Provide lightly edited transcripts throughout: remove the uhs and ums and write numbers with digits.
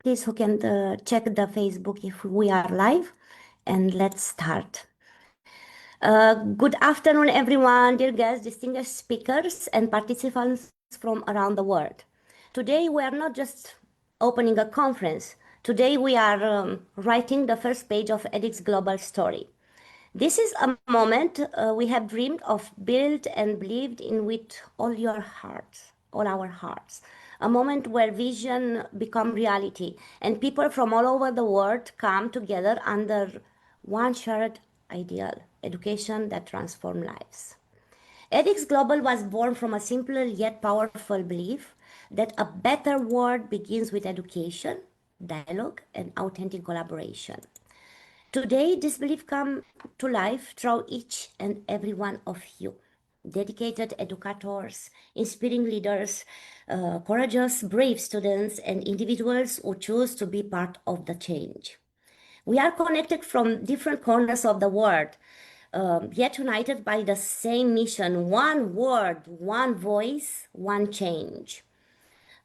Please, who can check the Facebook if we are live, and let's start. Good afternoon, everyone, dear guests, distinguished speakers, and participants from around the world. Today, we are not just opening a conference. Today, we are writing the first page of EDX Global Story. This is a moment we have dreamed of, built and believed in with all your hearts, all our hearts. A moment where vision become reality and people from all over the world come together under one shared ideal, education that transforms lives. EDX Global was born from a simple yet powerful belief that a better world begins with education, dialogue, and authentic collaboration. Today, this belief comes to life through each and every one of you. Dedicated educators, inspiring leaders, courageous, brave students, and individuals who choose to be part of the change. We are connected from different corners of the world, yet united by the same mission: one word, one voice, one change.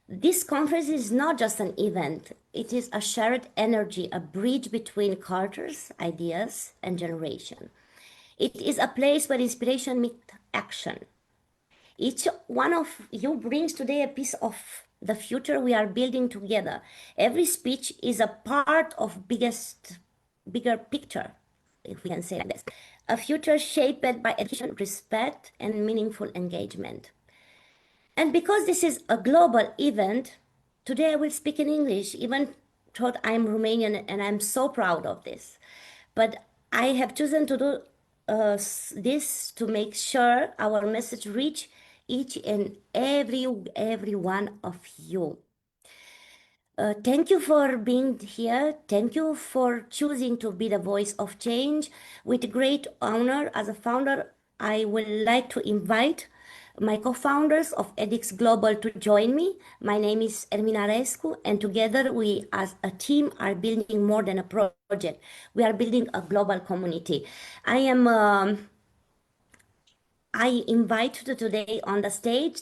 This conference is not just an event, it is a shared energy, a bridge between cultures, ideas, and generation. It is a place where inspiration meets action. Each one of you brings today a piece of the future we are building together. Every speech is a part of bigger picture, if we can say like this. A future shaped by education, respect, and meaningful engagement. And because this is a global event, today I will speak in English, even though I'm Romanian and I'm so proud of this. But I have chosen to do this to make sure our message reach each and every one of you. Thank you for being here. Thank you for choosing to be the voice of change. With great honor, as a founder, I would like to invite my co-founders of EDX Global to join me. My name is Ermina Rescu, and together we, as a team, are building more than a project. We are building a global community. I invite today on the stage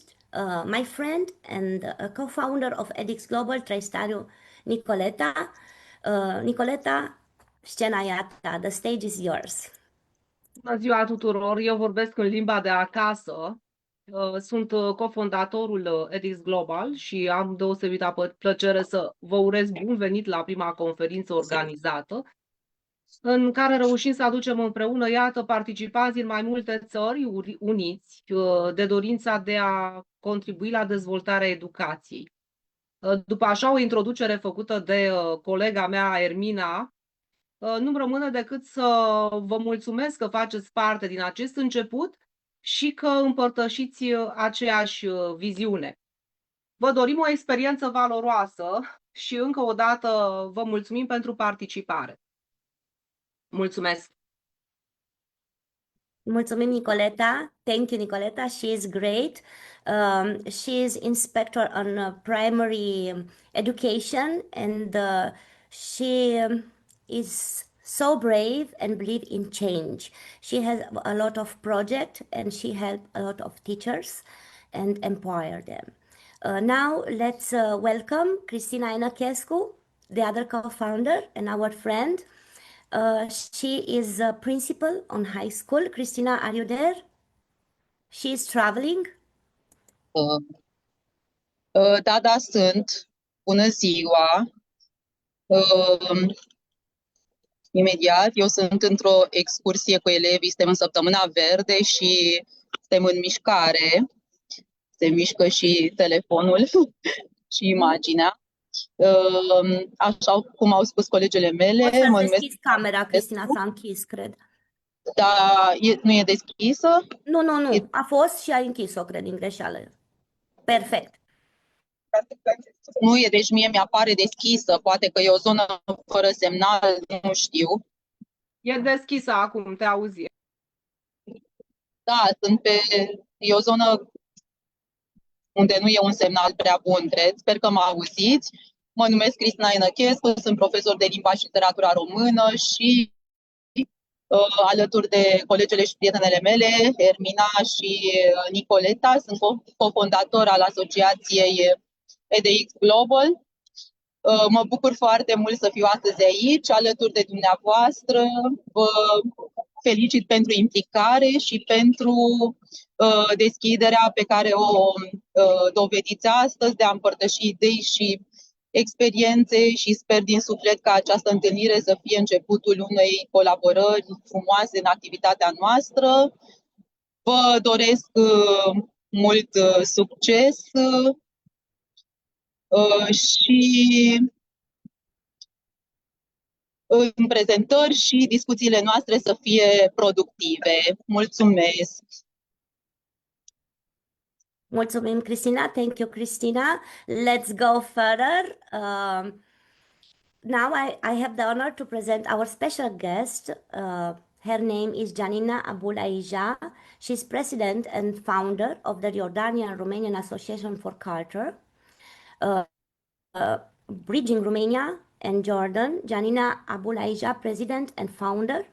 my friend and a co-founder of EDX Global, Traistario Nicoleta. Nicoleta, scena e a ta. The stage is yours. Bună ziua tuturor! Eu vorbesc în limba de acasă. Sunt cofondatorul EDX Global și am deosebită plăcere să vă urez bun venit la prima conferință organizată, în care reușim să aducem împreună, iată, participanți din mai multe țări uniți de dorința de a contribui la dezvoltarea educației. După așa o introducere făcută de colega mea, Ermina, nu-mi rămâne decât să vă mulțumesc că faceți parte din acest început și că împărtășiți aceeași viziune. Vă dorim o experiență valoroasă și încă o dată vă mulțumim pentru participare. Mulțumesc! Mulțumim, Nicoleta. Thank you, Nicoleta. She is great. She is inspector on primary education, and she is so brave and believe in change. She has a lot of projects, and she helped a lot of teachers and empower them. Now let's welcome Cristina Inachescu, the other co-founder and our friend. She is a principal on high school. Cristina, are you there? She is traveling. Da, sunt. Bună ziua. Imediat, eu sunt într-o excursie cu elevii, suntem în săptămâna verde și suntem în mișcare. Se mișcă și telefonul și imaginea. Așa cum au spus colegele mele, mă numesc... camera, Cristina, s-a închis, cred. Da, nu e deschisă? Nu, a fost și ai închis-o, cred, din greșeală. Perfect. Nu e, deci mie mi-apare deschisă, poate că e o zonă fără semnal, nu știu. E deschisă acum, te auzi. Da, e o zonă unde nu e un semnal prea bun, cred. Sper că mă auziți. Mă numesc Cristina Inachescu, sunt profesor de limba și literatura română și alături de colegele și prietenele mele, Ermina și Nicoleta, sunt cofondator al asociației EDX Global. Mă bucur foarte mult să fiu astăzi aici, alături de dumneavoastră. Vă felicit pentru implicare și pentru deschiderea pe care o dovediți astăzi de a împărtăși idei și experiențe și sper din suflet ca această întâlnire să fie începutul unei colaborări frumoase în activitatea noastră. Vă doresc mult succes și în prezentări și discuțiile noastre să fie productive. Mulțumesc! Mulțumim, Cristina. Thank you, Cristina. Let's go further. Now I have the honor to present our special guest. Her name is Janina Abul Aija. She's president and founder of the Jordanian Romanian Association for Culture. Bridging Romania and Jordan, Janina Abul Aija, president and founder,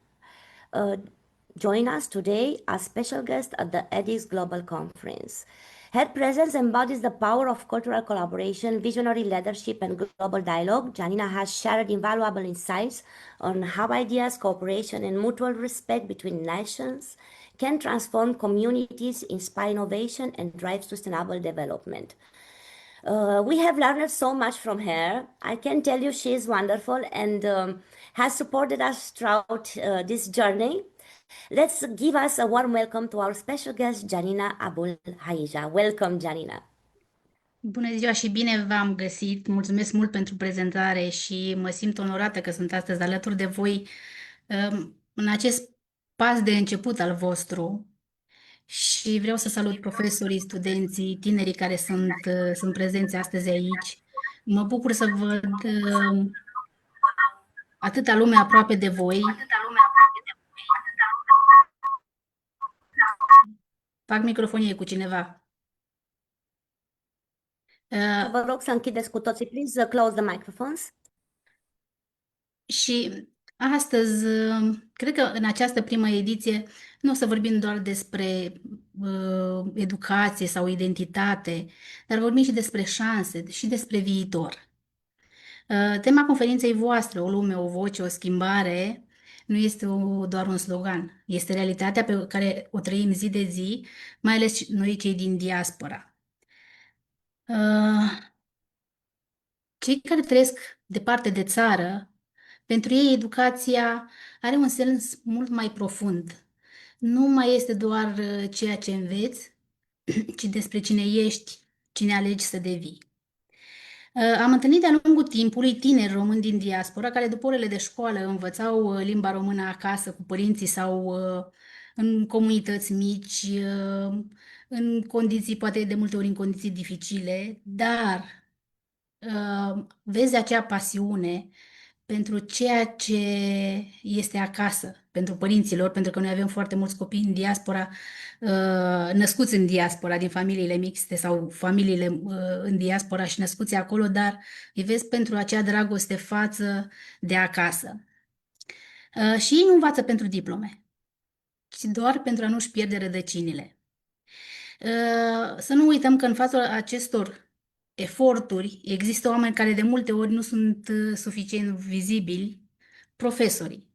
join us today as special guest at the EDX Global Conference. Her presence embodies the power of cultural collaboration, visionary leadership, and global dialogue. Janina has shared invaluable insights on how ideas, cooperation, and mutual respect between nations can transform communities, inspire innovation, and drive sustainable development. We have learned so much from her. I can tell you she is wonderful and has supported us throughout this journey. Let's give us a warm welcome to our special guest, Janina Abul Haija. Welcome, Janina. Bună ziua și bine v-am găsit! Mulțumesc mult pentru prezentare și mă simt onorată că sunt astăzi alături de voi în acest pas de început al vostru și vreau să salut profesorii, studenții, tinerii care sunt prezenți astăzi aici. Mă bucur să văd atâta lume aproape de voi. Fac microfonie cu cineva. Vă rog să închideți cu toții, please close the microphones. Și astăzi, cred că în această primă ediție nu o să vorbim doar despre educație sau identitate, dar vorbim și despre șanse și despre viitor. Tema conferinței voastre, o lume, o voce, o schimbare, nu este doar un slogan, este realitatea pe care o trăim zi de zi, mai ales noi cei din diaspora. Cei care trăiesc departe de țară, pentru ei educația are un sens mult mai profund. Nu mai este doar ceea ce înveți, ci despre cine ești, cine alegi să devii. Am întâlnit de-a lungul timpului tineri români din diaspora care după orele de școală învățau limba română acasă cu părinții sau în comunități mici, în condiții, poate de multe ori în condiții dificile, dar vezi acea pasiune pentru ceea ce este acasă, pentru părinților, pentru că noi avem foarte mulți copii în diaspora, născuți în diaspora, din familiile mixte sau familiile în diaspora și născuți acolo, dar îi vezi pentru acea dragoste față de acasă. Și ei nu învață pentru diplome, ci doar pentru a nu-și pierde rădăcinile. Să nu uităm că în fața acestor eforturi există oameni care de multe ori nu sunt suficient vizibili, profesorii.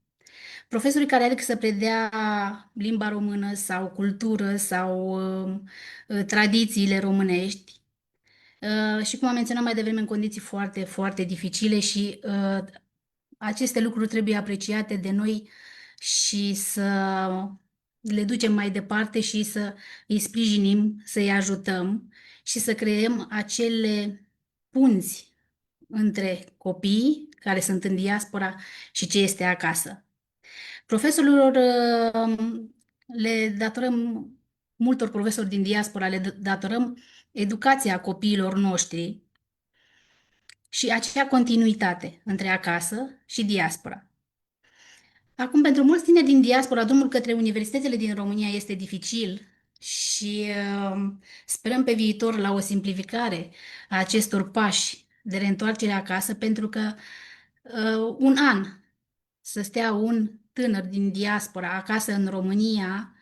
Profesorii care aleg să predea limba română sau cultură sau tradițiile românești și cum am menționat mai devreme în condiții foarte, foarte dificile și aceste lucruri trebuie apreciate de noi și să le ducem mai departe și să îi sprijinim, să îi ajutăm și să creăm acele punți între copiii care sunt în diaspora și ce este acasă. Profesorilor le datorăm, multor profesori din diaspora le datorăm educația copiilor noștri și acea continuitate între acasă și diaspora. Acum, pentru mulți tineri din diaspora, drumul către universitățile din România este dificil și sperăm pe viitor la o simplificare a acestor pași de reîntoarcere acasă, pentru că un an să stea un tânăr din diaspora acasă în România,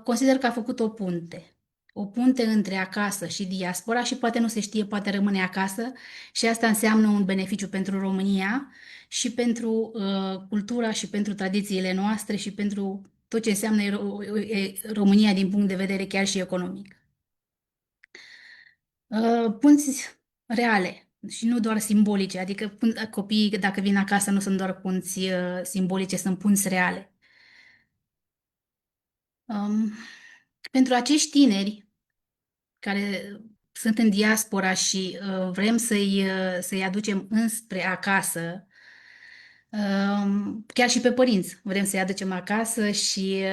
consider că a făcut o punte. o punte între acasă și diaspora și poate nu se știe, poate rămâne acasă și asta înseamnă un beneficiu pentru România și pentru cultura și pentru tradițiile noastre și pentru tot ce înseamnă România din punct de vedere chiar și economic. Punți reale și nu doar simbolice, adică copiii dacă vin acasă nu sunt doar punți simbolice, sunt punți reale. Pentru acești tineri care sunt în diaspora și vrem să-i aducem înspre acasă, chiar și pe părinți vrem să-i aducem acasă și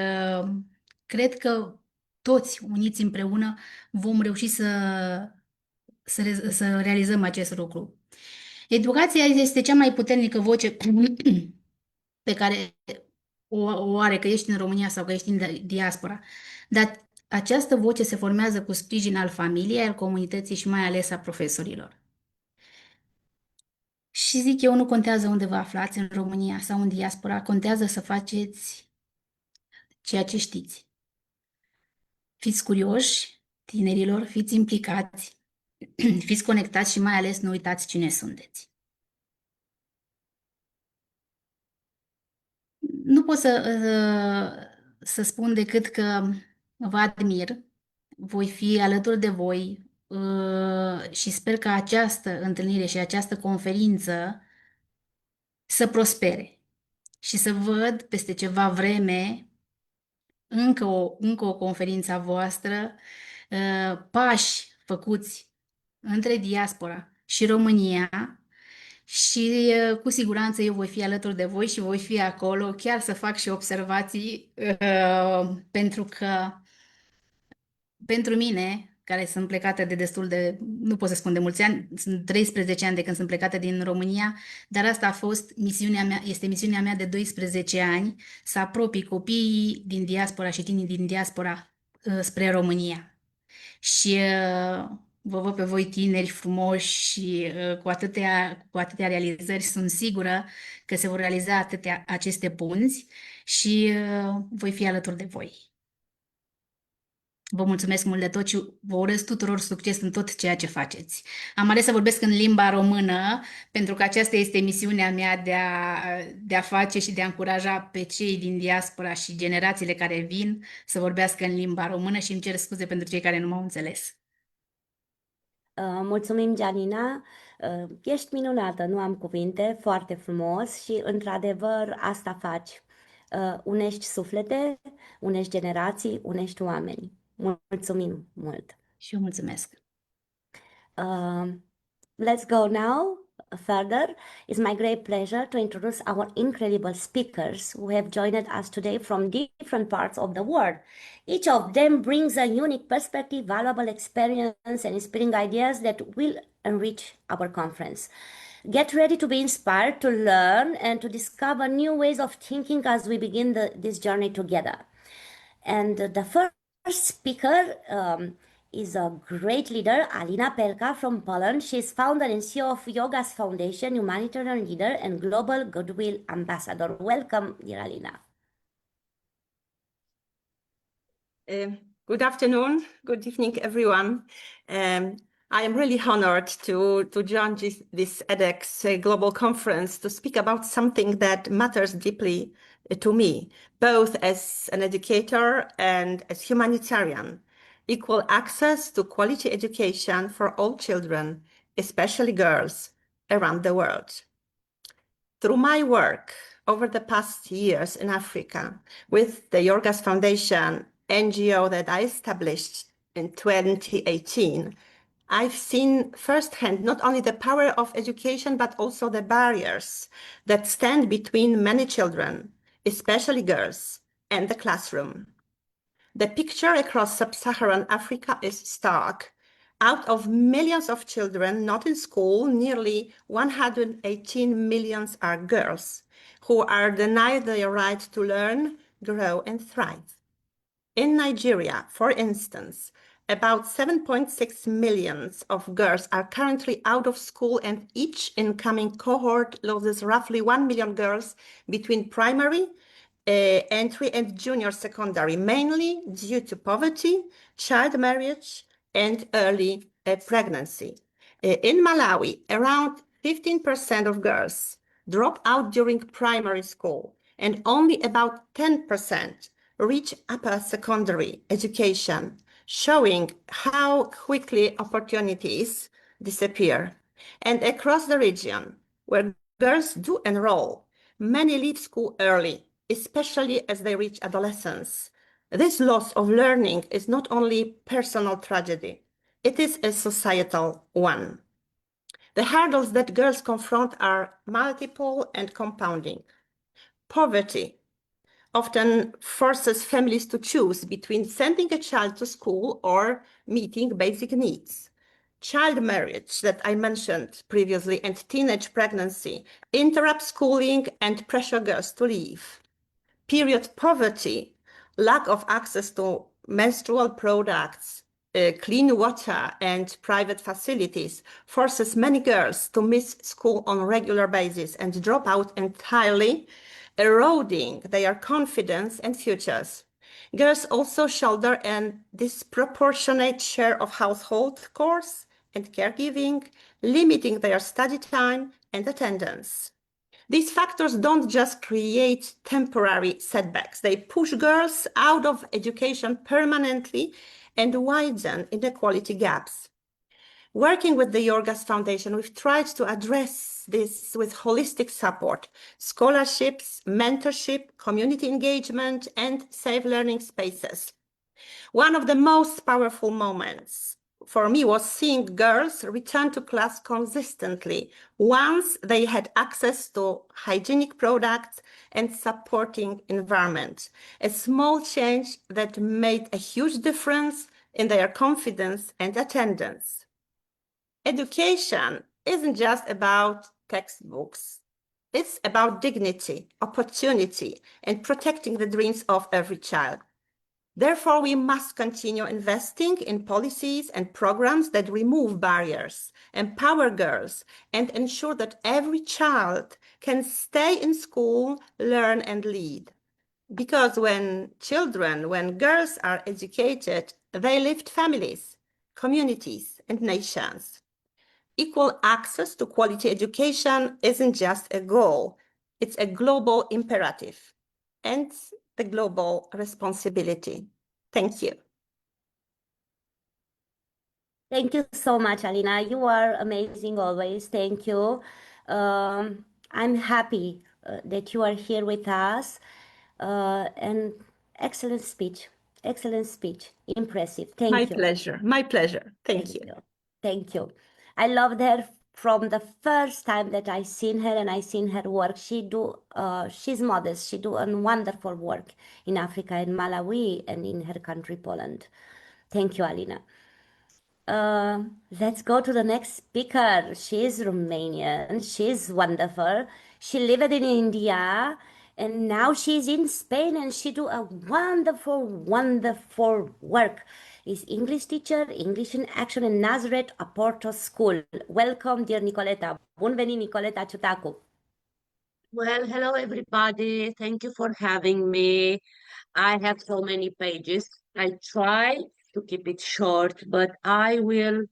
cred că toți uniți împreună vom reuși să realizăm acest lucru. Educația este cea mai puternică voce pe care o are, că ești în România sau că ești în diaspora. Dar această voce se formează cu sprijin al familiei, al comunității și mai ales a profesorilor. Și zic eu, nu contează unde vă aflați, în România sau în diaspora, contează să faceți ceea ce știți. Fiți curioși, tinerilor, fiți implicați, fiți conectați și mai ales nu uitați cine sunteți. Nu pot să spun decât că vă admir, voi fi alături de voi și sper că această întâlnire și această conferință să prospere și să văd peste ceva vreme încă o conferință a voastră, pași făcuți între diaspora și România și cu siguranță eu voi fi alături de voi și voi fi acolo chiar să fac și observații pentru că pentru mine, care sunt plecată de destul de, nu pot să spun de mulți ani, sunt 13 ani de când sunt plecată din România, dar asta a fost misiunea mea, este misiunea mea de 12 ani, să apropii copiii din diaspora și tinerii din diaspora spre România. Și vă văd pe voi tineri frumoși și cu atâtea realizări, sunt sigură că se vor realiza aceste punți și voi fi alături de voi. Vă mulțumesc mult de tot și vă urez tuturor succes în tot ceea ce faceți. Am ales să vorbesc în limba română pentru că aceasta este misiunea mea de a face și de a încuraja pe cei din diaspora și generațiile care vin să vorbească în limba română și îmi cer scuze pentru cei care nu m-au înțeles. Mulțumim, Gianina. Ești minunată, nu am cuvinte, foarte frumos și, într-adevăr, asta faci. Unești suflete, unești generații, unești oameni. Mulțumim mult. Și eu mulțumesc. Let's go now further. It's my great pleasure to introduce our incredible speakers who have joined us today from different parts of the world. Each of them brings a unique perspective, valuable experience, and inspiring ideas that will enrich our conference. Get ready to be inspired, to learn, and to discover new ways of thinking as we begin this journey together. And the first speaker is a great leader, Alina Pelka from Poland. She is founder and CEO of Yoga's Foundation, humanitarian leader, and global goodwill ambassador. Welcome, dear Alina. Good afternoon, good evening, everyone. I am really honored to join this EDX Global Conference to speak about something that matters deeply to me, both as an educator and as humanitarian. Equal access to quality education for all children, especially girls, around the world. Through my work over the past years in Africa with the Yoga's Foundation, NGO that I established in 2018, I've seen firsthand not only the power of education, but also the barriers that stand between many children, especially girls, and the classroom. The picture across sub-Saharan Africa is stark. Out of millions of children not in school, nearly 118 million are girls who are denied their right to learn, grow, and thrive. In Nigeria, for instance, about 7.6 million of girls are currently out of school, and each incoming cohort loses roughly 1 million girls between primary entry and junior secondary, mainly due to poverty, child marriage, and early pregnancy. In Malawi, around 15% of girls drop out during primary school, and only about 10% reach upper secondary education, showing how quickly opportunities disappear. And across the region, where girls do enroll, many leave school early, especially as they reach adolescence. This loss of learning is not only personal tragedy, it is a societal one. The hurdles that girls confront are multiple and compounding. Poverty often forces families to choose between sending a child to school or meeting basic needs. Child marriage that I mentioned previously and teenage pregnancy interrupt schooling and pressure girls to leave. Period poverty, lack of access to menstrual products, clean water and private facilities forces many girls to miss school on a regular basis and drop out entirely, eroding their confidence and futures. Girls also shoulder a disproportionate share of household chores and caregiving, limiting their study time and attendance. These factors don't just create temporary setbacks. They push girls out of education permanently and widen inequality gaps. Working with the Yorgas Foundation, we've tried to address this with holistic support, scholarships, mentorship, community engagement, and safe learning spaces. One of the most powerful moments for me was seeing girls return to class consistently once they had access to hygienic products and supporting environment. A small change that made a huge difference in their confidence and attendance. Education isn't just about textbooks. It's about dignity, opportunity, and protecting the dreams of every child. Therefore, we must continue investing in policies and programs that remove barriers, empower girls, and ensure that every child can stay in school, learn, and lead. Because when girls are educated, they lift families, communities, and nations. Equal access to quality education isn't just a goal, it's a global imperative and the global responsibility. Thank you. Thank you so much, Alina. You are amazing always. Thank you. I'm happy that you are here with us. And excellent speech. Excellent speech. Impressive. Thank My you. pleasure. My pleasure. Thank you. Thank you. I loved her from the first time that I seen her and I seen her work. She's modest. She do a wonderful work in Africa, in Malawi, and in her country, Poland. Thank you, Alina. Let's go to the next speaker. She's Romanian. She's wonderful. She lived in India and now she's in Spain and she do a wonderful, wonderful work. Is English teacher, English in Action in Nazareth, a Porto School. Welcome, dear Nicoleta. Bun venit, Nicoleta Ciutacu. Well, hello everybody. Thank you for having me. I have so many pages. I try to keep it short, but I will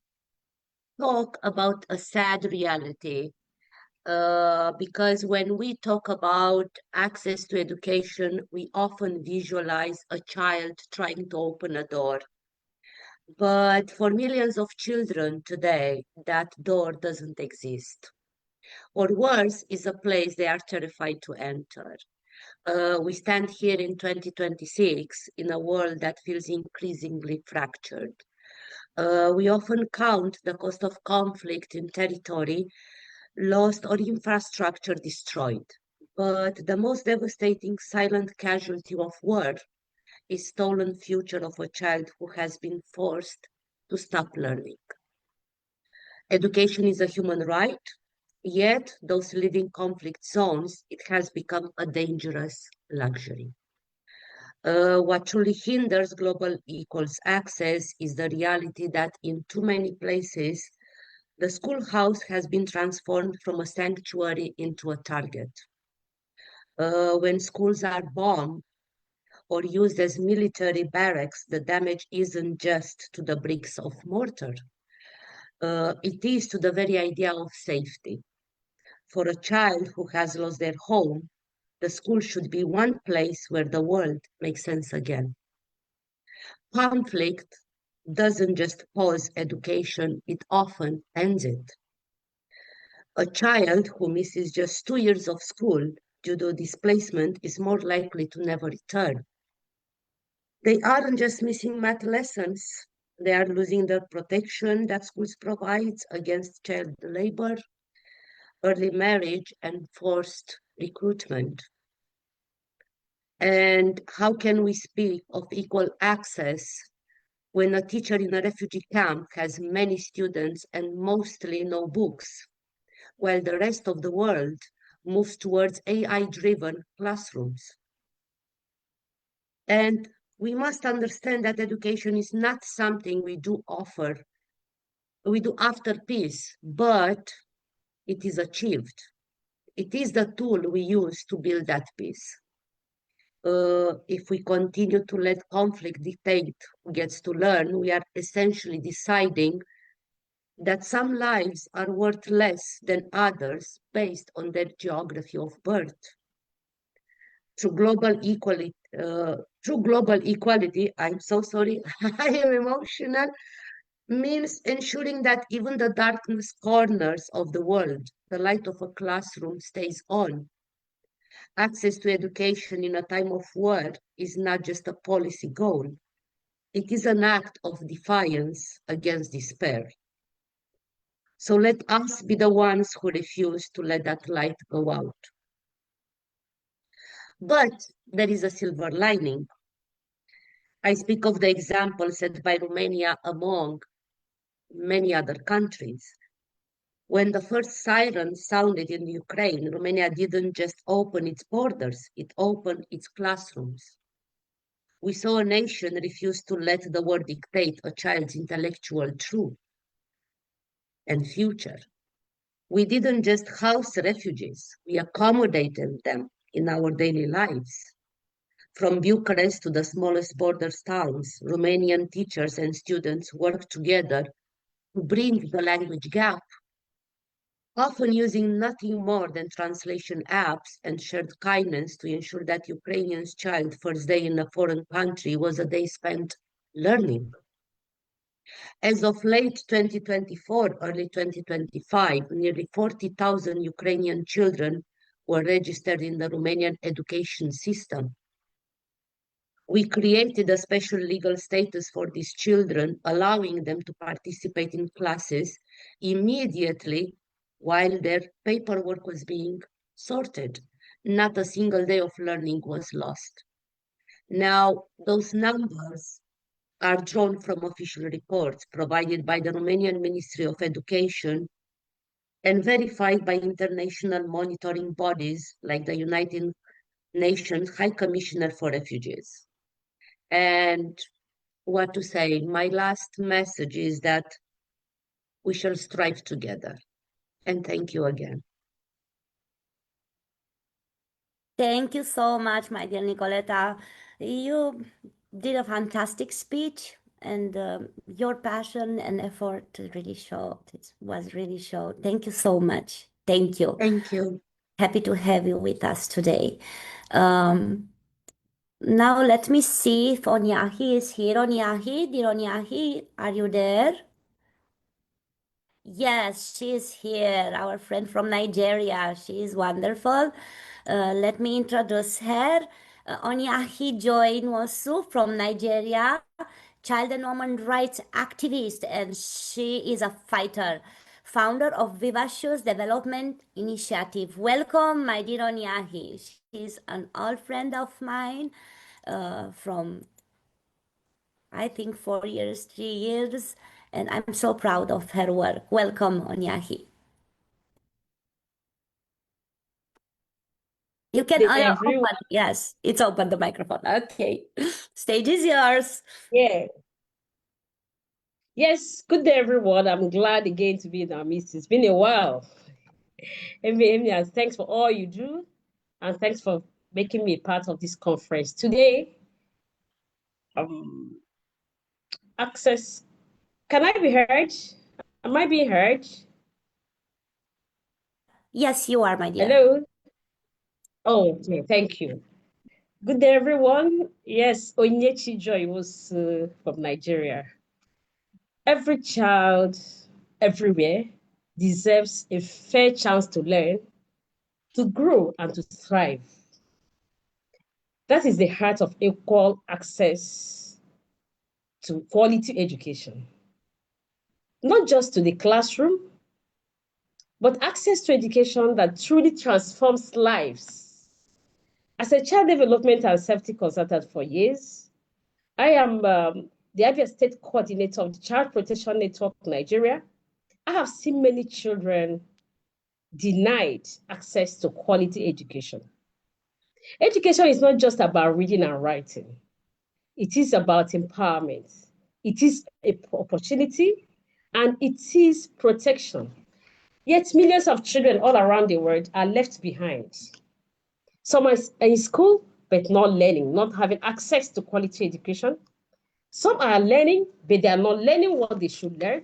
talk about a sad reality. Because when we talk about access to education, we often visualize a child trying to open a door. But for millions of children today, that door doesn't exist. Or worse, is a place they are terrified to enter. We stand here in 2026 in a world that feels increasingly fractured. We often count the cost of conflict in territory lost or infrastructure destroyed. But the most devastating silent casualty of war is stolen future of a child who has been forced to stop learning. Education is a human right, yet those living conflict zones, it has become a dangerous luxury. What truly hinders global equals access is the reality that in too many places, the schoolhouse has been transformed from a sanctuary into a target. When schools are bombed or used as military barracks, the damage isn't just to the bricks of mortar. It is to the very idea of safety. For a child who has lost their home, the school should be one place where the world makes sense again. Conflict doesn't just pause education, it often ends it. A child who misses just 2 years of school due to displacement is more likely to never return. They aren't just missing math lessons, they are losing the protection that schools provide against child labor, early marriage, and forced recruitment. And how can we speak of equal access when a teacher in a refugee camp has many students and mostly no books, while the rest of the world moves towards AI-driven classrooms? And we must understand that education is not something we do after peace, but it is achieved. It is the tool we use to build that peace. If we continue to let conflict dictate who gets to learn, we are essentially deciding that some lives are worth less than others based on their geography of birth. Through global equality, I'm so sorry, I am emotional, means ensuring that even the darkest corners of the world, the light of a classroom stays on. Access to education in a time of war is not just a policy goal. It is an act of defiance against despair. So let us be the ones who refuse to let that light go out. But there is a silver lining. I speak of the example set by Romania among many other countries. When the first siren sounded in Ukraine, Romania didn't just open its borders, it opened its classrooms. We saw a nation refuse to let the war dictate a child's intellectual truth and future. We didn't just house refugees, we accommodated them in our daily lives. From Bucharest to the smallest border towns, Romanian teachers and students worked together to bridge the language gap, often using nothing more than translation apps and shared kindness to ensure that Ukrainian's child's first day in a foreign country was a day spent learning. As of late 2024, early 2025, nearly 40,000 Ukrainian children were registered in the Romanian education system. We created a special legal status for these children, allowing them to participate in classes immediately while their paperwork was being sorted. Not a single day of learning was lost. Now, those numbers are drawn from official reports provided by the Romanian Ministry of Education and verified by international monitoring bodies like the United Nations High Commissioner for Refugees. And what to say, my last message is that we shall strive together. And thank you again. Thank you so much, my dear Nicoletta. You did a fantastic speech, and your passion and effort really showed. It was really showed. Thank you so much. Thank you. Thank you. Happy to have you with us today. Now let me see if Onyahi is here. Onyahi, dear Onyahi, are you there? Yes, she is here, our friend from Nigeria. She is wonderful. Let me introduce her. Onyahi Joy Nwosu from Nigeria, child and woman rights activist, and she is a fighter, founder of Vivacious Development Initiative. Welcome, my dear Onyahi. She's an old friend of mine from I think 4 years, 3 years, and I'm so proud of her work. Welcome, Onyahi. You can everyone. open. Yes, it's open the microphone. Okay, stage is yours. Yeah. Yes, good day, everyone. I'm glad again to be in our midst. It's been a while. Amy, thanks for all you do. and thanks for making me part of this conference. Today, access, can I be heard? Am I being heard? Yes, you are, my dear. Hello? Oh, okay, thank you. Good day, everyone. Yes, Onyechi Joy was from Nigeria. Every child, everywhere, deserves a fair chance to learn, to grow, and to thrive. That is the heart of equal access to quality education. Not just to the classroom, but access to education that truly transforms lives. As a child development and safety consultant for years, I am the Abia State Coordinator of the Child Protection Network Nigeria. I have seen many children denied access to quality education. Education is not just about reading and writing. It is about empowerment. It is an opportunity, and it is protection. Yet millions of children all around the world are left behind. Some are in school, but not learning, not having access to quality education. Some are learning, but they are not learning what they should learn.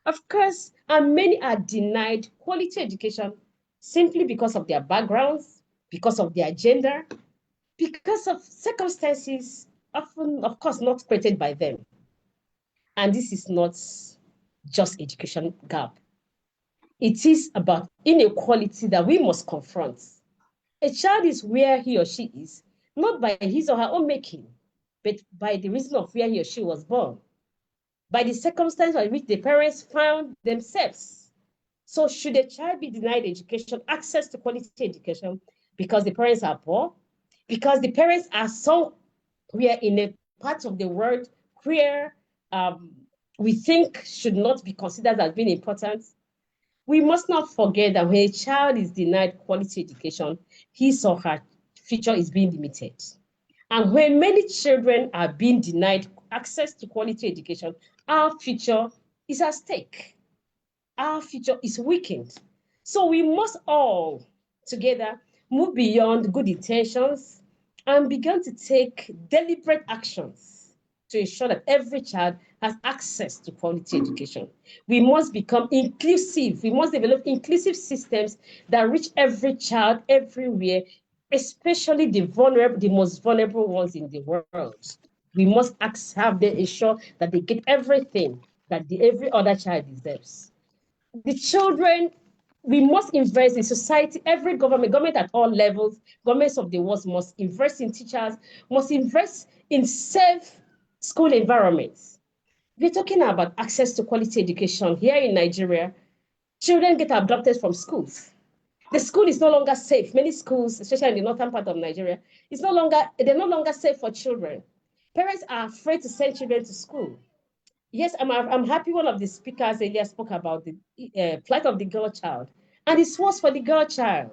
Of course, and many are denied quality education simply because of their backgrounds, because of their gender, because of circumstances often, of course, not created by them. And this is not just education gap. It is about inequality that we must confront. A child is where he or she is, not by his or her own making, but by the reason of where he or she was born, by the circumstance by which the parents found themselves. So should a child be denied education, access to quality education, because the parents are poor, because the parents are somewhere in a part of the world where we think should not be considered as being important? We must not forget that when a child is denied quality education, his or her future is being limited. And when many children are being denied access to quality education, our future is at stake. Our future is weakened. So we must all together move beyond good intentions and begin to take deliberate actions to ensure that every child has access to quality education. We must become inclusive. We must develop inclusive systems that reach every child everywhere, especially the vulnerable, the most vulnerable ones in the world. We must have them ensure that they get everything that every other child deserves. The children, we must invest in society. Every government at all levels, governments of the world must invest in teachers, must invest in safe school environments. We're talking about access to quality education here in Nigeria. Children get abducted from schools. The school is no longer safe. Many schools, especially in the northern part of Nigeria, they're no longer safe for children. Parents are afraid to send children to school. Yes, I'm happy one of the speakers earlier spoke about the plight of the girl child. And it's worse for the girl child.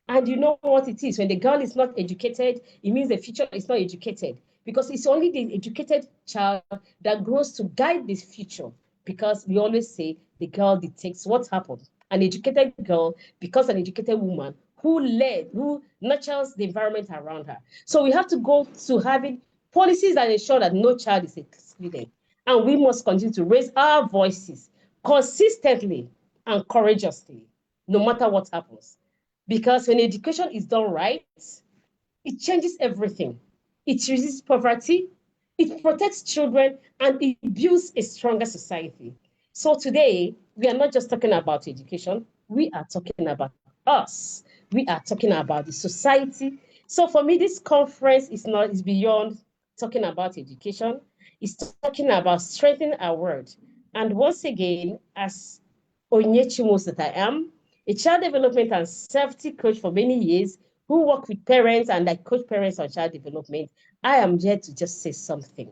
And you know what it is. When the girl is not educated, it means the future is not educated. Because it's only the educated child that grows to guide this future. Because we always say the girl dictates what happens. An educated girl becomes an educated woman who nurtures the environment around her. So we have to go to having policies that ensure that no child is excluded. And we must continue to raise our voices consistently and courageously, no matter what happens. Because when education is done right, it changes everything. It reduces poverty, it protects children, and it builds a stronger society. So today, we are not just talking about education, we are talking about us. We are talking about the society. So for me, this conference is beyond talking about education. It's talking about strengthening our world. And once again, as Onyechimos that I am, a child development and safety coach for many years, who work with parents and I coach parents on child development, I am here to just say something.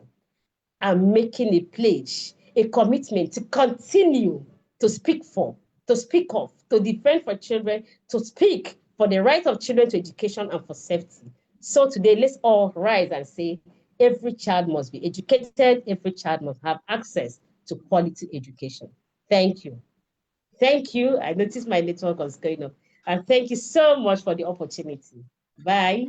I'm making a pledge, a commitment to continue to speak for, to speak of, to defend for children, to speak for the right of children to education and for safety. So today, let's all rise and say, every child must be educated, every child must have access to quality education. Thank you. Thank you. I noticed my network was going off. And thank you so much for the opportunity. Bye.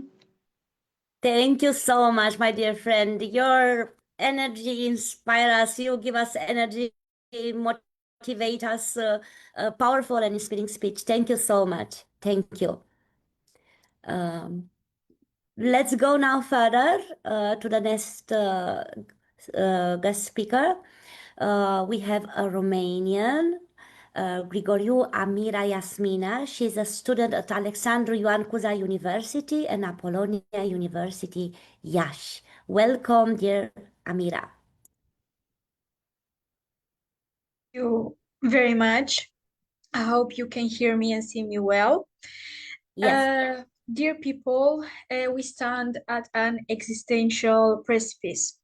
Thank you so much, my dear friend. Your energy inspires us. You give us energy, motivate us. Powerful and inspiring speech. Thank you so much. Thank you. Let's go now further to the next guest speaker. We have a Romanian, Grigoriu Amira Yasmina. She's a student at Alexandru Ioan Cuza University and Apollonia University, Iași. Welcome, dear Amira. Thank you very much. I hope you can hear me and see me well. Yes. Dear people, we stand at an existential precipice.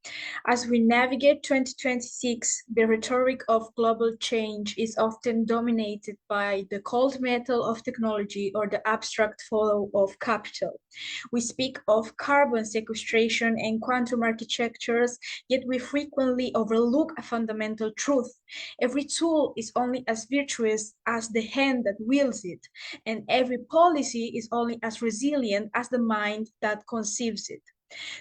As we navigate 2026, the rhetoric of global change is often dominated by the cold metal of technology or the abstract flow of capital. We speak of carbon sequestration and quantum architectures, yet we frequently overlook a fundamental truth. Every tool is only as virtuous as the hand that wields it, and every policy is only as resilient as the mind that conceives it.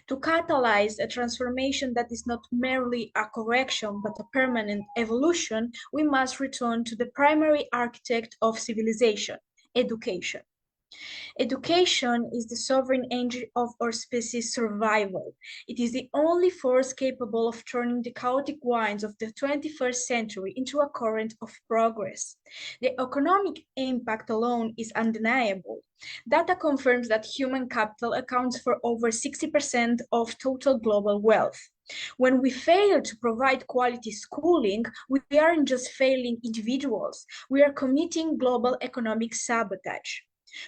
To catalyze a transformation that is not merely a correction but a permanent evolution, we must return to the primary architect of civilization, education. Education is the sovereign engine of our species' survival. It is the only force capable of turning the chaotic winds of the 21st century into a current of progress. The economic impact alone is undeniable. Data confirms that human capital accounts for over 60% of total global wealth. When we fail to provide quality schooling, we aren't just failing individuals, we are committing global economic sabotage.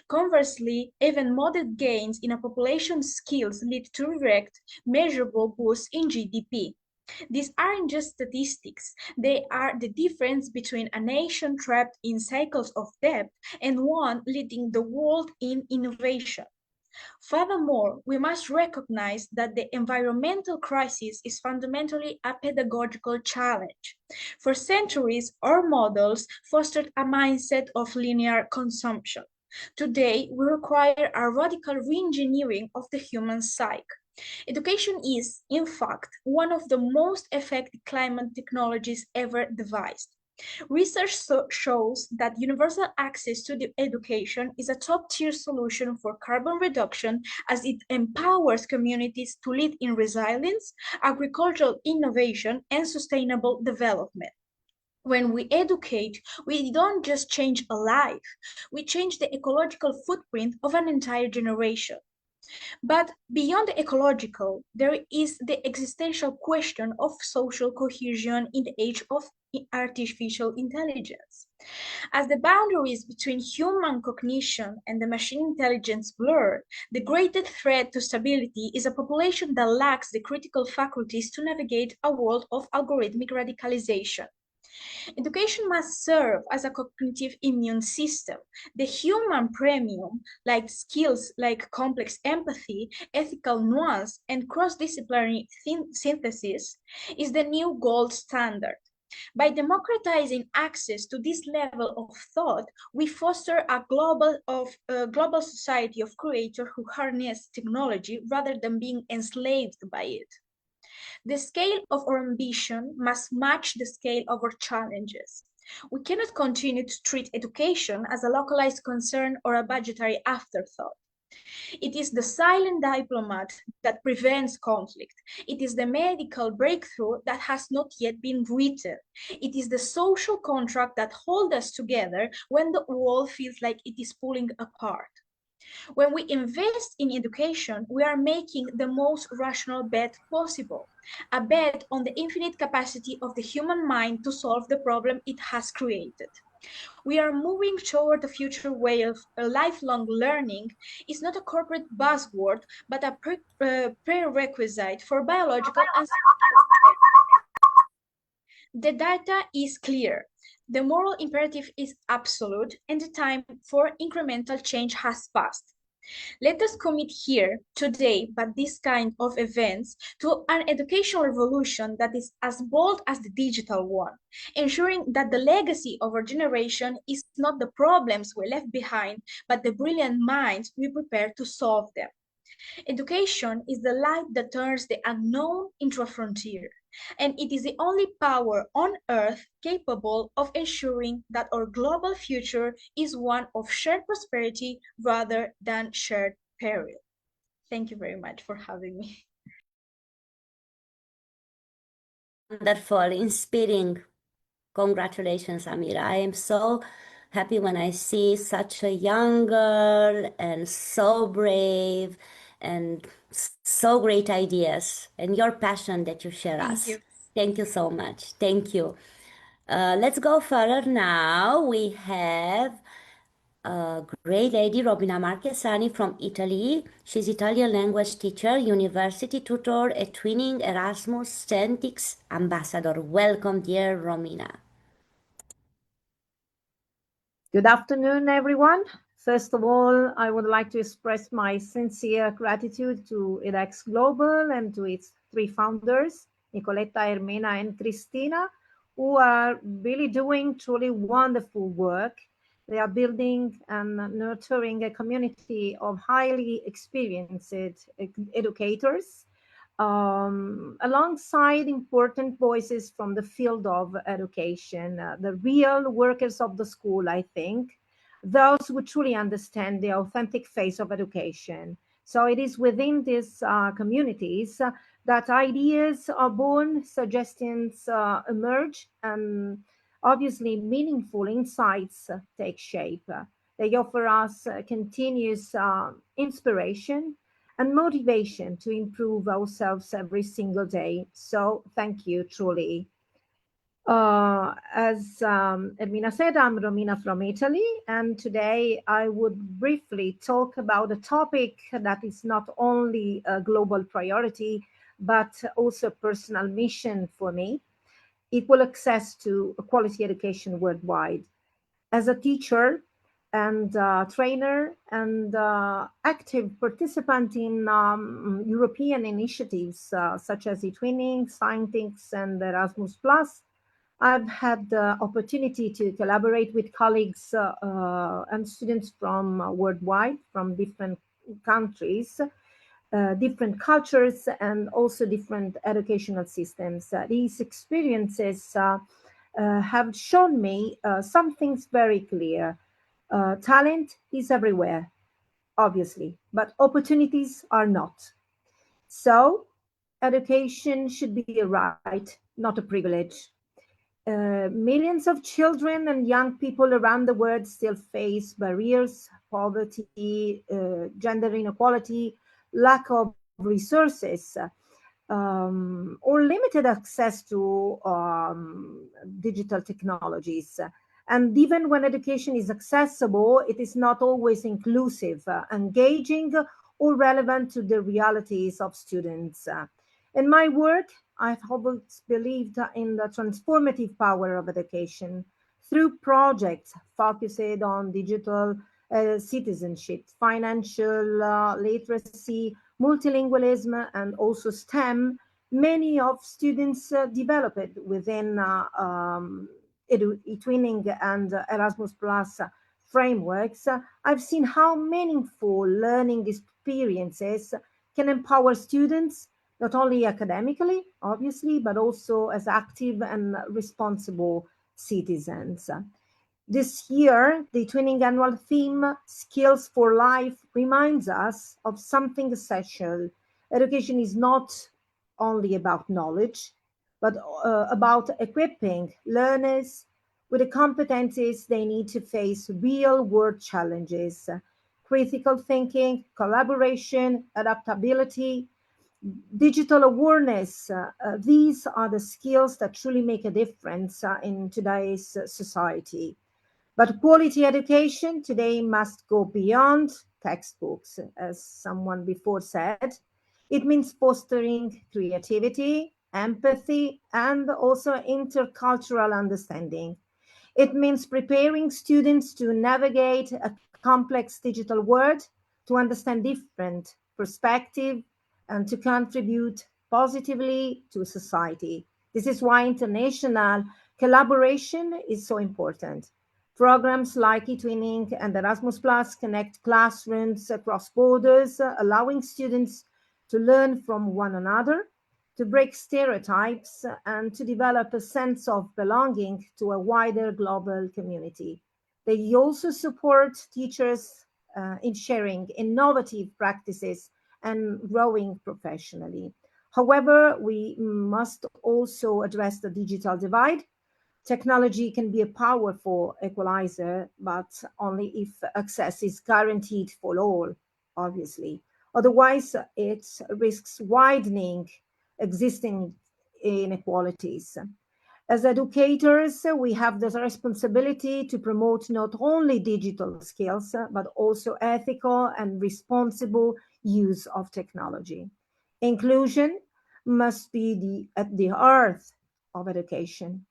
Conversely, even modest gains in a population's skills lead to direct, measurable boosts in GDP. These aren't just statistics, they are the difference between a nation trapped in cycles of debt and one leading the world in innovation. Furthermore, we must recognize that the environmental crisis is fundamentally a pedagogical challenge. For centuries, our models fostered a mindset of linear consumption. Today, we require a radical reengineering of the human psyche. Education is, in fact, one of the most effective climate technologies ever devised. Research shows that universal access to the education is a top-tier solution for carbon reduction as it empowers communities to lead in resilience, agricultural innovation, and sustainable development. When we educate, we don't just change a life, we change the ecological footprint of an entire generation. But beyond the ecological, there is the existential question of social cohesion in the age of artificial intelligence. As the boundaries between human cognition and the machine intelligence blur, the greatest threat to stability is a population that lacks the critical faculties to navigate a world of algorithmic radicalization. Education must serve as a cognitive immune system. The human premium, like skills like complex empathy, ethical nuance, and cross-disciplinary synthesis, is the new gold standard. By democratizing access to this level of thought, we foster a global society of creators who harness technology rather than being enslaved by it. The scale of our ambition must match the scale of our challenges. We cannot continue to treat education as a localized concern or a budgetary afterthought. It is the silent diplomat that prevents conflict. It is the medical breakthrough that has not yet been written. It is the social contract that holds us together when the world feels like it is pulling apart. When we invest in education, we are making the most rational bet possible, a bet on the infinite capacity of the human mind to solve the problem it has created. We are moving toward a future where lifelong learning is not a corporate buzzword, but a prerequisite for biological and the data is clear. The moral imperative is absolute, and the time for incremental change has passed. Let us commit here today, but this kind of events, to an educational revolution that is as bold as the digital one, ensuring that the legacy of our generation is not the problems we left behind, but the brilliant minds we prepare to solve them. Education is the light that turns the unknown into a frontier, and it is the only power on earth capable of ensuring that our global future is one of shared prosperity rather than shared peril. Thank you very much for having me. Wonderful, inspiring. Congratulations, Amira. I am so happy when I see such a young girl and so brave and so great ideas and your passion that you share Thank us. you. Thank you so much. Thank you. Let's go further now. We have a great lady, Robina Marchesani from Italy. She's Italian language teacher, university tutor, a twinning Erasmus Centix ambassador. Welcome, dear Romina. Good afternoon, everyone. First of all, I would like to express my sincere gratitude to EDX Global and to its three founders, Nicoletta, Ermina, and Cristina, who are really doing truly wonderful work. They are building and nurturing a community of highly experienced educators, alongside important voices from the field of education, the real workers of the school, I think, those who truly understand the authentic face of education. So it is within these communities that ideas are born, suggestions emerge, and obviously meaningful insights take shape. They offer us continuous inspiration and motivation to improve ourselves every single day. So thank you, truly. As Ermina said, I'm Romina from Italy, and today I would briefly talk about a topic that is not only a global priority, but also a personal mission for me: equal access to quality education worldwide. As a teacher and trainer and active participant in European initiatives such as eTwinning, Scientix, and Erasmus+, I've had the opportunity to collaborate with colleagues and students from worldwide, from different countries, different cultures, and also different educational systems. These experiences have shown me some things very clear. Talent is everywhere, obviously, but opportunities are not. So education should be a right, not a privilege. Millions of children and young people around the world still face barriers, poverty, gender inequality, lack of resources, or limited access to digital technologies. And even when education is accessible, it is not always inclusive, engaging, or relevant to the realities of students. In my work, I've always believed in the transformative power of education through projects focused on digital citizenship, financial literacy, multilingualism, and also STEM. Many of students developed within eTwinning and Erasmus Plus frameworks. I've seen how meaningful learning experiences can empower students, not only academically, obviously, but also as active and responsible citizens. This year, the eTwinning annual theme, Skills for Life, reminds us of something essential. Education is not only about knowledge, but about equipping learners with the competencies they need to face real-world challenges: critical thinking, collaboration, adaptability, digital awareness. These are the skills that truly make a difference in today's society. But quality education today must go beyond textbooks, as someone before said. It means fostering creativity, empathy, and also intercultural understanding. It means preparing students to navigate a complex digital world to understand different perspectives, and to contribute positively to society. This is why international collaboration is so important. Programs like eTwinning and Erasmus Plus connect classrooms across borders, allowing students to learn from one another, to break stereotypes, and to develop a sense of belonging to a wider global community. They also support teachers in sharing innovative practices and growing professionally. However, we must also address the digital divide. Technology can be a powerful equalizer, but only if access is guaranteed for all, obviously. Otherwise, it risks widening existing inequalities. As educators, we have the responsibility to promote not only digital skills, but also ethical and responsible use of technology. Inclusion must be at the heart of education.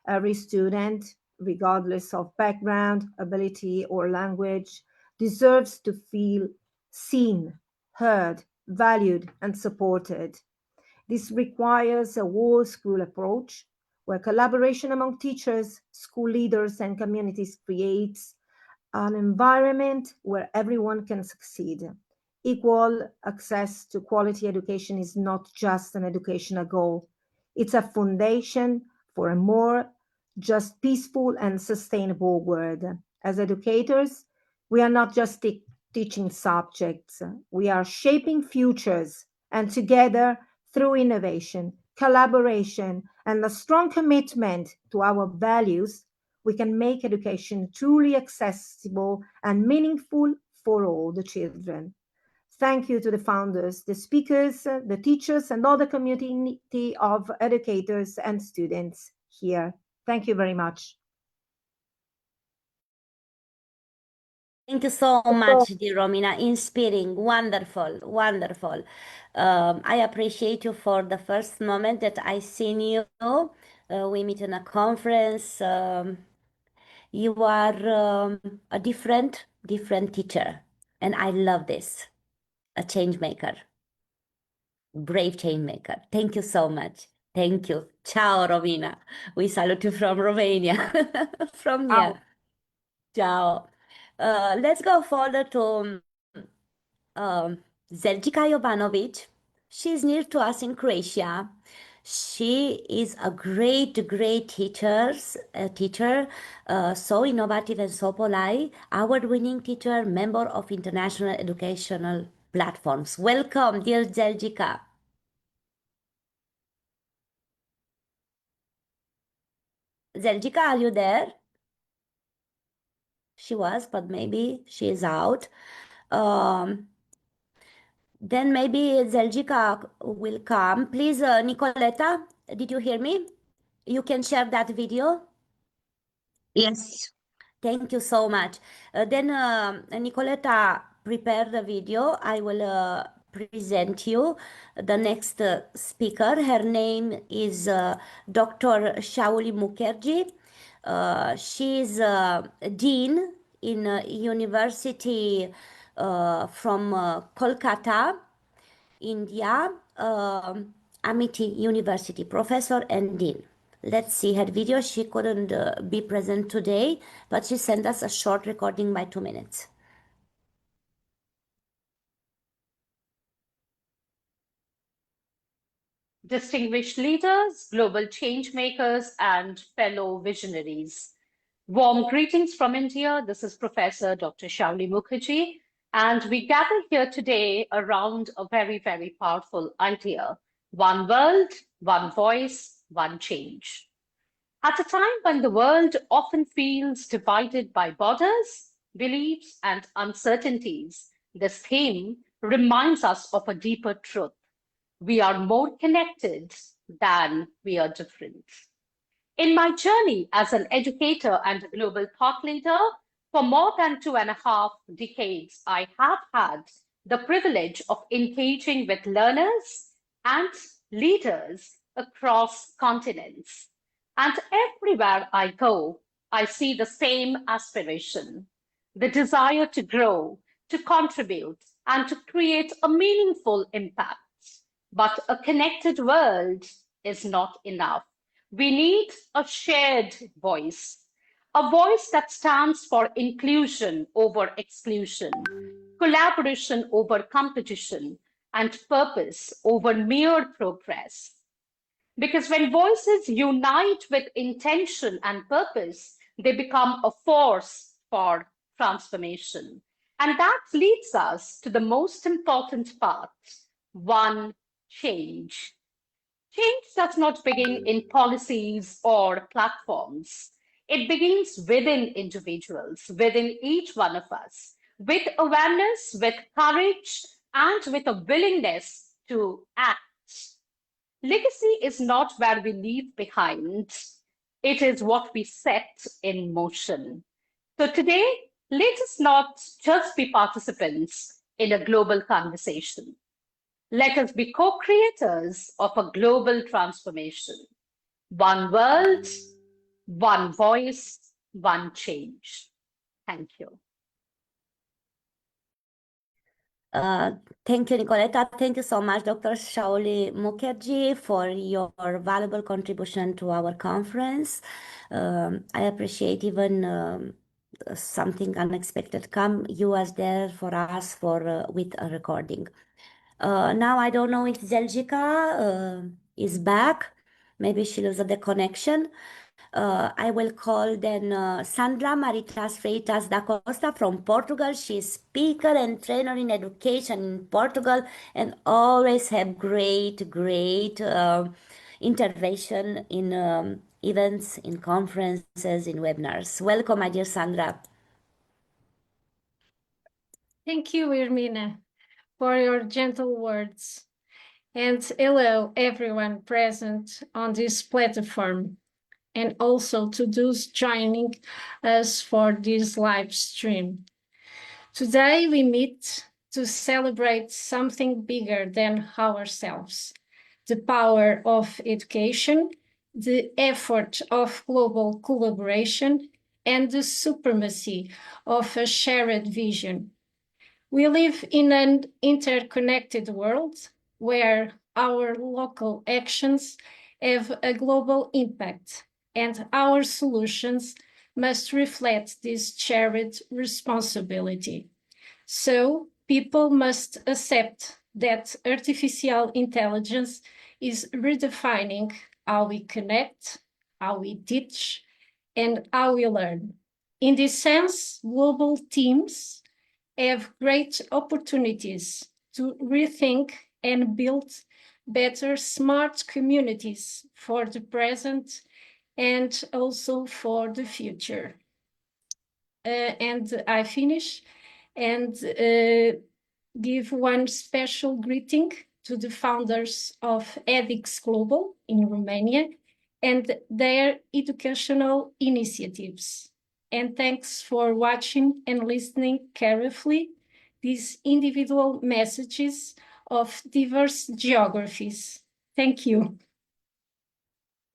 Every student, regardless of background, ability, or language, deserves to feel seen, heard, valued, and supported. This requires a whole school approach where collaboration among teachers, school leaders, and communities creates an environment where everyone can succeed. Equal access to quality education is not just an educational goal, it's a foundation for a more just, peaceful, and sustainable world. As educators, we are not just teaching subjects, we are shaping futures, and together, through innovation, collaboration, and a strong commitment to our values, we can make education truly accessible and meaningful for all the children. Thank you to the founders, the speakers, the teachers, and all the community of educators and students here. Thank you very much. Thank you so much, dear Romina. Inspiring, wonderful, wonderful. I appreciate you for the first moment that I seen you. We meet in a conference. You are a different teacher, and I love this. A change maker, brave change maker. Thank you so much. Thank you. Ciao, Romina. We salute you from Romania, from here. Ciao. Let's go further to Zeljica Jovanovic. She's near to us in Croatia. She is a great teacher, so innovative and so polite, award-winning teacher, member of international educational platforms. Welcome, dear Zeljica. Zeljica, are you there? She was, but maybe she is out. Then maybe Zeljica will come. Please, Nicoleta, did you hear me? You can share that video. Yes. Thank you so much. Then Nicoleta prepare the video. I will present you the next speaker. Her name is Dr. Shauli Mukherjee. She is dean in university from Kolkata, India, Amity University, professor and dean. Let's see her video. She couldn't be present today, but she sent us a short recording by 2 minutes. Distinguished leaders, global change makers, and fellow visionaries. Warm greetings from India. This is Professor Dr. Shauli Mukherjee, and we gather here today around a very, very powerful idea. One world, one voice, one change. At a time when the world often feels divided by borders, beliefs, and uncertainties, this theme reminds us of a deeper truth. We are more connected than we are different. In my journey as an educator and a global thought leader, for more than 2.5 decades, I have had the privilege of engaging with learners and leaders across continents. And everywhere I go, I see the same aspiration, the desire to grow, to contribute, and to create a meaningful impact. But a connected world is not enough. We need a shared voice, a voice that stands for inclusion over exclusion, collaboration over competition, and purpose over mere progress. Because when voices unite with intention and purpose, they become a force for transformation. And that leads us to the most important part: one, change. Change does not begin in policies or platforms. It begins within individuals, within each one of us, with awareness, with courage, and with a willingness to act. Legacy is not where we leave behind, it is what we set in motion. So today, let us not just be participants in a global conversation. Let us be co-creators of a global transformation. One world, one voice, one change. Thank you. Thank you, Nicoletta. Thank you so much, Dr. Shauli Mukherjee, for your valuable contribution to our conference. I appreciate even something unexpected come. You was there for us with a recording. Now I don't know if Zeljica is back. Maybe she loses the connection. I will call then Sandra Maritas Freitas da Costa from Portugal. She's speaker and trainer in education in Portugal and always have great intervention in events, in conferences, in webinars. Welcome, my dear Sandra. Thank you, Irmina, for your gentle words. And hello, everyone present on this platform, and also to those joining us for this live stream. Today we meet to celebrate something bigger than ourselves: the power of education, the effort of global collaboration, and the supremacy of a shared vision. We live in an interconnected world where our local actions have a global impact, and our solutions must reflect this shared responsibility. So people must accept that artificial intelligence is redefining how we connect, how we teach, and how we learn. In this sense, global teams have great opportunities to rethink and build better smart communities for the present and also for the future. And I finish and give one special greeting to the founders of EDX Global in Romania and their educational initiatives. And thanks for watching and listening carefully these individual messages of diverse geographies. Thank you.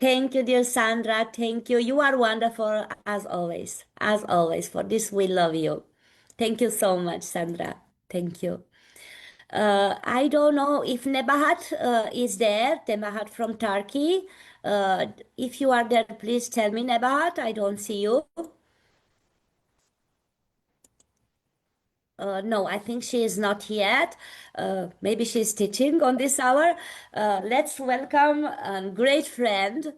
Thank you, dear Sandra. Thank you. You are wonderful as always. As always. For this, we love you. Thank you so much, Sandra. Thank you. I don't know if Nebahat is there. Nebahat from Turkey. If you are there, please tell me, Nebahat. I don't see you. No, I think she is not yet. Maybe she's teaching on this hour. Let's welcome a great friend.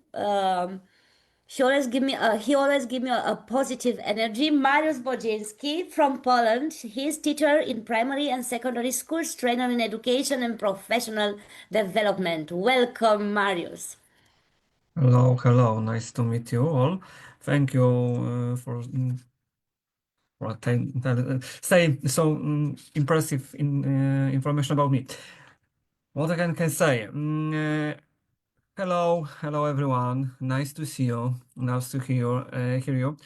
He always give me a positive energy. Mariusz Bodziński from Poland. He's teacher in primary and secondary schools, trainer in education and professional development. Welcome, Mariusz. Hello, hello. Nice to meet you all. Thank you for saying so impressive information about me. What I can say? Hello everyone. Nice to see you. Nice to hear you.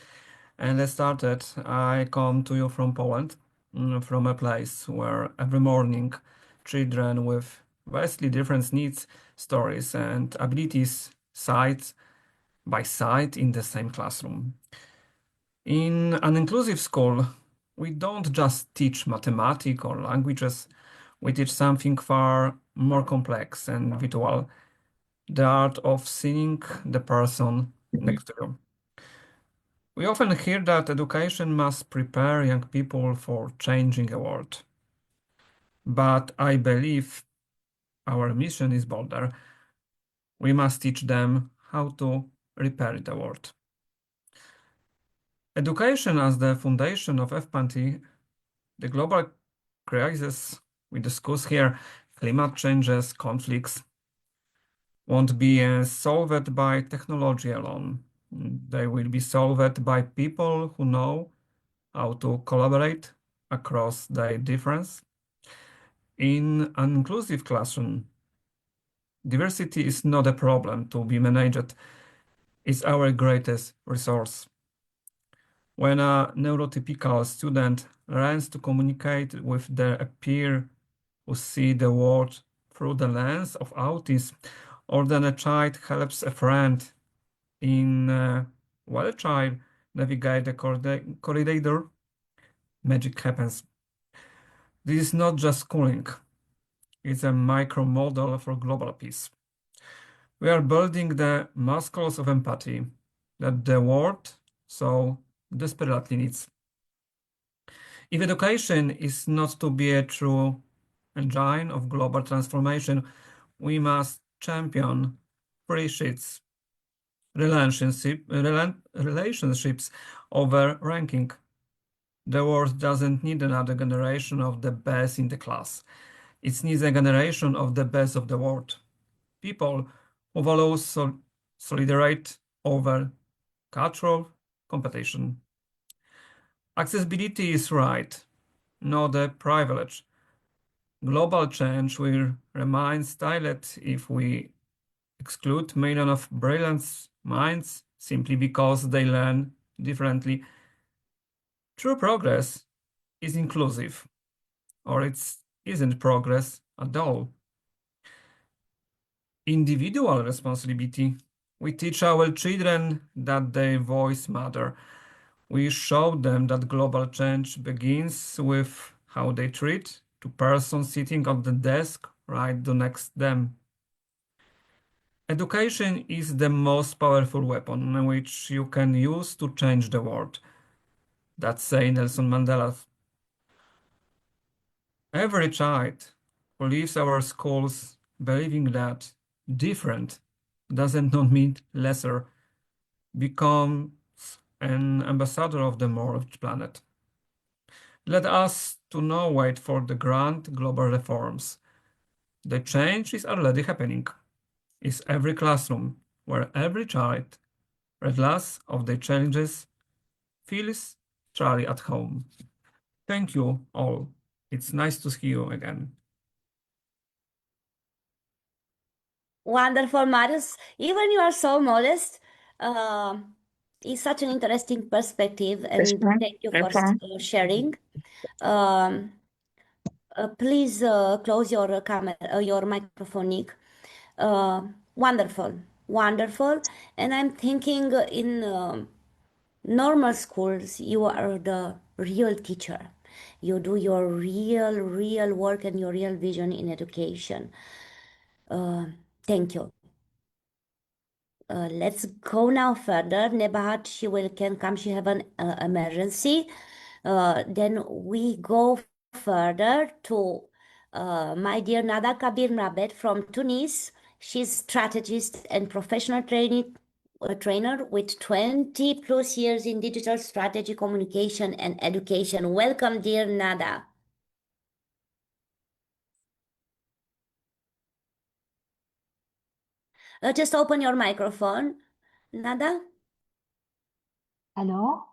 And let's start it. I come to you from Poland, from a place where every morning children with vastly different needs, stories, and abilities side by side in the same classroom. In an inclusive school, We don't just teach mathematics or languages, we teach something far more complex and virtual, the art of seeing the person next to you. We often hear that education must prepare young people for changing the world. But I believe our mission is bolder. We must teach them how to repair the world. Education as the foundation of FPANT, the global crisis we discuss here, climate changes, conflicts, won't be solved by technology alone. They will be solved by people who know how to collaborate across their difference. In an inclusive classroom, diversity is not a problem to be managed. It's our greatest resource. When a neurotypical student learns to communicate with their peer who see the world through the lens of autism, or then a child helps a friend while a child navigates the corridor, magic happens. This is not just schooling. It's a micro model for global peace. We are building the muscles of empathy that the world so desperately needs. If education is not to be a true engine of global transformation, we must champion free sheets, relationships over ranking. The world doesn't need another generation of the best in the class. It needs a generation of the best of the world. People who value solidarity over cultural competition. Accessibility is right, not a privilege. Global change will remain silent if we exclude millions of brilliant minds simply because they learn differently. True progress is inclusive, or it isn't progress at all. Individual responsibility. We teach our children that their voice matters. We show them that global change begins with how they treat the person sitting at the desk right next to them. Education is the most powerful weapon which you can use to change the world. That's say Nelson Mandela. Every child who leaves our schools believing that different doesn't not mean lesser becomes an ambassador of the more planet. Let us to now wait for the grand global reforms. The change is already happening. It's every classroom where every child, regardless of their challenges, feels truly at home. Thank you all. It's nice to see you again. Wonderful, Marius. Even you are so modest. It's such an interesting perspective, and thank you for sharing. Um, please close your camera, your microphone, Nick. Wonderful, wonderful. And I'm thinking in normal schools, you are the real teacher. You do your real work and your real vision in education. Thank you. Let's go now further. Nebahat, can come. She have an emergency. Then we go further to my dear Nada Kabir Mrabet from Tunis. She's strategist and professional trainer with 20 plus years in digital strategy, communication, and education. Welcome, dear Nada. Just open your microphone, Nada. Hello.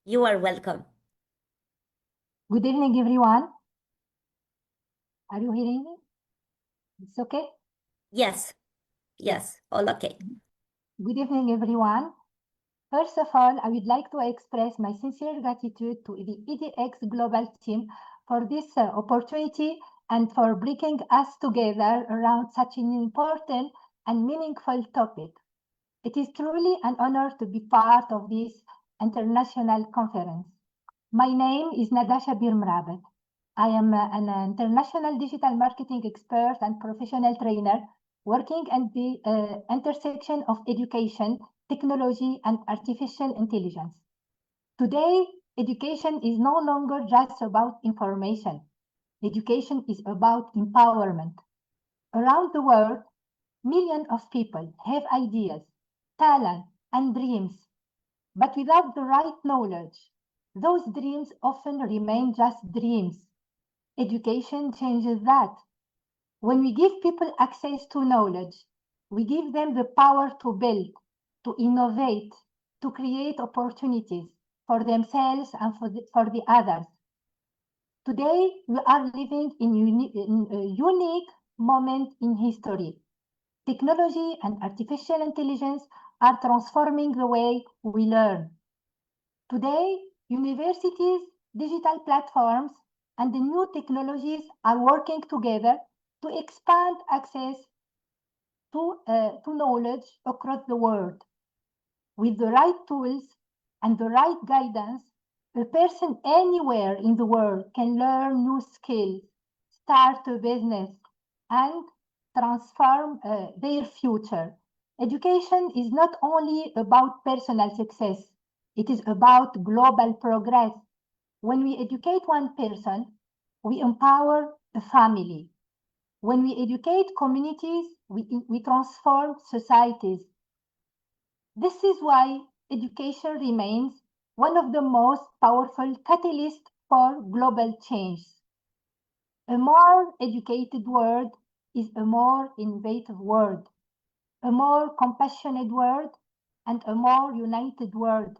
You are welcome. Good evening, everyone. Are you hearing me? It's okay? Yes. Yes, all okay. Good evening, everyone. First of all, I would like to express my sincere gratitude to the EDX Global team for this opportunity and for bringing us together around such an important and meaningful topic. It is truly an honor to be part of this international conference. My name is Nadasha Birmrabat. I am an international digital marketing expert and professional trainer working at the intersection of education, technology, and artificial intelligence. Today, education is no longer just about information. Education is about empowerment. Around the world, millions of people have ideas, talent, and dreams, but without the right knowledge, those dreams often remain just dreams. Education changes that. When we give people access to knowledge, we give them the power to build, to innovate, to create opportunities for themselves and for the others. Today, we are living in a unique moment in history. Technology and artificial intelligence are transforming the way we learn. Today, universities, digital platforms, and the new technologies are working together to expand access to knowledge across the world. With the right tools and the right guidance, a person anywhere in the world can learn new skills, start a business, and transform their future. Education is not only about personal success, it is about global progress. When we educate one person, we empower a family. When we educate communities, we transform societies. This is why education remains one of the most powerful catalysts for global change. A more educated world is a more innovative world, a more compassionate world, and a more united world.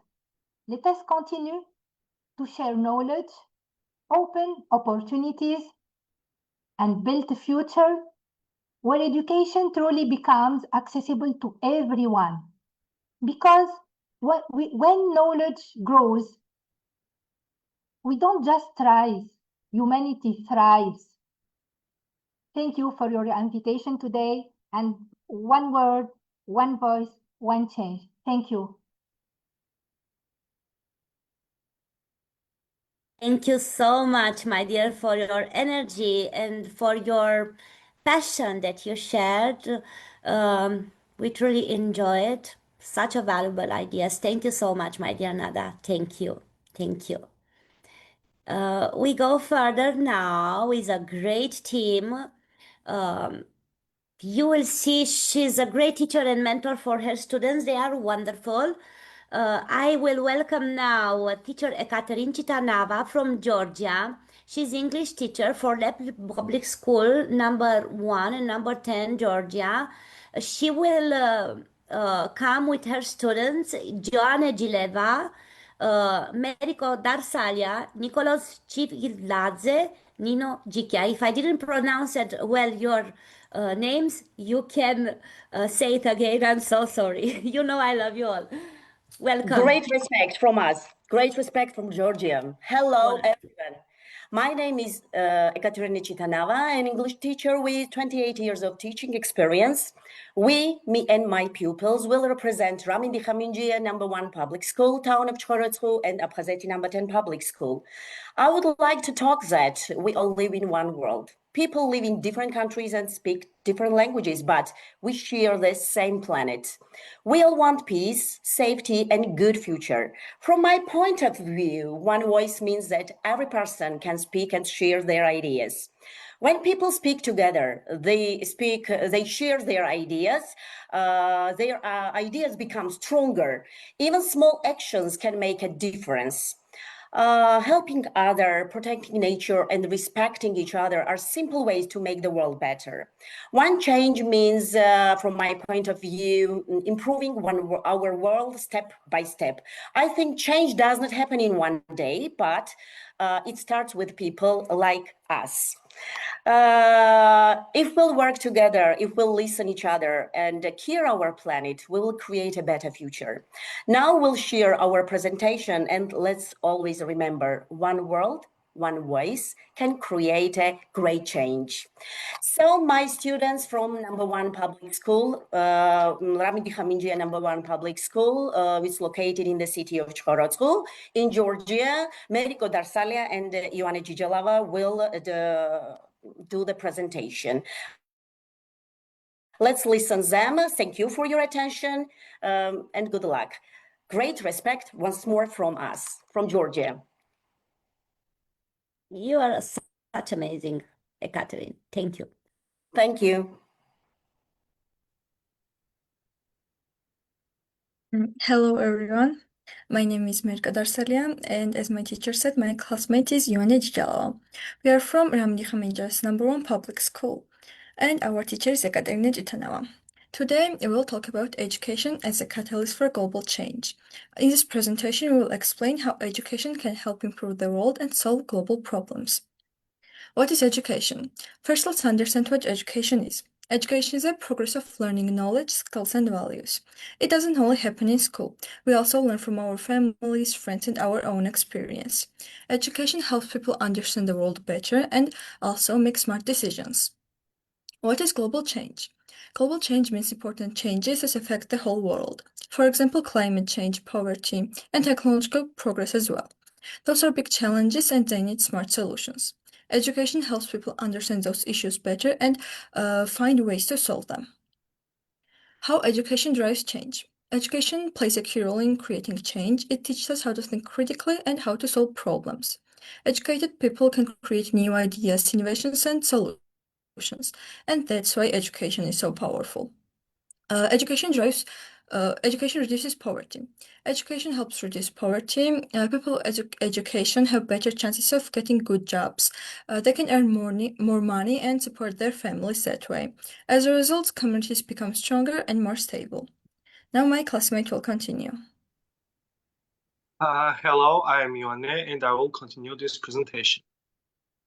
Let us continue to share knowledge, open opportunities, and build a future where education truly becomes accessible to everyone. Because when knowledge grows, we don't just thrive, humanity thrives. Thank you for your invitation today, and one word, one voice, one change. Thank you. Thank you so much, my dear, for your energy and for your passion that you shared. We truly enjoyed such a valuable ideas. Thank you so much, my dear Nada. Thank you. Thank you. We go further now with a great team. You will see she's a great teacher and mentor for her students. They are wonderful. I will welcome now teacher Ekaterin Chitanava from Georgia. She's English teacher for Lep Public School number 1 and number 10, Georgia. She will come with her students, Joanna Gileva, Merico Darsalia, Nicolas Chivladze, Nino Gichia. If I didn't pronounce it well, your names, you can say it again. I'm so sorry. You know I love you all. Welcome. Great respect from us. Great respect from Georgia. Hello, everyone. My name is Ekaterina Chitanava, an English teacher with 28 years of teaching experience. We, me and my pupils, will represent Ramindi Khaminjia number 1 public school, town of Bucharest, and Abkhazeti number 10 public school. I would like to talk that we all live in one world. People live in different countries and speak different languages, but we share the same planet. We all want peace, safety, and good future. From my point of view, one voice means that every person can speak and share their ideas. When people speak together, they share their ideas become stronger. Even small actions can make a difference. Helping others, protecting nature, and respecting each other are simple ways to make the world better. One change means, from my point of view, improving our world step by step. I think change does not happen in one day, but it starts with people like us. If we'll work together, if we'll listen each other and care our planet, we will create a better future. Now we'll share our presentation, and let's always remember one world, one voice can create a great change. So my students from number 1 public school, Rami Dihamingia number 1 public school, which is located in the city of Chorotsku in Georgia, Meriko Darsalia and Ioana Gigelava will do the presentation. Let's listen them. Thank you for your attention and good luck. Great respect once more from us, from Georgia. You are such amazing, Ekaterine. Thank you. Thank you. Hello, everyone. My name is Merika Darsalia, and as my teacher said, my classmate is Ioana Gigelava. We are from Ramdi Haminjas number 1 public school, and our teacher is Ekaterina Gitanova. Today, we will talk about education as a catalyst for global change. In this presentation, we will explain how education can help improve the world and solve global problems. What is education? First, let's understand what education is. Education is a progress of learning knowledge, skills, and values. It doesn't only happen in school. We also learn from our families, friends, and our own experience. Education helps people understand the world better and also make smart decisions. What is global change? Global change means important changes that affect the whole world. For example, climate change, poverty, and technological progress as well. Those are big challenges and they need smart solutions. Education helps people understand those issues better and find ways to solve them. How education drives change? Education plays a key role in creating change. It teaches us how to think critically and how to solve problems. Educated people can create new ideas, innovations, and solutions. And that's why education is so powerful. Education reduces poverty. Education helps reduce poverty. People with education have better chances of getting good jobs. They can earn more money and support their families that way. As a result, communities become stronger and more stable. Now my classmate will continue. Hello, I am Ioane and I will continue this presentation.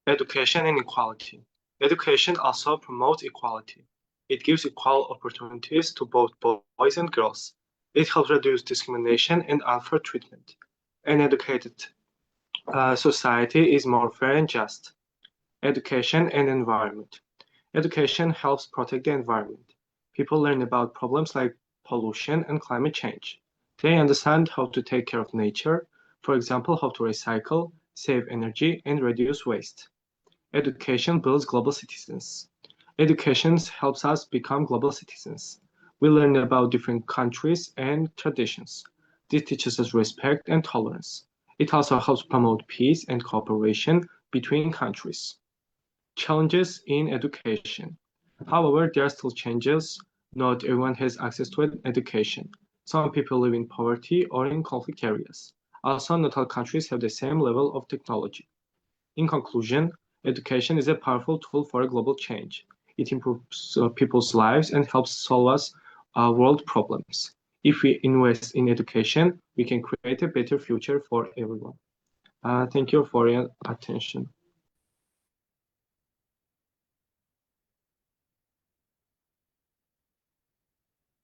Education and equality. Education also promotes equality. It gives equal opportunities to both boys and girls. It helps reduce discrimination and unfair treatment. An educated society is more fair and just. Education and environment. Education helps protect the environment. People learn about problems like pollution and climate change. They understand how to take care of nature, for example, how to recycle, save energy, and reduce waste. Education builds global citizens. Education helps us become global citizens. We learn about different countries and traditions. This teaches us respect and tolerance. It also helps promote peace and cooperation between countries. Challenges in education. However, there are still challenges. Not everyone has access to education. Some people live in poverty or in conflict areas. Also, not all countries have the same level of technology. In conclusion, education is a powerful tool for a global change. It improves people's lives and helps solve us world problems. If we invest in education, we can create a better future for everyone. Thank you for your attention.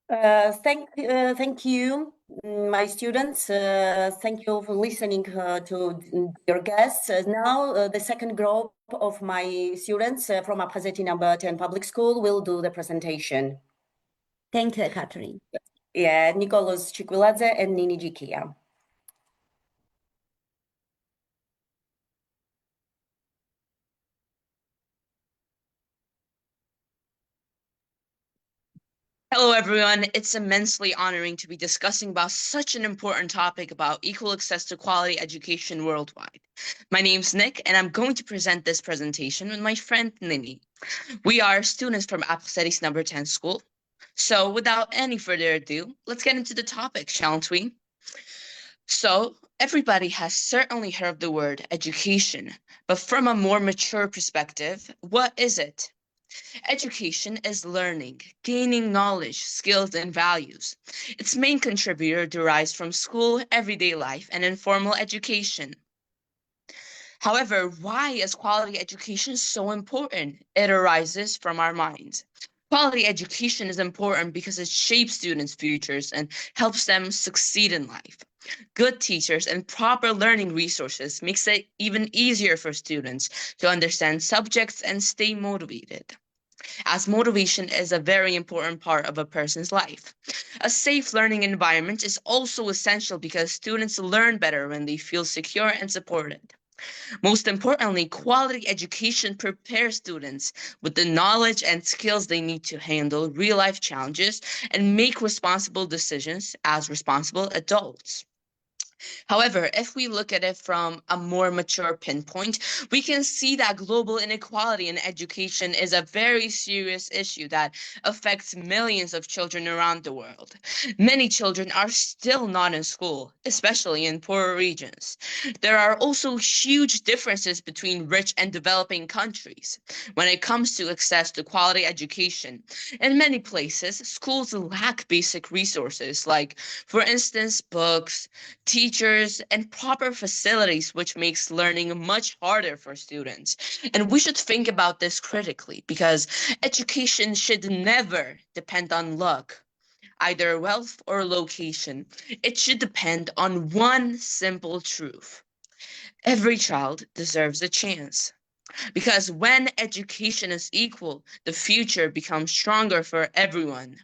Thank you, my students. Thank you for listening to your guests. Now, the second group of my students from Apazeti number 10 public school will do the presentation. Thank you, Catherine. Yeah, Nicholas Chikwiladze and Nini Jikia. Hello, everyone. It's immensely honoring to be discussing about such an important topic about equal access to quality education worldwide. My name's Nick, and I'm going to present this presentation with my friend Nini. We are students from Apple number 10 school. So without any further ado, let's get into the topic, shan't we? So everybody has certainly heard of the word education, but from a more mature perspective, what is it? Education is learning, gaining knowledge, skills, and values. Its main contributor derives from school, everyday life, and informal education. However, why is quality education so important? It arises from our minds. Quality education is important because it shapes students' futures and helps them succeed in life. Good teachers and proper learning resources makes it even easier for students to understand subjects and stay motivated, as motivation is a very important part of a person's life. A safe learning environment is also essential because students learn better when they feel secure and supported. Most importantly, quality education prepares students with the knowledge and skills they need to handle real life challenges and make responsible decisions as responsible adults. However, if we look at it from a more mature pinpoint, we can see that global inequality in education is a very serious issue that affects millions of children around the world. Many children are still not in school, especially in poorer regions. There are also huge differences between rich and developing countries when it comes to access to quality education. In many places, schools lack basic resources like, for instance, books, teachers, and proper facilities, which makes learning much harder for students. And we should think about this critically because education should never depend on luck, either wealth or location. It should depend on one simple truth. Every child deserves a chance. Because when education is equal, the future becomes stronger for everyone.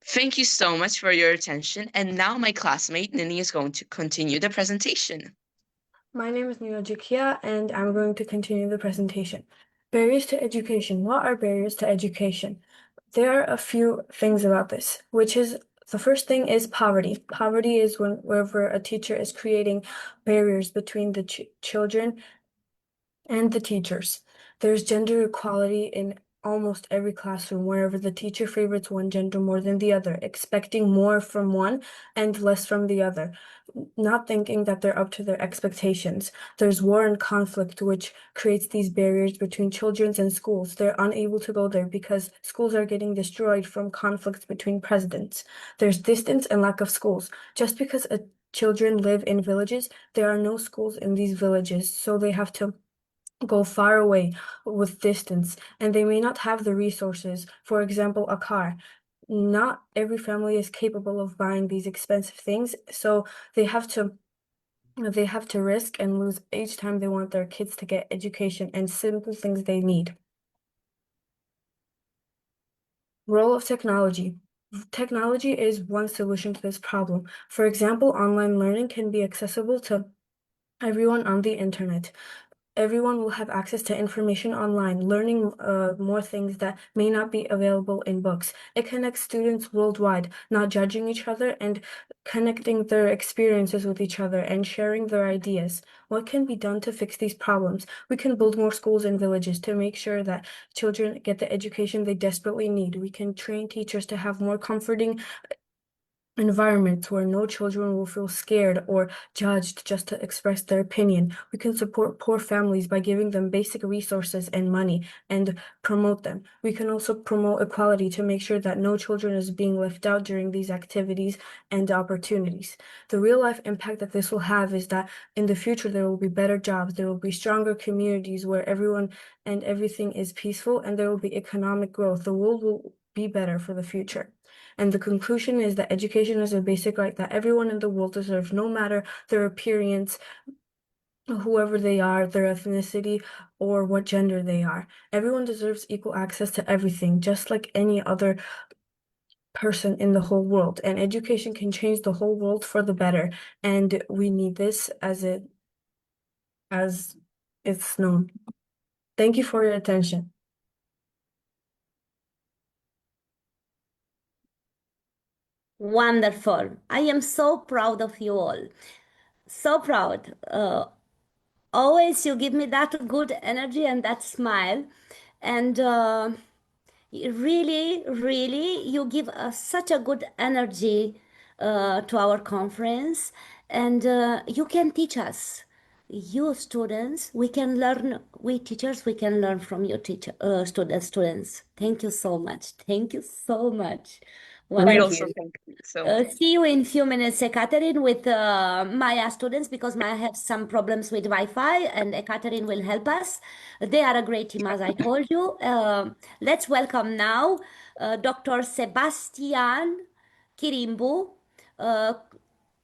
Thank you so much for your attention. And now my classmate Nini is going to continue the presentation. My name is Nina Jakia, and I'm going to continue the presentation. Barriers to education. What are barriers to education? There are a few things about this, which is the first thing is poverty. Poverty is wherever a teacher is creating barriers between the children and the teachers. There's gender equality in almost every classroom, wherever the teacher favorites one gender more than the other, expecting more from one and less from the other, not thinking that they're up to their expectations. There's war and conflict, which creates these barriers between children and schools. They're unable to go there because schools are getting destroyed from conflicts between presidents. There's distance and lack of schools. Just because children live in villages, there are no schools in these villages, so they have to go far away with distance, and they may not have the resources, for example, a car. Not every family is capable of buying these expensive things, so they have to risk and lose each time they want their kids to get education and simple things they need. Role of technology. Technology is one solution to this problem. For example, online learning can be accessible to everyone on the internet. Everyone will have access to information online, learning more things that may not be available in books. It connects students worldwide, not judging each other and connecting their experiences with each other and sharing their ideas. What can be done to fix these problems? We can build more schools in villages to make sure that children get the education they desperately need. We can train teachers to have more comforting environments where no children will feel scared or judged just to express their opinion. We can support poor families by giving them basic resources and money and promote them. We can also promote equality to make sure that no children is being left out during these activities and opportunities. The real life impact that this will have is that in the future there will be better jobs, there will be stronger communities where everyone and everything is peaceful, and there will be economic growth. The world will be better for the future. And the conclusion is that education is a basic right that everyone in the world deserves, no matter their appearance, whoever they are, their ethnicity, or what gender they are. Everyone deserves equal access to everything, just like any other person in the whole world. And education can change the whole world for the better. And we need this as it's known. Thank you for your attention. Wonderful. I am so proud of you all. So proud. Always you give me that good energy and that smile. And really, you give us such a good energy to our conference. And you can teach us. You students, we can learn, we teachers, we can learn from you students. Thank you so much. Thank you so much. We Thank also you. thank you. So See you in a few minutes, Ekaterin, with Maya students, because Maya has some problems with Wi-Fi, and Ekaterin will help us. They are a great team, as I told you. Let's welcome now Dr. Sebastian Chirimbu,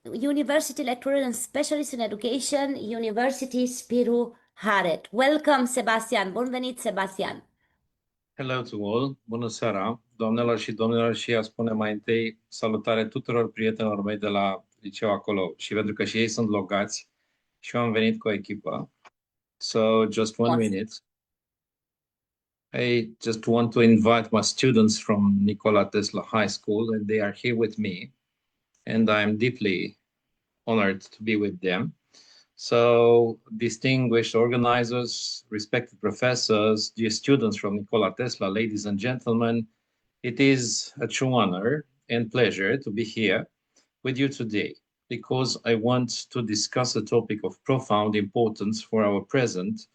University Lecturer and Specialist in Education, University Spiru Haret. Welcome, Sebastian. Bun venit, Sebastian. Hello to all. Bună seara, doamnelor și domnilor, și aș spune mai întâi salutare tuturor prietenilor mei de la liceu acolo, și pentru că și ei sunt logați și eu am venit cu o echipă. So just one minute. I just want to invite my students from Nikola Tesla High School, and they are here with me, and I'm deeply honored to be with them. So, distinguished organizers, respected professors, dear students from Nikola Tesla, ladies and gentlemen, it is a true honor and pleasure to be here with you today, because I want to discuss a topic of profound importance for our present,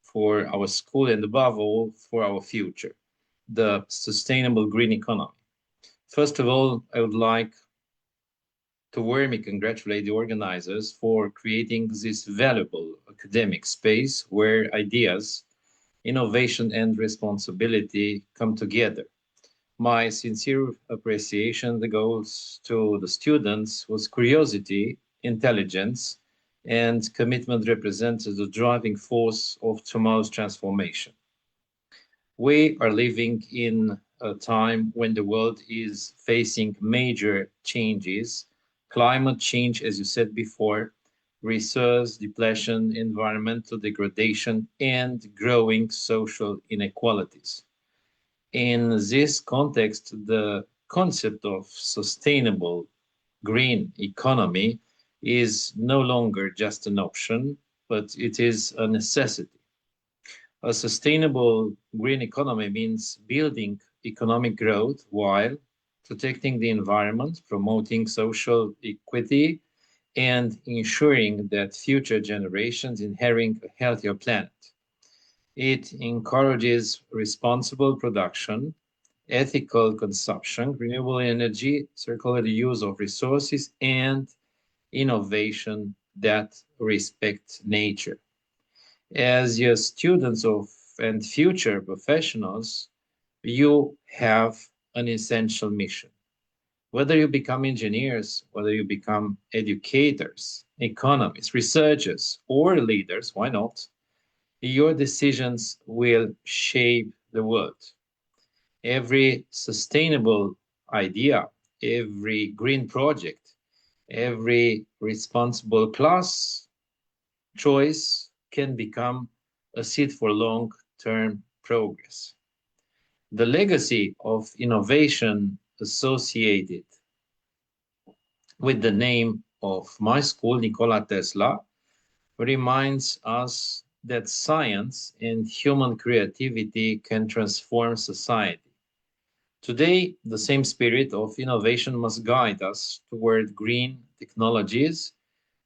for our school, and above all, for our future, the sustainable green economy. First of all, I would like to warmly congratulate the organizers for creating this valuable academic space where ideas, innovation, and responsibility come together. My sincere appreciation goes to the students whose curiosity, intelligence, and commitment represented the driving force of tomorrow's transformation. We are living in a time when the world is facing major changes: climate change, as you said before, resource depletion, environmental degradation, and growing social inequalities. In this context, the concept of sustainable green economy is no longer just an option, but it is a necessity. A sustainable green economy means building economic growth while protecting the environment, promoting social equity, and ensuring that future generations inherit a healthier planet. It encourages responsible production, ethical consumption, renewable energy, circular use of resources, and innovation that respect nature. As your students and future professionals, you have an essential mission. Whether you become engineers, whether you become educators, economists, researchers, or leaders, why not? Your decisions will shape the world. Every sustainable idea, every green project, every responsible class choice can become a seed for long-term progress. The legacy of innovation associated with the name of my school, Nikola Tesla, reminds us that science and human creativity can transform society. Today, the same spirit of innovation must guide us toward green technologies,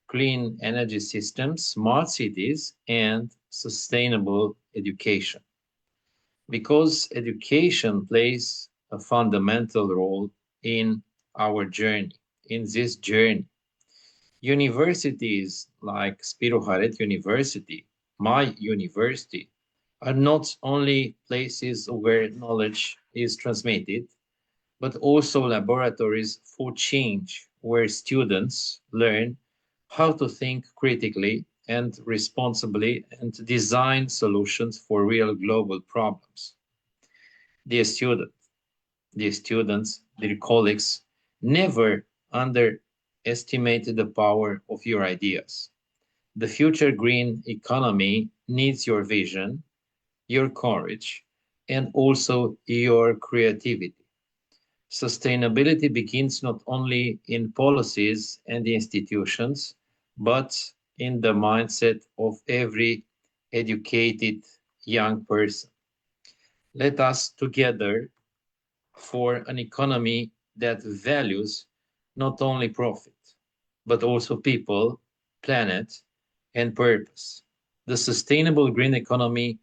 clean energy systems, smart cities, and sustainable education. Because education plays a fundamental role in our journey, in this journey. Universities like Spiru Haret University, my university, are not only places where knowledge is transmitted, but also laboratories for change, where students learn how to think critically and responsibly and design solutions for real global problems. Dear students, dear colleagues, never underestimate the power of your ideas. The future green economy needs your vision, your courage, and also your creativity. Sustainability begins not only in policies and institutions, but in the mindset of every educated young person. Let us together for an economy that values not only profit, but also people, planet, and purpose. The sustainable green economy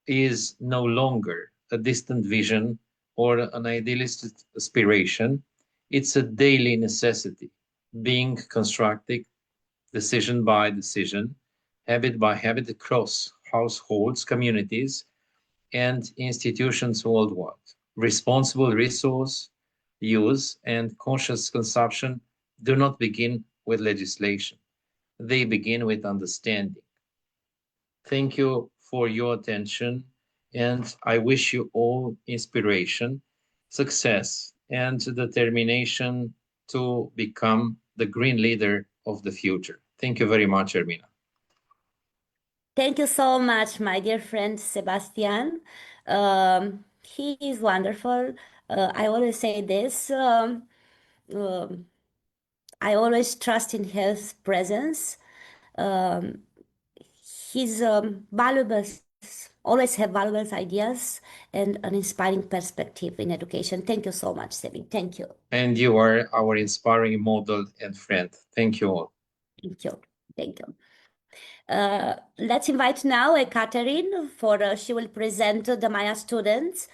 is no longer a distant vision or an idealist aspiration. It's a daily necessity, being constructed decision by decision, habit by habit across households, communities, and institutions worldwide. Responsible resource use and conscious consumption do not begin with legislation. They begin with understanding. Thank you for your attention, and I wish you all inspiration, success, and determination to become the green leader of the future. Thank you very much, Ermina. Thank you so much, my dear friend Sebastian. He is wonderful. I always say this. I always trust in his presence. He's valuable, always have valuable ideas and an inspiring perspective in education. Thank you so much, Sebi. Thank you. And you are our inspiring model and friend. Thank you all. Thank you. Thank you. Let's invite now Catherine for she will present the Maya students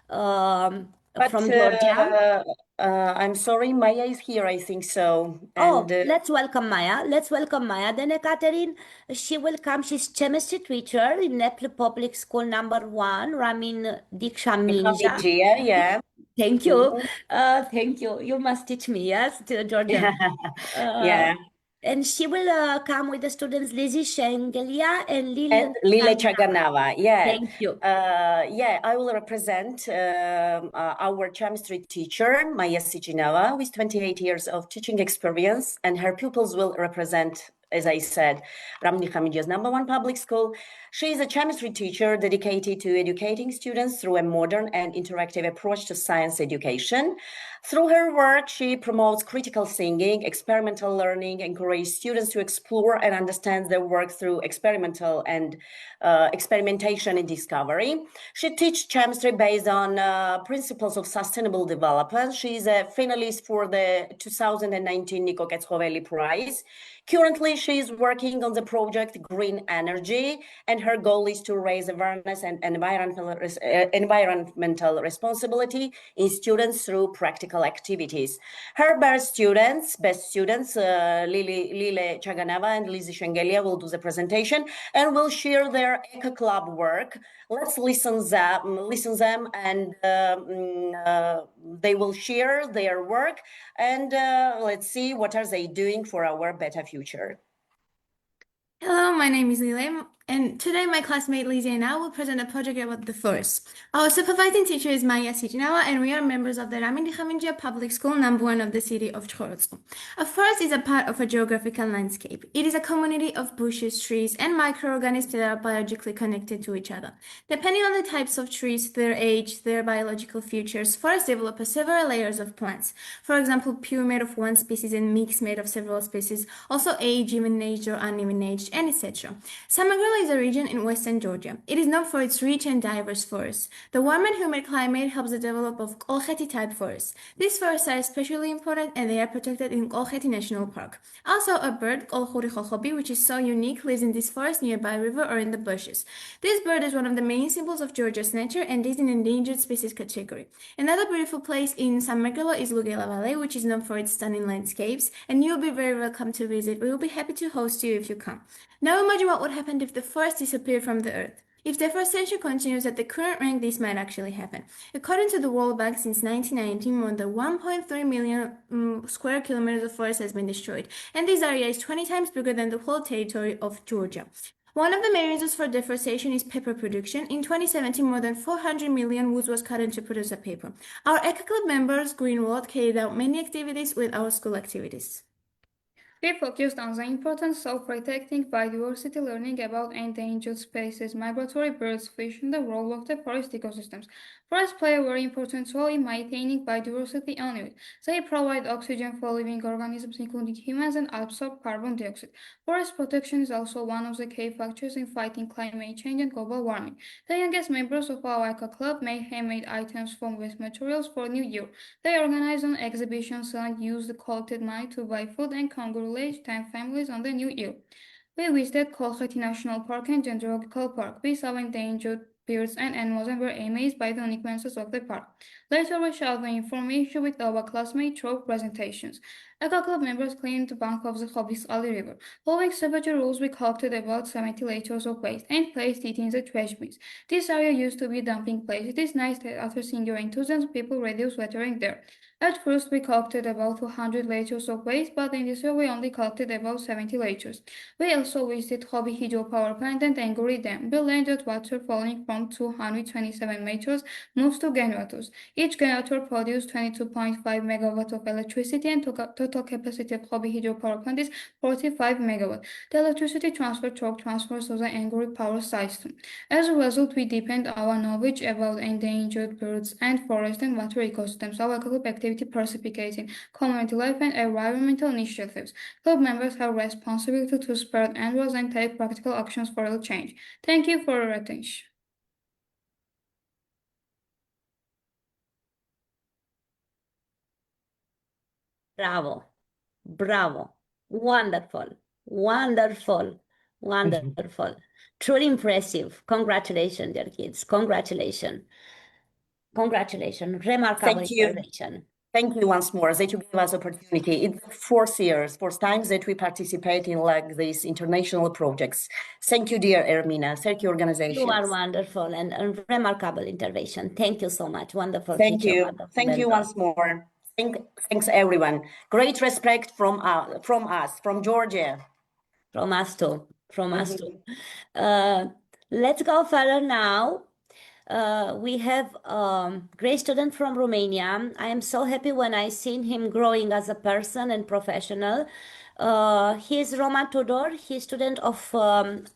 from Georgia. I'm sorry, Maya is here, I think so. Oh, And let's welcome Maya. Let's welcome Maya. Then Catherine, she will come. She's chemistry teacher in Nepal Public School #1, Ramin Diksha Minja. yeah. Thank you. Thank you. You must teach me, yes, to Georgia. Yeah. And she will come with the students Lizzie Shengelia and And Lile Chaganava. Chaganava, yeah. Thank you. Yeah, I will represent our chemistry teacher, Maya Sichinava, with 28 years of teaching experience, and her pupils will represent, as I said, Ramnikha Media's #1 public school. She is a chemistry teacher dedicated to educating students through a modern and interactive approach to science education. Through her work, she promotes critical thinking, experimental learning, encourages students to explore and understand their work through experimental and experimentation and discovery. She teaches chemistry based on principles of sustainable development. She is a finalist for the 2019 Nico Ketshoveli Prize. Currently, she is working on the project Green Energy, and her goal is to raise awareness and environmental responsibility in students through practical activities. Her best students, Lile Chaganava and Lizzie Shengelia, will do the presentation and will share their Eco Club work. Let's listen them, and they will share their work, and let's see what are they doing for our better future. Hello, my name is Lile, and today my classmate Lizzie and I will present a project about the forest. Our supervising teacher is Maya Sichinava, and we are members of the Ramin Dichaminja Public School #1 of the city of Bucharest. A forest is a part of a geographical landscape. It is a community of bushes, trees, and microorganisms that are biologically connected to each other. Depending on the types of trees, their age, their biological features, forests develop several layers of plants. For example, pure made of one species and mixed made of several species, also age, even aged or uneven aged, and etc. Samargala is a region in western Georgia. It is known for its rich and diverse forests. The warm and humid climate helps the development of Kolkheti type forests. These forests are especially important and they are protected in Kolkheti National Park. Also, a bird, Kolkhuri kholkhobi, which is so unique, lives in this forest nearby a river or in the bushes. This bird is one of the main symbols of Georgia's nature and is in endangered species category. Another beautiful place in Samargala is Lugela Valley, which is known for its stunning landscapes, and you'll be very welcome to visit. We will be happy to host you if you come. Now imagine what would happen if the forest disappeared from the earth. If deforestation continues at the current rate, this might actually happen. According to the World Bank, since 1990, more than 1.3 million square kilometers of forest has been destroyed, and this area is 20 times bigger than the whole territory of Georgia. One of the main reasons for deforestation is paper production. In 2017, more than 400 million woods was cut to produce a paper. Our Eco Club members, Green World, carried out many activities with our school activities. We focused on the importance of protecting biodiversity, learning about endangered species, migratory birds, fish, and the role of the forest ecosystems. Forests play a very important role in maintaining biodiversity on Earth. They provide oxygen for living organisms, including humans, and absorb carbon dioxide. Forest protection is also one of the key factors in fighting climate change and global warming. The youngest members of our Eco Club made handmade items from waste materials for New Year. They organized an exhibition and used the collected money to buy food and congratulate 10 families on the New Year. We visited Kolkheti National Park and Geological Park. We saw endangered birds and animals and were amazed by the uniquenesses of the park. Later, we shared the information with our classmates through presentations. Eco Club members cleaned the bank of the Hobby's Ali River. Following savagery rules, we collected about 70 liters of waste and placed it in the trash bins. This area used to be a dumping place. It is nice that after seeing your enthusiasm, people reduce littering there. At first, we collected about 200 liters of waste, but in this year we only collected about 70 liters. We also visited Hobby Hydro Power Plant and Angry Dam. We learned that water falling from 227 meters moves to generators. Each generator produced 22.5 megawatts of electricity, and total capacity of Hobby Hydro Power Plant is 45 megawatts. The electricity transfer torque transfers to the Angry power system. As a result, we deepened our knowledge about endangered birds and forest and water ecosystems. Our club activity participates in community life and environmental initiatives. Club members have responsibility to spread awareness and take practical actions for real change. Thank you for your attention. Bravo, bravo, wonderful, wonderful, wonderful. Truly impressive. Congratulations, dear kids. Congratulations. Congratulations. Remarkable Thank you. intervention. Thank you once more that you give us opportunity. It's the fourth time that we participate in like these international projects. Thank you, dear Ermina. Thank you, organization. You are wonderful and a remarkable intervention. Thank you so much. Wonderful Thank teacher. you. Wonderful Thank you mentor. once more. Thanks everyone. Great respect from us, from Georgia. From us too. From us too. Let's go further now. We have great student from Romania. I am so happy when I seen him growing as a person and professional. He is Roman Tudor. He's student of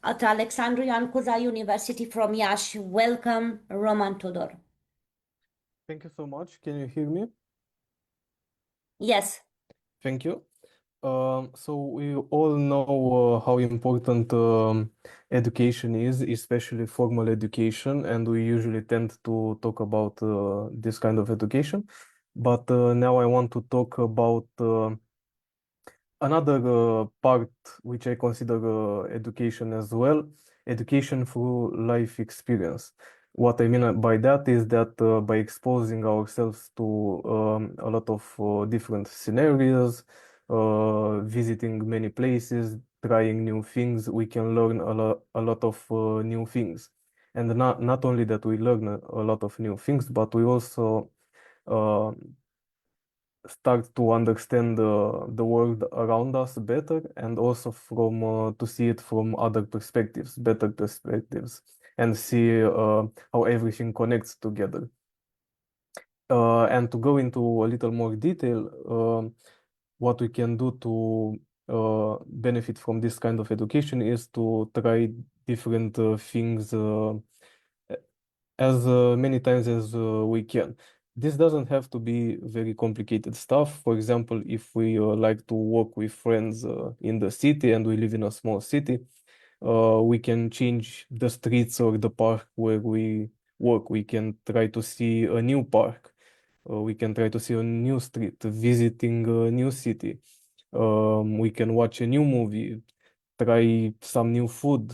at Alexandru Ioan Cuza University from Iași. Welcome, Roman Tudor. Thank you so much. Can you hear me? Yes. Thank you. So we all know how important education is, especially formal education, and we usually tend to talk about this kind of education. But now I want to talk about another part which I consider education as well, education through life experience. What I mean by that is that by exposing ourselves to a lot of different scenarios, visiting many places, trying new things, we can learn a lot of new things. And not only that we learn a lot of new things, but we also start to understand the world around us better, and also from to see it from other perspectives, better perspectives, and see how everything connects together. And to go into a little more detail, what we can do to benefit from this kind of education is to try different things as many times as we can. This doesn't have to be very complicated stuff. For example, if we like to walk with friends in the city and we live in a small city, we can change the streets or the park where we walk. We can try to see a new park. We can try to see a new street, visiting a new city. We can watch a new movie, try some new food.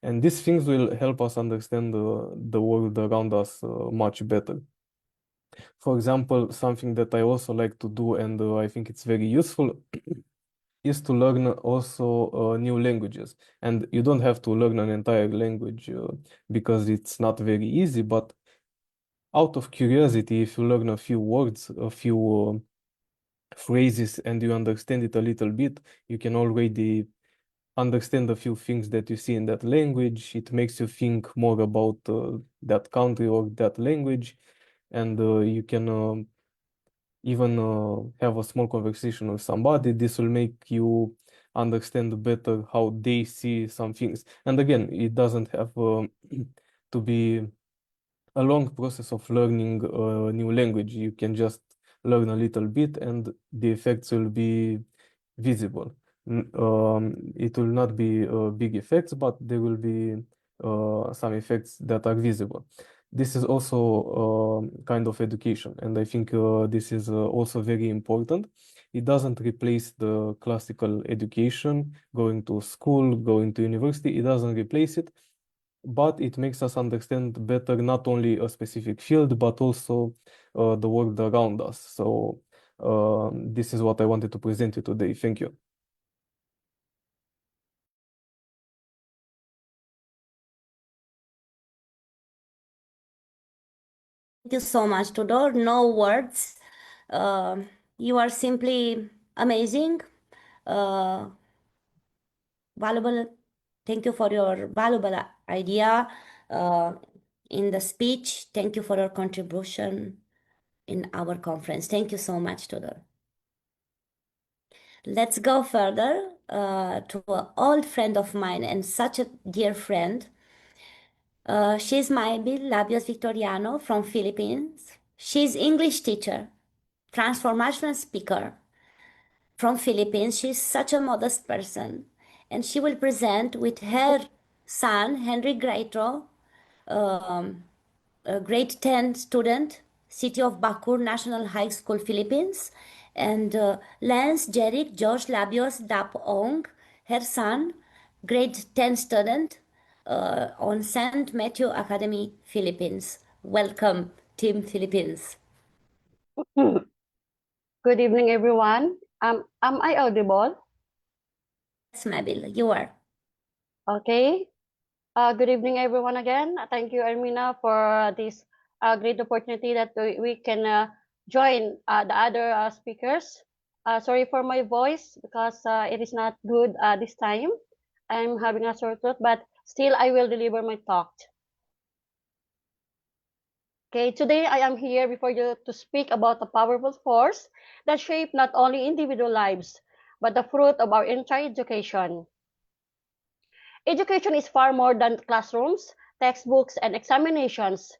And these things will help us understand the world around us much better. For example, something that I also like to do, and I think it's very useful, is to learn also new languages. And you don't have to learn an entire language because it's not very easy, but out of curiosity, if you learn a few words, a few phrases, and you understand it a little bit, you can already understand a few things that you see in that language. It makes you think more about that country or that language, and you can even have a small conversation with somebody. This will make you understand better how they see some things. And again, it doesn't have to be a long process of learning a new language. You can just learn a little bit and the effects will be visible. It will not be big effects, but there will be some effects that are visible. This is also kind of education, and I think this is also very important. It doesn't replace the classical education, going to school, going to university. It doesn't replace it, but it makes us understand better not only a specific field, but also the world around us. So this is what I wanted to present you today. Thank you. Thank you so much, Tudor. No words. You are simply amazing. Valuable. Thank you for your valuable idea in the speech. Thank you for your contribution in our conference. Thank you so much, Tudor. Let's go further to an old friend of mine and such a dear friend. She's Maybil Labios Victoriano from Philippines. She's English teacher, transformational speaker from Philippines. She's such a modest person, and she will present with her son Henry Greatro, a grade 10 student, City of Bacoor National High School, Philippines, and Lance Jeric George Labios Dapong, her son, grade 10 student on St. Matthew Academy, Philippines. Welcome, Team Philippines. Good evening, everyone. Am I audible? Yes, Mabil, you are. Okay. Good evening, everyone, again. Thank you, Ermina, for this great opportunity that we can join the other speakers. Sorry for my voice because it is not good this time. I'm having a sore throat, but still I will deliver my talk. Okay, today I am here before you to speak about a powerful force that shapes not only individual lives, but the fruit of our entire education. Education is far more than classrooms, textbooks, and examinations.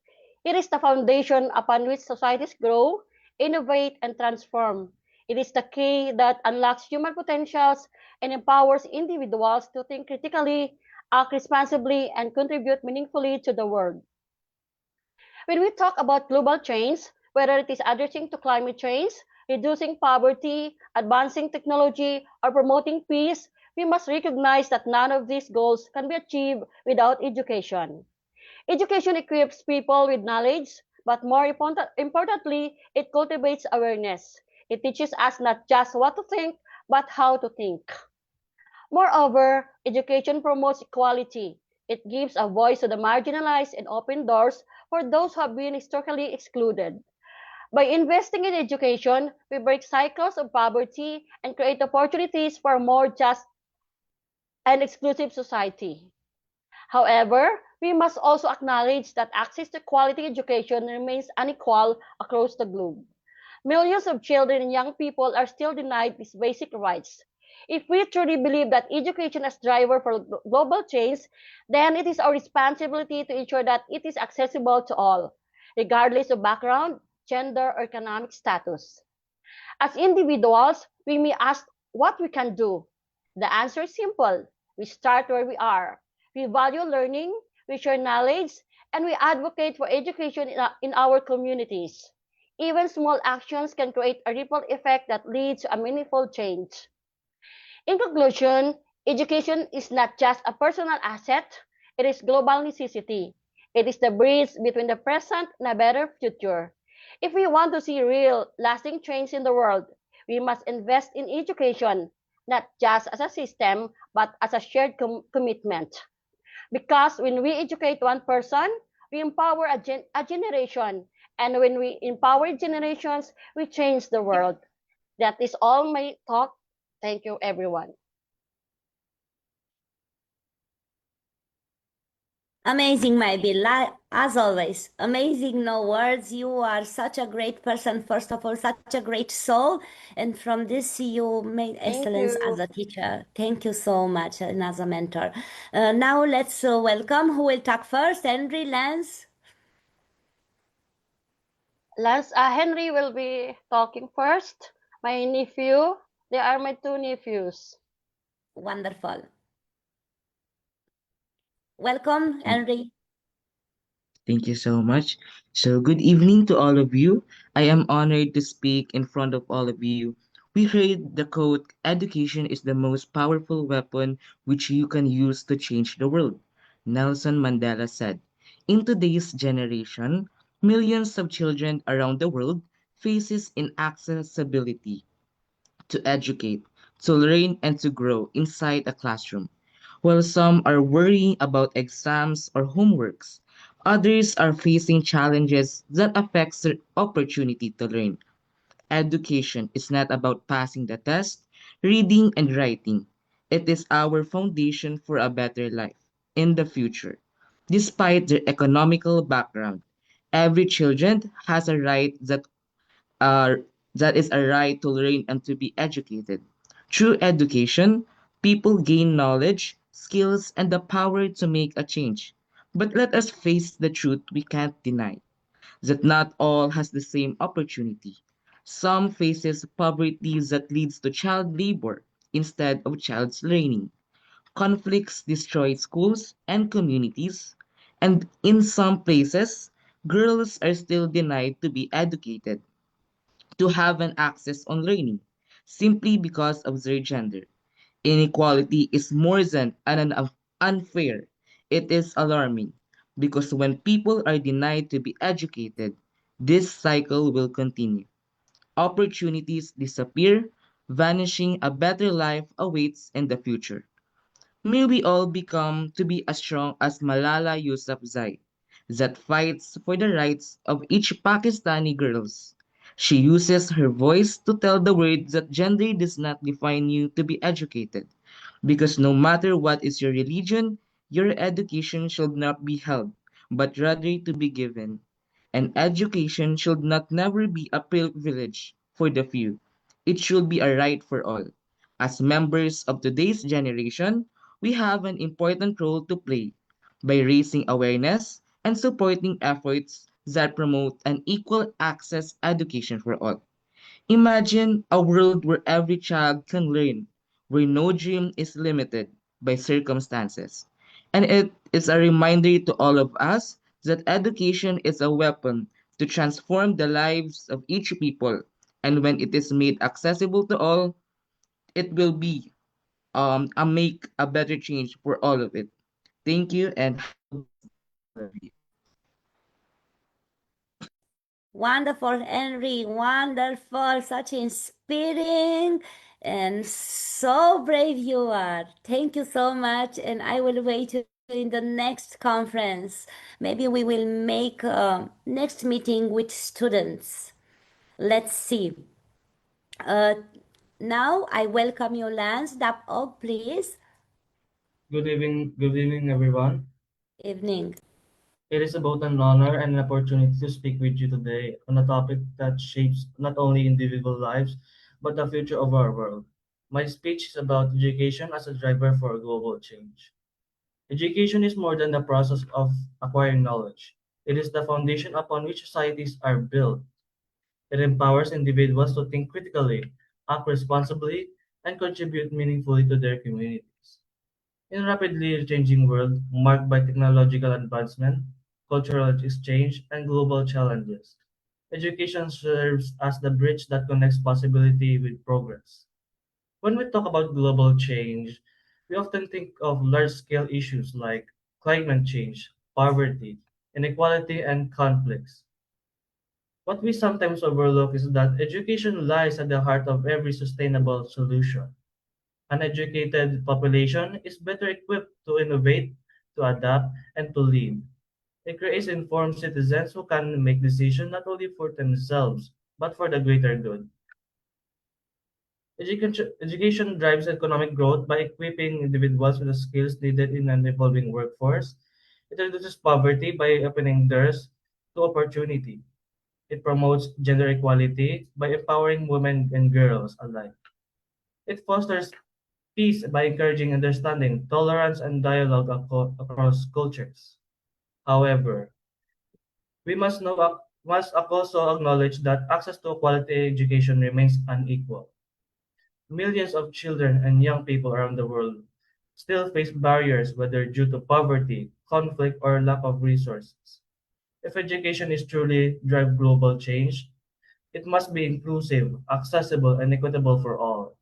It is the foundation upon which societies grow, innovate, and transform. It is the key that unlocks human potentials and empowers individuals to think critically, act responsibly, and contribute meaningfully to the world. When we talk about global change, whether it is addressing to climate change, reducing poverty, advancing technology, or promoting peace, we must recognize that none of these goals can be achieved without education. Education equips people with knowledge, but more importantly, it cultivates awareness. It teaches us not just what to think, but how to think. Moreover, education promotes equality. It gives a voice to the marginalized and opens doors for those who have been historically excluded. By investing in education, we break cycles of poverty and create opportunities for a more just and exclusive society. However, we must also acknowledge that access to quality education remains unequal across the globe. Millions of children and young people are still denied these basic rights. If we truly believe that education is driver for global change, then it is our responsibility to ensure that it is accessible to all, regardless of background, gender, or economic status. As individuals, we may ask what we can do. The answer is simple. We start where we are. We value learning, we share knowledge, and we advocate for education in our communities. Even small actions can create a ripple effect that leads to a meaningful change. In conclusion, education is not just a personal asset, it is global necessity. It is the bridge between the present and a better future. If we want to see real, lasting change in the world, we must invest in education, not just as a system, but as a shared commitment. Because when we educate one person, we empower a generation. And when we empower generations, we change the world. That is all my talk. Thank you, everyone. Amazing, Maybe. As always, amazing, no words. You are such a great person, first of all, such a great soul. And from this, you made excellence as a teacher. Thank you so much, and as a mentor. Now let's welcome, who will talk first? Henry, Lance? Henry will be talking first. My nephew, they are my two nephews. Wonderful. Welcome, Henry. Thank you so much. So, good evening to all of you. I am honored to speak in front of all of you. We heard the quote, education is the most powerful weapon which you can use to change the world. Nelson Mandela said, "In today's generation, millions of children around the world faces inaccessibility to educate, to learn, and to grow inside a classroom. While some are worrying about exams or homeworks, others are facing challenges that affect their opportunity to learn. Education is not about passing the test, reading, and writing. It is our foundation for a better life in the future. Despite their economical background, every child has a right uh, that is a right to learn and to be educated. Through education, people gain knowledge, skills, and the power to make a change. But let us face the truth we can't deny, that not all has the same opportunity. Some faces poverty that leads to child labor instead of child's learning. Conflicts destroy schools and communities, and in some places, girls are still denied to be educated, to have an access on learning, simply because of their gender. Inequality is more than unfair. It is alarming because when people are denied to be educated, this cycle will continue. Opportunities disappear, vanishing a better life awaits in the future. May we all become to be as strong as Malala Yousafzai, that fights for the rights of each Pakistani girls. She uses her voice to tell the world that gender does not define you to be educated, because no matter what is your religion, your education should not be held, but rather to be given. And education should not never be a privilege for the few. It should be a right for all. As members of today's generation, we have an important role to play by raising awareness and supporting efforts that promote an equal access education for all. Imagine a world where every child can learn, where no dream is limited by circumstances. And it is a reminder to all of us that education is a weapon to transform the lives of each people. And when it is made accessible to all, it will be make a better change for all of it. Thank you and have a blessed day to all of you. Wonderful, Henry. Wonderful. Such inspiring and so brave you are. Thank you so much. And I will wait you in the next conference. Maybe we will make a next meeting with students. Let's see. Uh, Now I welcome you, Lance. Dap up, please. Good evening, everyone. Evening. It is both an honor and an opportunity to speak with you today on a topic that shapes not only individual lives, but the future of our world. My speech is about education as a driver for global change. Education is more than the process of acquiring knowledge. It is the foundation upon which societies are built. It empowers individuals to think critically, act responsibly, and contribute meaningfully to their communities. In a rapidly changing world marked by technological advancement, cultural exchange, and global challenges, education serves as the bridge that connects possibility with progress. When we talk about global change, we often think of large-scale issues like climate change, poverty, inequality, and conflicts. What we sometimes overlook is that education lies at the heart of every sustainable solution. An educated population is better equipped to innovate, to adapt, and to lead. It creates informed citizens who can make decisions not only for themselves, but for the greater good. Education drives economic growth by equipping individuals with the skills needed in an evolving workforce. It reduces poverty by opening doors to opportunity. It promotes gender equality by empowering women and girls alike. It fosters peace by encouraging understanding, tolerance, and dialogue across cultures. However, we must also acknowledge that access to quality education remains unequal. Millions of children and young people around the world still face barriers, whether due to poverty, conflict, or lack of resources. If education is truly drive global change, it must be inclusive, accessible, and equitable for all.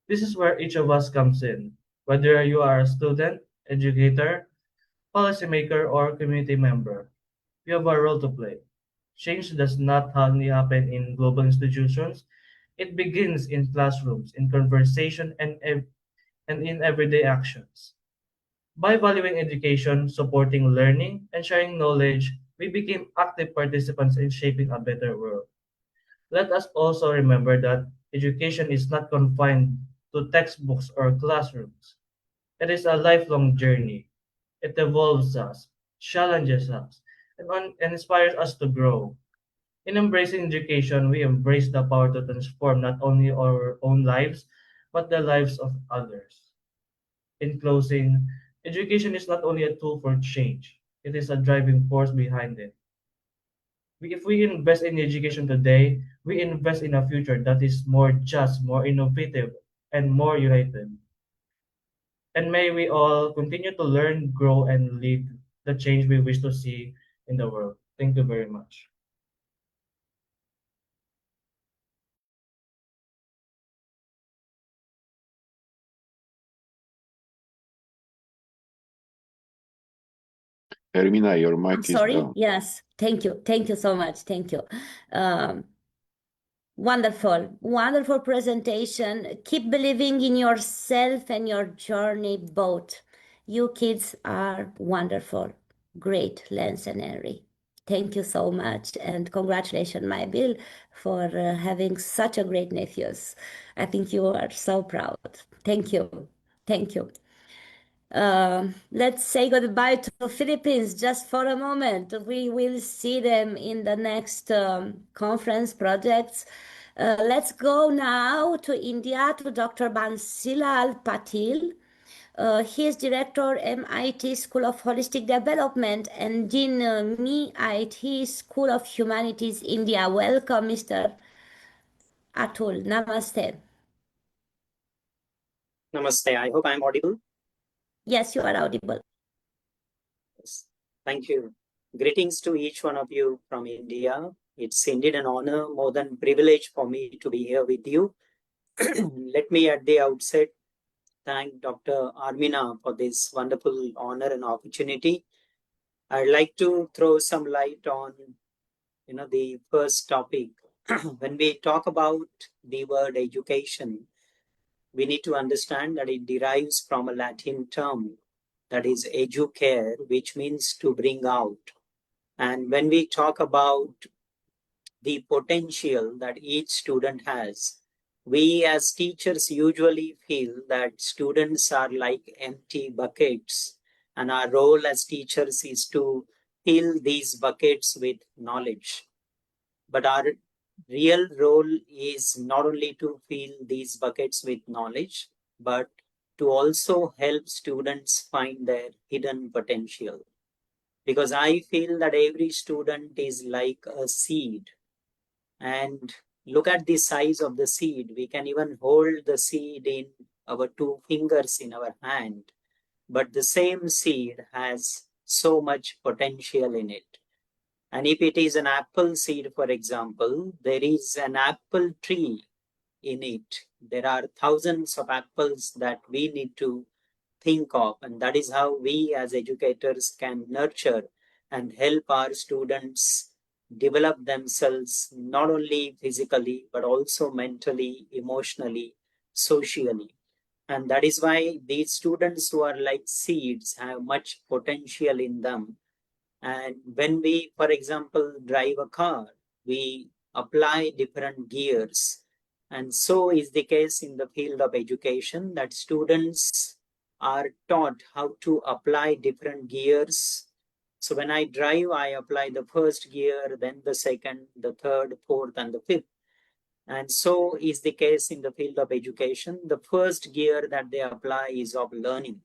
This is where each of us comes in. Whether you are a student, educator, policymaker, or community member. We have a role to play. Change does not only happen in global institutions, it begins in classrooms, in conversation, and in everyday actions. By valuing education, supporting learning, and sharing knowledge, we became active participants in shaping a better world. Let us also remember that education is not confined to textbooks or classrooms. It is a lifelong journey. It evolves us, challenges us, and inspires us to grow. In embracing education, we embrace the power to transform not only our own lives, but the lives of others. In closing, education is not only a tool for change, it is a driving force behind it. If we invest in education today, we invest in a future that is more just, more innovative, and more united. And may we all continue to learn, grow, and lead the change we wish to see in the world. Thank you very much. Hermina, your I'm mic is sorry. down. Yes. Thank you. Thank you so much. Thank you. Wonderful, wonderful presentation. Keep believing in yourself and your journey both. You kids are wonderful. Great, Lance and Henry. Thank you so much. And congratulations, my Bill, for having such a great nephews. I think you are so proud. Thank you. Thank you. Let's say goodbye to Philippines just for a moment. We will see them in the next conference projects. Let's go now to India to Dr. Bansilal Patil. He is director MIT School of Holistic Development and Dean MIT School of Humanities, India. Welcome, Mr. Atul. Namaste. Namaste. I hope I'm audible. Yes, you are audible. Yes. Thank you. Greetings to each one of you from India. It's indeed an honor, more than privilege for me to be here with you. Let me at the outset thank Dr. Armina for this wonderful honor and opportunity. I'd like to throw some light on the first topic. When we talk about the word education, we need to understand that it derives from a Latin term, that is educare, which means to bring out. And when we talk about the potential that each student has, we as teachers usually feel that students are like empty buckets, and our role as teachers is to fill these buckets with knowledge. But our real role is not only to fill these buckets with knowledge, but to also help students find their hidden potential. Because I feel that every student is like a seed, and look at the size of the seed. We can even hold the seed in our two fingers in our hand, but the same seed has so much potential in it. And if it is an apple seed, for example, there is an apple tree in it. There are thousands of apples that we need to think of, and that is how we as educators can nurture and help our students develop themselves not only physically but also mentally, emotionally, socially. And that is why these students who are like seeds have much potential in them. And when we, for example, drive a car, we apply different gears. And so is the case in the field of education, that students are taught how to apply different gears. So when I drive, I apply the first gear, then the second, the third, fourth, and the fifth. And so is the case in the field of education. The first gear that they apply is of learning.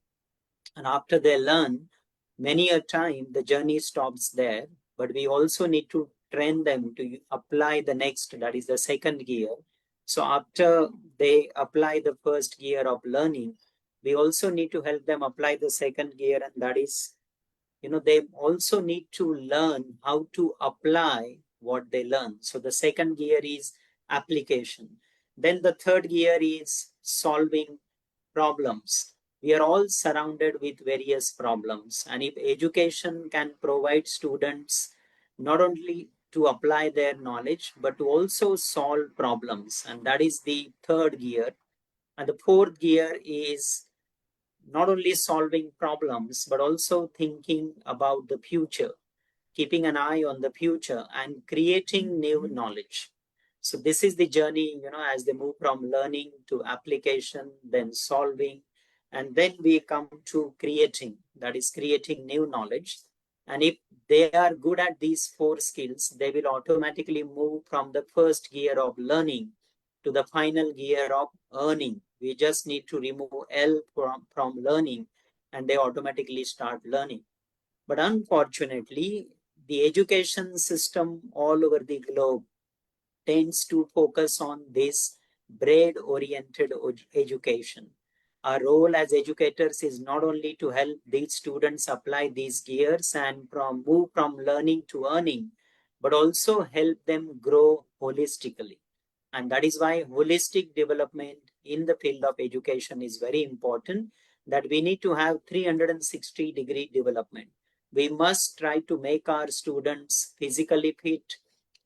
And after they learn, many a time the journey stops there, but we also need to train them to apply the next, that is the second gear. So after they apply the first gear of learning, we also need to help them apply the second gear, and that is, they also need to learn how to apply what they learn. So the second gear is application. Then the third gear is solving problems. we are all surrounded with various problems. And if education can provide students not only to apply their knowledge, but to also solve problems, and that is the third gear. And the fourth gear is not only solving problems, but also thinking about the future, keeping an eye on the future and creating new knowledge. So this is the journey, as they move from learning to application, then solving, and then we come to creating, that is creating new knowledge. And if they are good at these four skills, they will automatically move from the first gear of learning to the final gear of earning. We just need to remove L from learning and they automatically start learning. But unfortunately, the education system all over the globe tends to focus on this brain-oriented education. Our role as educators is not only to help these students apply these gears and move from learning to earning, but also help them grow holistically. And that is why holistic development in the field of education is very important, that we need to have 360-degree development. We must try to make our students physically fit,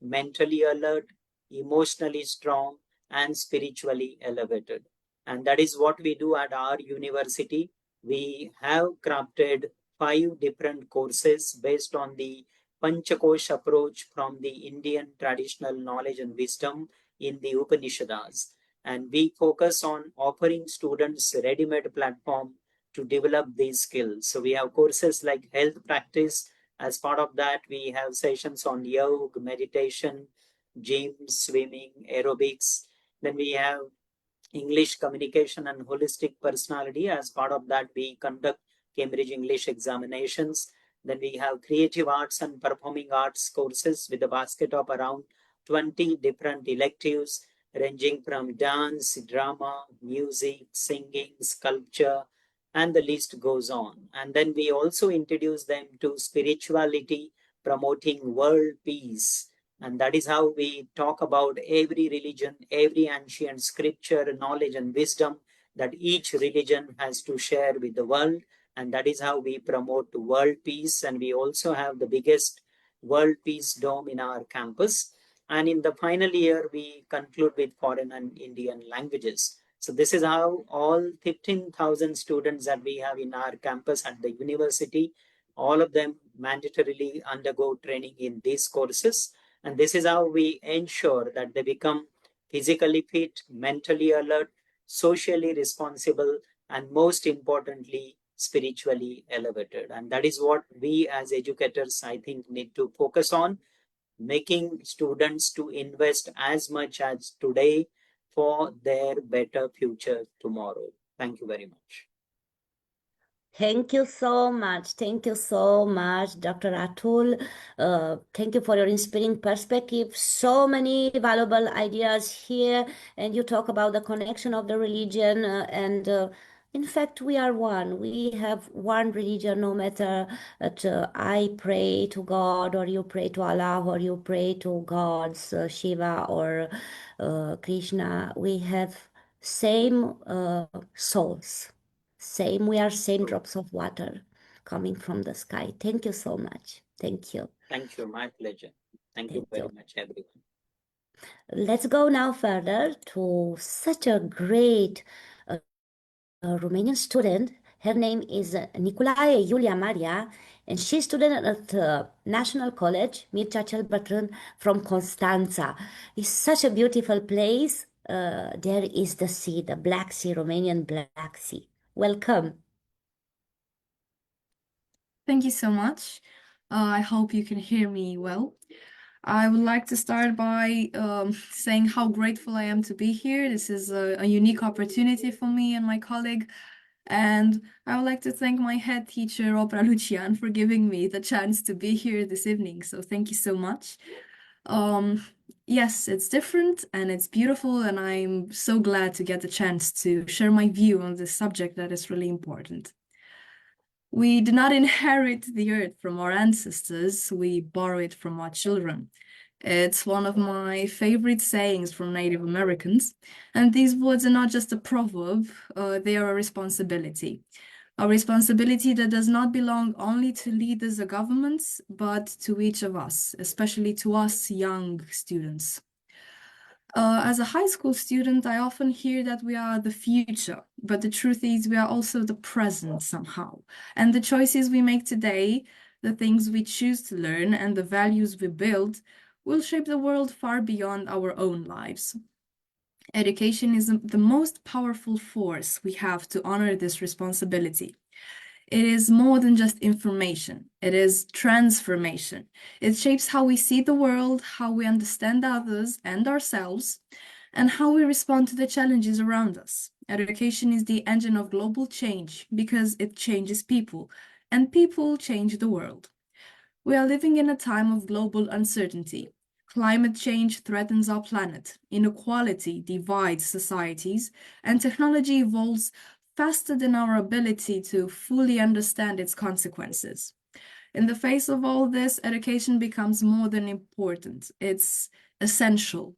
mentally alert, emotionally strong, and spiritually elevated. And that is what we do at our university. We have crafted 5 different courses based on the Panchakosh approach from the Indian traditional knowledge and wisdom in the Upanishads. And we focus on offering students a ready-made platform to develop these skills. So we have courses like health practice. As part of that, we have sessions on yoga, meditation, gym, swimming, aerobics. Then we have English communication and holistic personality. As part of that, we conduct Cambridge English examinations. Then we have creative arts and performing arts courses with a basket of around 20 different electives, ranging from dance, drama, music, singing, sculpture, and the list goes on. And then we also introduce them to spirituality, promoting world peace. And that is how we talk about every religion, every ancient scripture, knowledge and wisdom that each religion has to share with the world. And that is how we promote world peace. And we also have the biggest world peace dome in our campus. And in the final year, we conclude with foreign and Indian languages. So this is how all 15,000 students that we have in our campus at the university, all of them mandatorily undergo training in these courses. And this is how we ensure that they become physically fit, mentally alert, socially responsible, and most importantly, spiritually elevated. And that is what we as educators, I think, need to focus on, making students to invest as much as today for their better future tomorrow. Thank you very much. Thank you so much. Thank you so much, Dr. Atul. Thank you for your inspiring perspective. So many valuable ideas here. And you talk about the connection of the religion. In fact, we are one. We have one religion, no matter that I pray to God, or you pray to Allah, or you pray to gods, Shiva or Krishna. We have same souls. We are same drops of water coming from the sky. Thank you so much. Thank you. Thank you. My pleasure. Thank you very much, everyone. Let's go now further to such a great Romanian student. Her name is Nicolae Iulia Maria, and she's student at National College, Mircea cel Bătrân from Constanța. It's such a beautiful place. There is the sea, the Black Sea, Romanian Black Sea. Welcome. Thank you so much. I hope you can hear me well. I would like to start by saying how grateful I am to be here. This is a unique opportunity for me and my colleague. And I would like to thank my head teacher, Opera Lucian, for giving me the chance to be here this evening. So thank you so much. Yes, it's different and it's beautiful, and I'm so glad to get the chance to share my view on this subject that is really important. We did not inherit the earth from our ancestors, we borrow it from our children. It's one of my favorite sayings from Native Americans. And these words are not just a proverb, they are a responsibility. A responsibility that does not belong only to leaders or governments, but to each of us, especially to us young students. As a high school student, I often hear that we are the future, but the truth is we are also the present somehow. And the choices we make today, the things we choose to learn, and the values we build will shape the world far beyond our own lives. Education is the most powerful force we have to honor this responsibility. It is more than just information. It is transformation. It shapes how we see the world, how we understand others and ourselves, and how we respond to the challenges around us. Education is the engine of global change because it changes people, and people change the world. We are living in a time of global uncertainty. Climate change threatens our planet, inequality divides societies, and technology evolves faster than our ability to fully understand its consequences. In the face of all this, education becomes more than important. It's essential,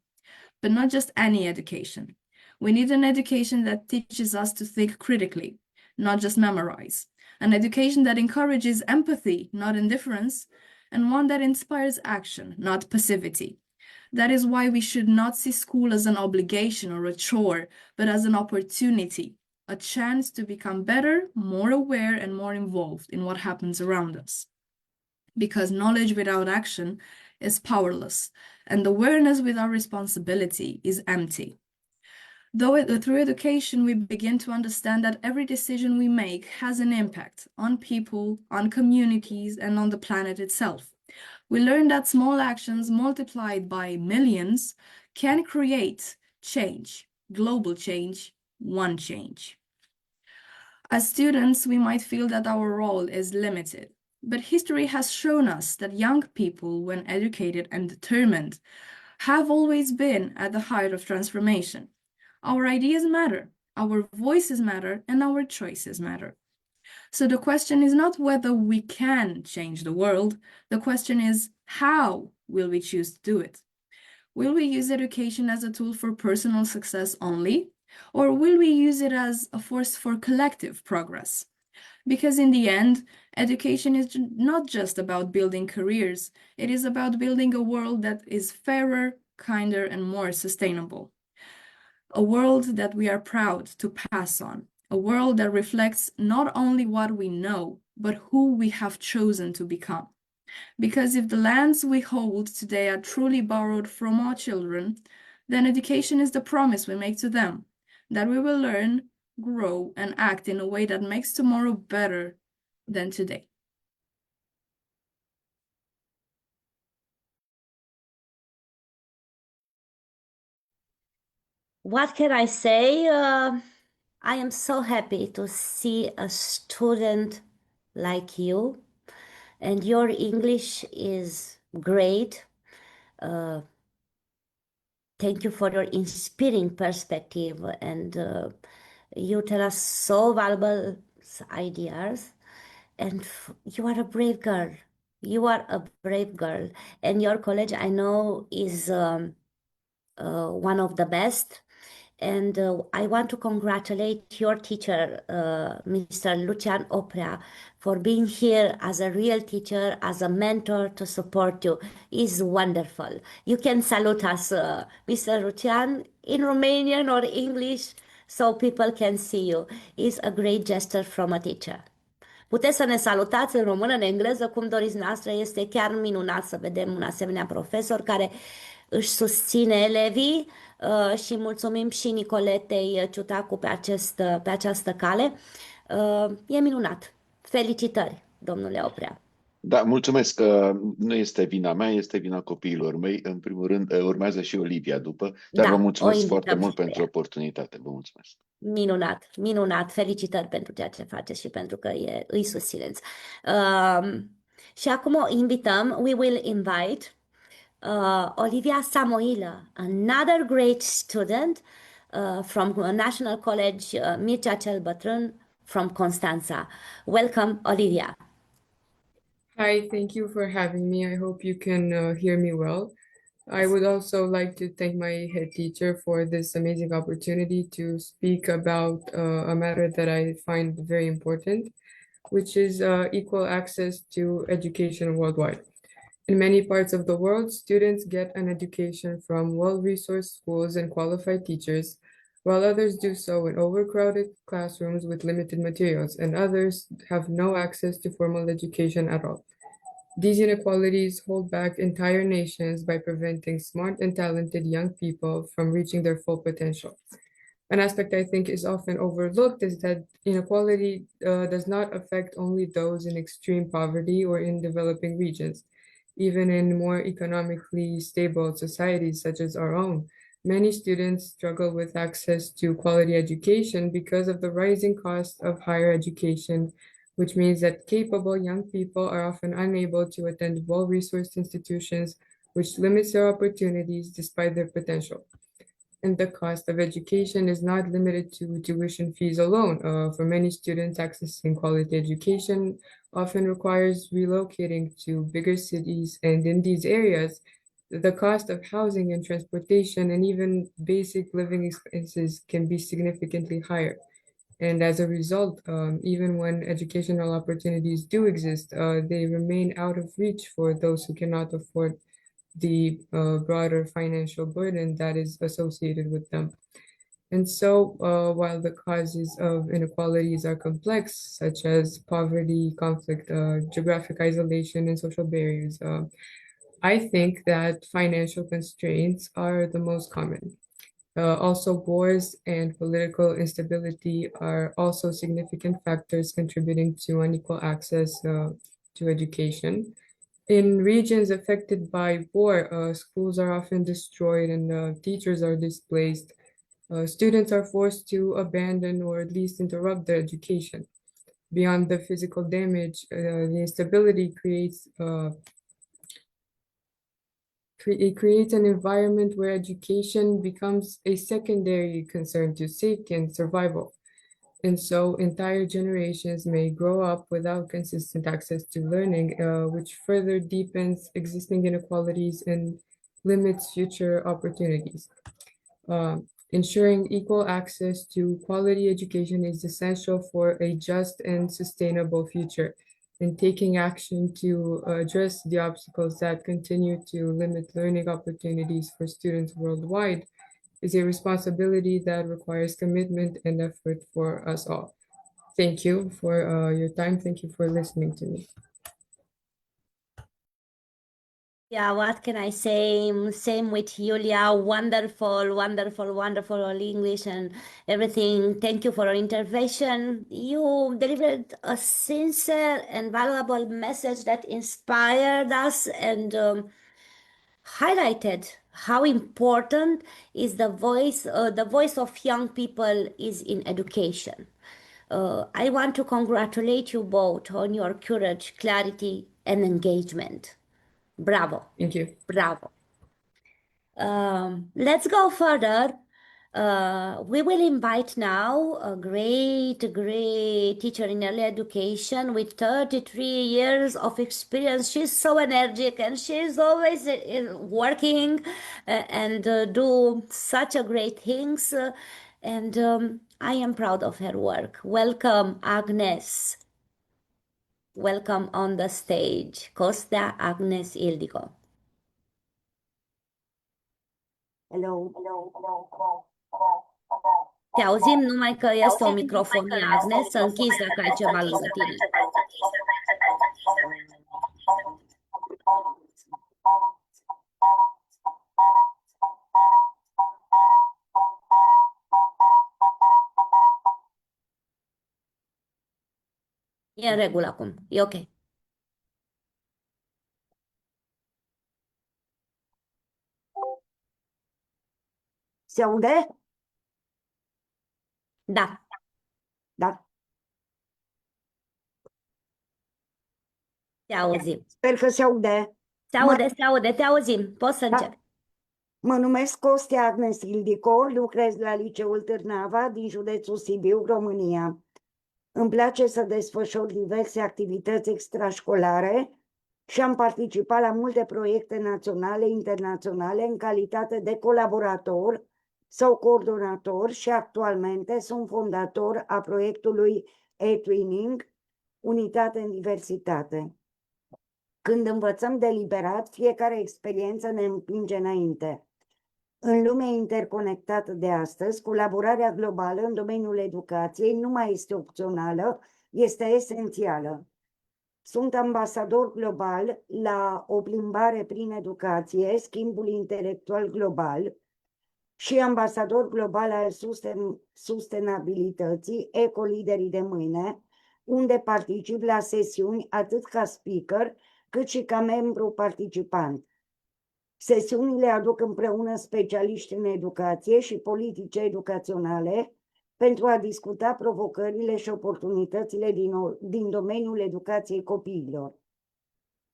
but not just any education. We need an education that teaches us to think critically, not just memorize. An education that encourages empathy, not indifference, and one that inspires action, not passivity. That is why we should not see school as an obligation or a chore, but as an opportunity, a chance to become better, more aware, and more involved in what happens around us. Because knowledge without action is powerless, and awareness without responsibility is empty. Through education, we begin to understand that every decision we make has an impact on people, on communities, and on the planet itself. We learn that small actions multiplied by millions can create change, global change, one change. As students, we might feel that our role is limited, but history has shown us that young people, when educated and determined, have always been at the heart of transformation. Our ideas matter, our voices matter, and our choices matter. So the question is not whether we can change the world, the question is how will we choose to do it? Will we use education as a tool for personal success only, or will we use it as a force for collective progress? Because in the end, education is not just about building careers, it is about building a world that is fairer, kinder, and more sustainable. A world that we are proud to pass on. A world that reflects not only what we know, but who we have chosen to become. Because if the lands we hold today are truly borrowed from our children, then education is the promise we make to them, that we will learn, grow, and act in a way that makes tomorrow better than today. What can I say? I am so happy to see a student like you, and your English is great. Thank you for your inspiring perspective, and you tell us so valuable ideas. And you are a brave girl. You are a brave girl, and your college, I know, is one of the best. And I want to congratulate your teacher, Mr. Lucian Oprea, for being here as a real teacher, as a mentor to support you. Is wonderful. You can salute us, Mr. Lucian, in Romanian or English, so people can see you. It's a great gesture from a teacher. Puteți să ne salutați în română, în engleză, cum doriți noastră. Este chiar minunat să vedem un asemenea profesor care își susține elevii și mulțumim și Nicoletei Ciutacu pe această cale. E minunat. Felicitări, domnule Oprea. Da, mulțumesc că nu este vina mea, este vina copiilor mei. În primul rând, urmează și Olivia după, dar vă mulțumesc foarte mult pentru oportunitate. Vă mulțumesc. Minunat, minunat. Felicitări pentru ceea ce faceți și pentru că îi susțineți. Și acum o invităm, we will invite Olivia Samoilă, another great student from National College Mircea cel Bătrân from Constanța. Welcome, Olivia. Hi, thank you for having me. I hope you can hear me well. I would also like to thank my head teacher for this amazing opportunity to speak about a matter that I find very important, which is equal access to education worldwide. In many parts of the world, students get an education from well-resourced schools and qualified teachers, while others do so in overcrowded classrooms with limited materials, and others have no access to formal education at all. These inequalities hold back entire nations by preventing smart and talented young people from reaching their full potential. An aspect I think is often overlooked is that inequality does not affect only those in extreme poverty or in developing regions. Even in more economically stable societies such as our own, many students struggle with access to quality education because of the rising cost of higher education, which means that capable young people are often unable to attend well-resourced institutions, which limits their opportunities despite their potential. And the cost of education is not limited to tuition fees alone. For many students, accessing quality education often requires relocating to bigger cities, and in these areas, the cost of housing and transportation and even basic living expenses can be significantly higher. And as a result, even when educational opportunities do exist, they remain out of reach for those who cannot afford the broader financial burden that is associated with them. And so, while the causes of inequalities are complex, such as poverty, conflict, geographic isolation, and social barriers, I think that financial constraints are the most common. Also, wars and political instability are also significant factors contributing to unequal access to education. In regions affected by war, schools are often destroyed and teachers are displaced. Students are forced to abandon or at least interrupt their education. Beyond the physical damage, the instability creates an environment where education becomes a secondary concern to safety and survival. And so entire generations may grow up without consistent access to learning, which further deepens existing inequalities and limits future opportunities. Ensuring equal access to quality education is essential for a just and sustainable future. And taking action to address the obstacles that continue to limit learning opportunities for students worldwide is a responsibility that requires commitment and effort for us all. Thank you for your time. Thank you for listening to me. Yeah, what can I say? Same with Julia. Wonderful, wonderful, wonderful all English and everything. Thank you for your intervention. You delivered a sincere and valuable message that inspired us and highlighted how important is the voice of young people is in education. I want to congratulate you both on your courage, clarity, and engagement. Bravo. Thank you. Bravo. Let's go further. We will invite now a great teacher in early education with 33 years of experience. She's so energetic and she's always working and do such a great things. And I am proud of her work. Welcome, Agnes. Welcome on the stage, Costa Agnes Ildico. Hello. Te auzim numai că este o microfonie, Agnes, să închizi dacă ai ceva lângă tine. E în regulă acum, e ok. Se aude? Da. Da. Te auzim. Sper că se aude. Se aude, te auzim. Poți să începi. Mă numesc Costea Agnes Ildico, lucrez la Liceul Târnava din județul Sibiu, România. Îmi place să desfășor diverse activități extrașcolare și am participat la multe proiecte naționale, internaționale, în calitate de colaborator sau coordonator și actualmente sunt fondator a proiectului e-twinning, unitate în diversitate. Când învățăm deliberat, fiecare experiență ne împinge înainte. În lumea interconectată de astăzi, colaborarea globală în domeniul educației nu mai este opțională, este esențială. Sunt ambasador global la o plimbare prin educație, schimbul intelectual global, și ambasador global al sustenabilității, Ecoliderii de mâine, unde particip la sesiuni atât ca speaker, cât și ca membru participant. Sesiunile aduc împreună specialiști în educație și politici educaționale pentru a discuta provocările și oportunitățile din domeniul educației copiilor.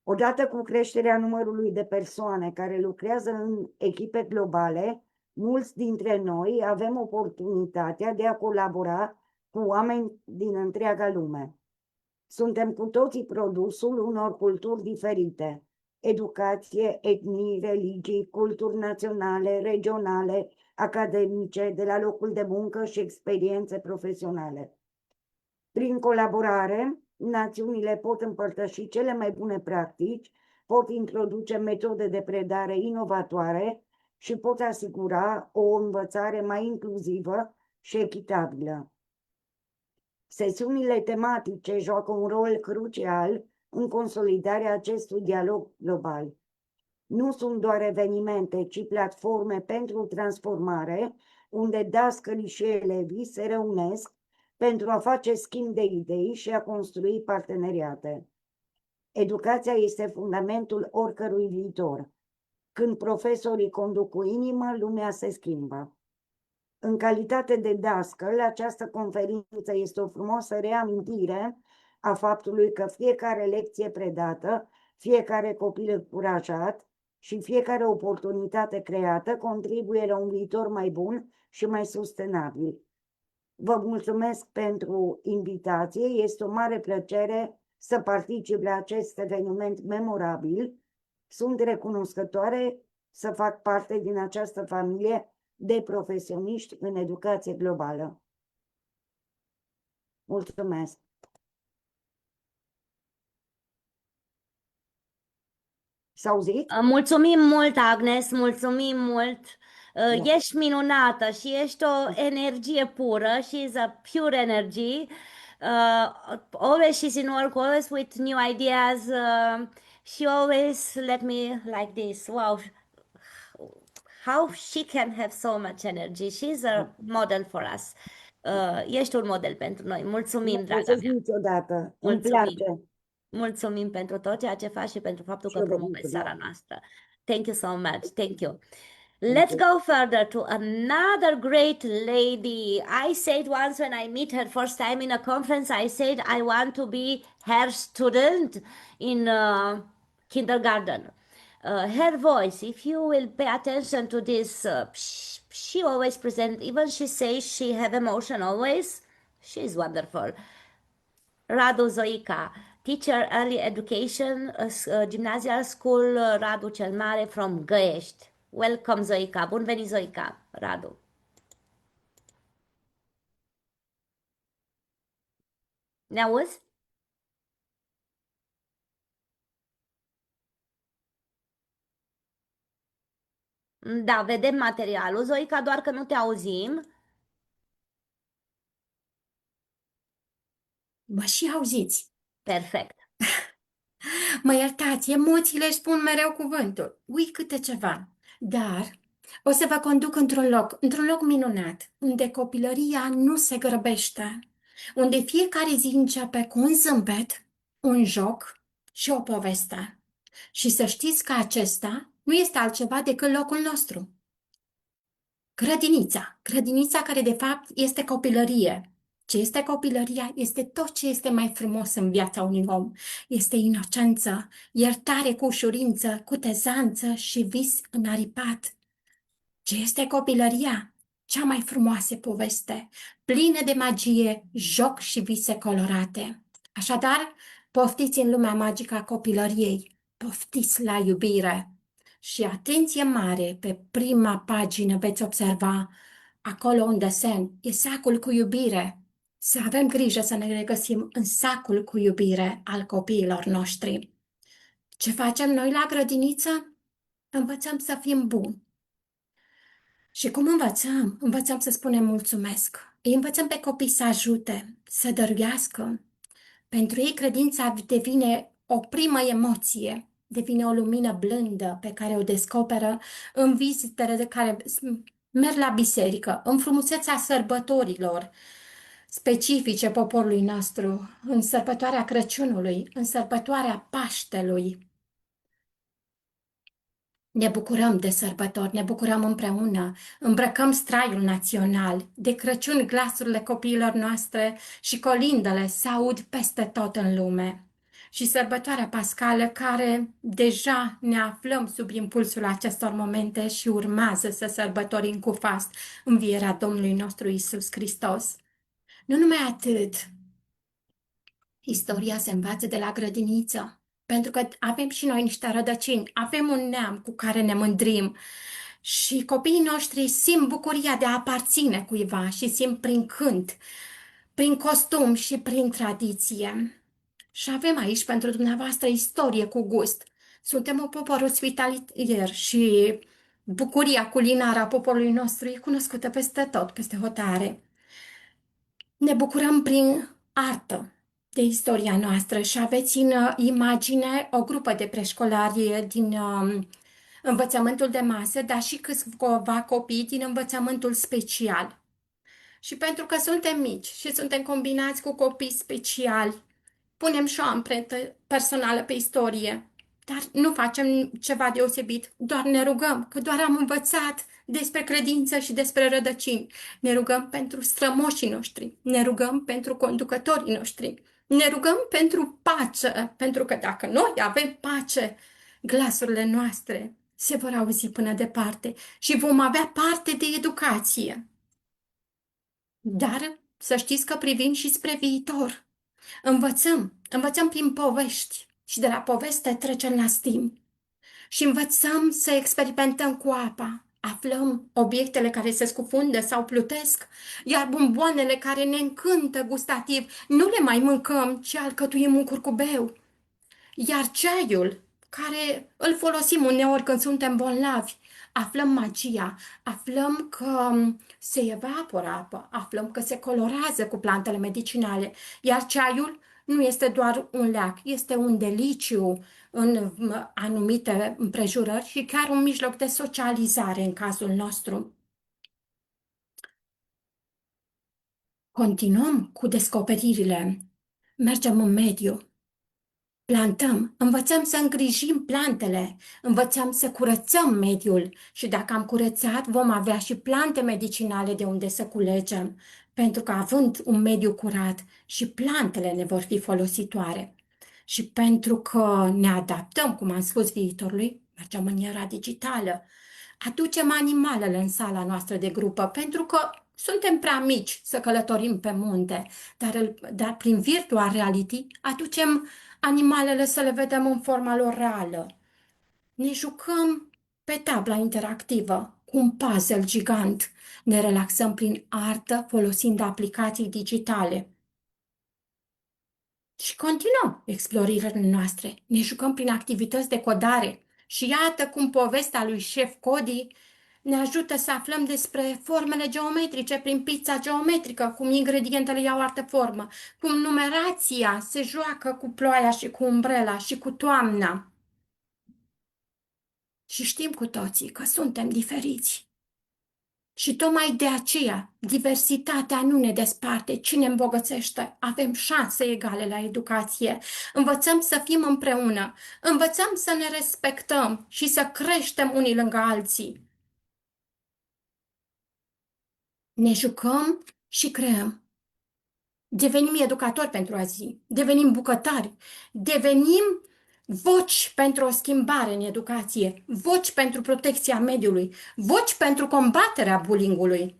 Odată cu creșterea numărului de persoane care lucrează în echipe globale, mulți dintre noi avem oportunitatea de a colabora cu oameni din întreaga lume. Suntem cu toții produsul unor culturi diferite: educație, etnii, religii, culturi naționale, regionale, academice, de la locul de muncă și experiențe profesionale. Prin colaborare, națiunile pot împărtăși cele mai bune practici, pot introduce metode de predare inovatoare și pot asigura o învățare mai inclusivă și echitabilă. Sesiunile tematice joacă un rol crucial în consolidarea acestui dialog global. Nu sunt doar evenimente, ci platforme pentru transformare, unde dascălii și elevii se reunesc pentru a face schimb de idei și a construi parteneriate. Educația este fundamentul oricărui viitor. Când profesorii conduc cu inimă, lumea se schimbă. În calitate de dascăl, această conferință este o frumoasă reamintire a faptului că fiecare lecție predată, fiecare copil încurajat și fiecare oportunitate creată contribuie la un viitor mai bun și mai sustenabil. Vă mulțumesc pentru invitație, este o mare plăcere să particip la acest eveniment memorabil. Sunt recunoscătoare să fac parte din această familie de profesioniști în educație globală. Mulțumesc! S-a auzit? Mulțumim mult, Agnes, mulțumim mult! Ești minunată și ești o energie pură. She's a pure energy. Always she's in work, always with new ideas. She always let me like this. Wow, how she can have so much energy. She's a model for us. Ești un model pentru noi. Mulțumim, draga mea. Niciodată. Îmi Mulțumim. place. Mulțumim pentru tot ceea ce faci și pentru faptul că promovezi țara noastră. Thank you so much. Thank you. Let's go further to another great lady. I said once when I meet her first time in a conference, I said I want to be her student in kindergarten. Her voice, if you will pay attention to this, she always presents, even she says she have emotion always. She's wonderful. Radu Zoica, teacher early education, gymnasial school Radu cel Mare from Găiești. Welcome, Zoica. Bun venit, Zoica. Radu. Ne auzi? Da, vedem materialul, Zoica, doar că nu te auzim. Mă și auziți. Perfect. Mă iertați, emoțiile își spun mereu cuvântul. Ui câte ceva. Dar o să vă conduc într-un loc minunat, unde copilăria nu se grăbește, unde fiecare zi începe cu un zâmbet, un joc și o poveste. Și să știți că acesta nu este altceva decât locul nostru. Grădinița care de fapt este copilărie. Ce este copilăria? Este tot ce este mai frumos în viața unui om. Este inocență, iertare cu ușurință, cutezanță și vis înaripat. Ce este copilăria? Cea mai frumoasă poveste, plină de magie, joc și vise colorate. Așadar, poftiți în lumea magică a copilăriei. Poftiți la iubire! Și atenție mare, pe prima pagină veți observa, acolo un desen, e sacul cu iubire. Să avem grijă să ne regăsim în sacul cu iubire al copiilor noștri. Ce facem noi la grădiniță? Învățăm să fim buni. Și cum învățăm? Învățăm să spunem mulțumesc. Îi învățăm pe copii să ajute, să dăruiască. Pentru ei credința devine o primă emoție, devine o lumină blândă pe care o descoperă în vizitele de care merg la biserică, în frumusețea sărbătorilor specifice poporului nostru, în sărbătoarea Crăciunului, în sărbătoarea Paștelui. Ne bucurăm de sărbători, ne bucurăm împreună, îmbrăcăm straiul național, de Crăciun glasurile copiilor noastre și colindele se aud peste tot în lume. Și sărbătoarea pascală care deja ne aflăm sub impulsul acestor momente și urmează să sărbătorim cu fast învierea Domnului nostru Iisus Hristos. Nu numai atât, istoria se învață de la grădiniță, pentru că avem și noi niște rădăcini, avem un neam cu care ne mândrim și copiii noștri simt bucuria de a aparține cuiva și simt prin cânt, prin costum și prin tradiție. Și avem aici pentru dumneavoastră istorie cu gust. Suntem un popor ospitalier și bucuria culinară a poporului nostru e cunoscută peste tot, peste hotare. Ne bucurăm prin artă de istoria noastră și aveți în imagine o grupă de preșcolari din învățământul de masă, dar și câțiva copii din învățământul special. Și pentru că suntem mici și suntem combinați cu copii speciali, punem și o amprentă personală pe istorie. Dar nu facem ceva deosebit, doar ne rugăm, că doar am învățat despre credință și despre rădăcini. Ne rugăm pentru strămoșii noștri, ne rugăm pentru conducătorii noștri, ne rugăm pentru pace, pentru că dacă noi avem pace, glasurile noastre se vor auzi până departe și vom avea parte de educație. Dar să știți că privim și spre viitor. Învățăm prin povești și de la poveste trecem la stim. Și învățăm să experimentăm cu apa. Aflăm obiectele care se scufundă sau plutesc, iar bomboanele care ne încântă gustativ nu le mai mâncăm, ci alcătuim un curcubeu. Iar ceaiul, care îl folosim uneori când suntem bolnavi, aflăm magia, aflăm că se evaporă apă, aflăm că se colorează cu plantele medicinale, iar ceaiul nu este doar un leac, este un deliciu în anumite împrejurări și chiar un mijloc de socializare în cazul nostru. Continuăm cu descoperirile. Mergem în mediu. Plantăm, învățăm să îngrijim plantele, învățăm să curățăm mediul și dacă am curățat vom avea și plante medicinale de unde să culegem, pentru că având un mediu curat și plantele ne vor fi folositoare. Și pentru că ne adaptăm, cum am spus, viitorului, mergem în era digitală, aducem animalele în sala noastră de grupă, pentru că suntem prea mici să călătorim pe munte, dar prin virtual reality aducem animalele să le vedem în forma lor reală. Ne jucăm pe tabla interactivă cu un puzzle gigant. Ne relaxăm prin artă folosind aplicații digitale. Și continuăm explorările noastre. Ne jucăm prin activități de codare. Și iată cum povestea lui șef Cody ne ajută să aflăm despre formele geometrice prin pizza geometrică, cum ingredientele iau altă formă, cum numerația se joacă cu ploaia și cu umbrela și cu toamna. Și știm cu toții că suntem diferiți. Și tocmai de aceea, diversitatea nu ne desparte, ci ne îmbogățește. Avem șanse egale la educație. Învățăm să fim împreună. Învățăm să ne respectăm și să creștem unii lângă alții. Ne jucăm și creăm. Devenim educatori pentru azi, devenim bucătari, devenim voci pentru o schimbare în educație, voci pentru protecția mediului, voci pentru combaterea bullying-ului.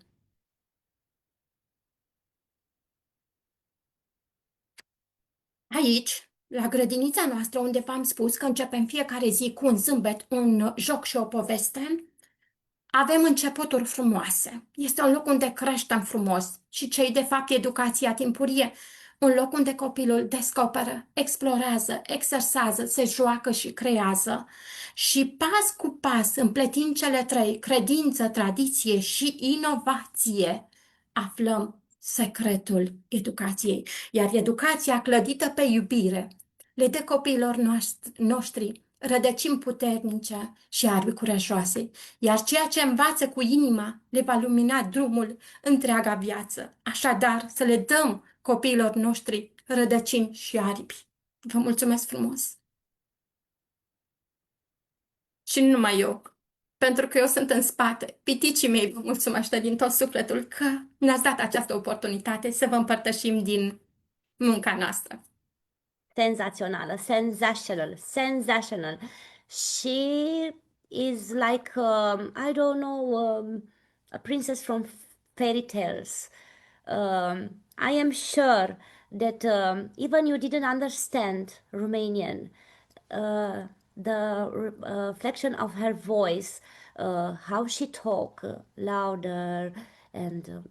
Aici, La grădinița noastră, unde v-am spus că începem fiecare zi cu un zâmbet, un joc și o poveste, avem începuturi frumoase. Este un loc unde creștem frumos și ce de fapt educația timpurie. Un loc unde copilul descoperă, explorează, exersează, se joacă și creează. Și pas cu pas, împletind cele trei, credință, tradiție și inovație, aflăm secretul educației. Iar educația clădită pe iubire le dă copiilor noștri rădăcini puternice și arbi curajoase, iar ceea ce învață cu inima le va lumina drumul întreaga viață. Așadar, să le dăm copiilor noștri rădăcini și aripi. Vă mulțumesc frumos! Și nu numai eu, pentru că eu sunt în spate. Piticii mei vă mulțumesc din tot sufletul că ne-ați dat această oportunitate să vă împărtășim din munca noastră. Sensațională, sensational. She is like, I don't know, a princess from fairy tales. I am sure that even you didn't understand Romanian, the reflection of her voice, how she talk louder, and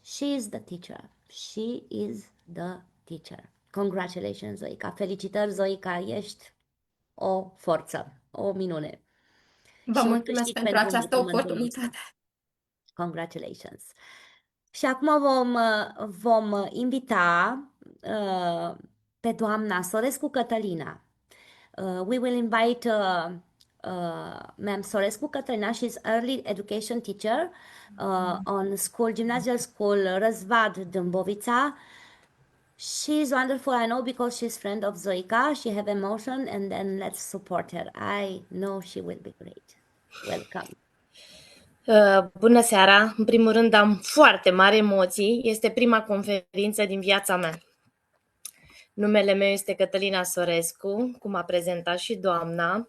she is the teacher. She is the teacher. Congratulations, Zoica. Felicitări, Zoica, ești o forță, o minune. Vă Și mulțumesc pentru această oportunitate. Congratulations. Și acum vom invita pe doamna Sorescu Cătălina. We will invite Ma'am Sorescu Cătălina. She's early education teacher on gymnasial school Răzvad Dâmbovița. She's wonderful, I know, because she's friend of Zoica. She have emotion, and then let's support her. I know she will be great. Welcome. Bună seara! În primul rând am foarte mari emoții. Este prima conferință din viața mea. Numele meu este Cătălina Sorescu, cum a prezentat și doamna.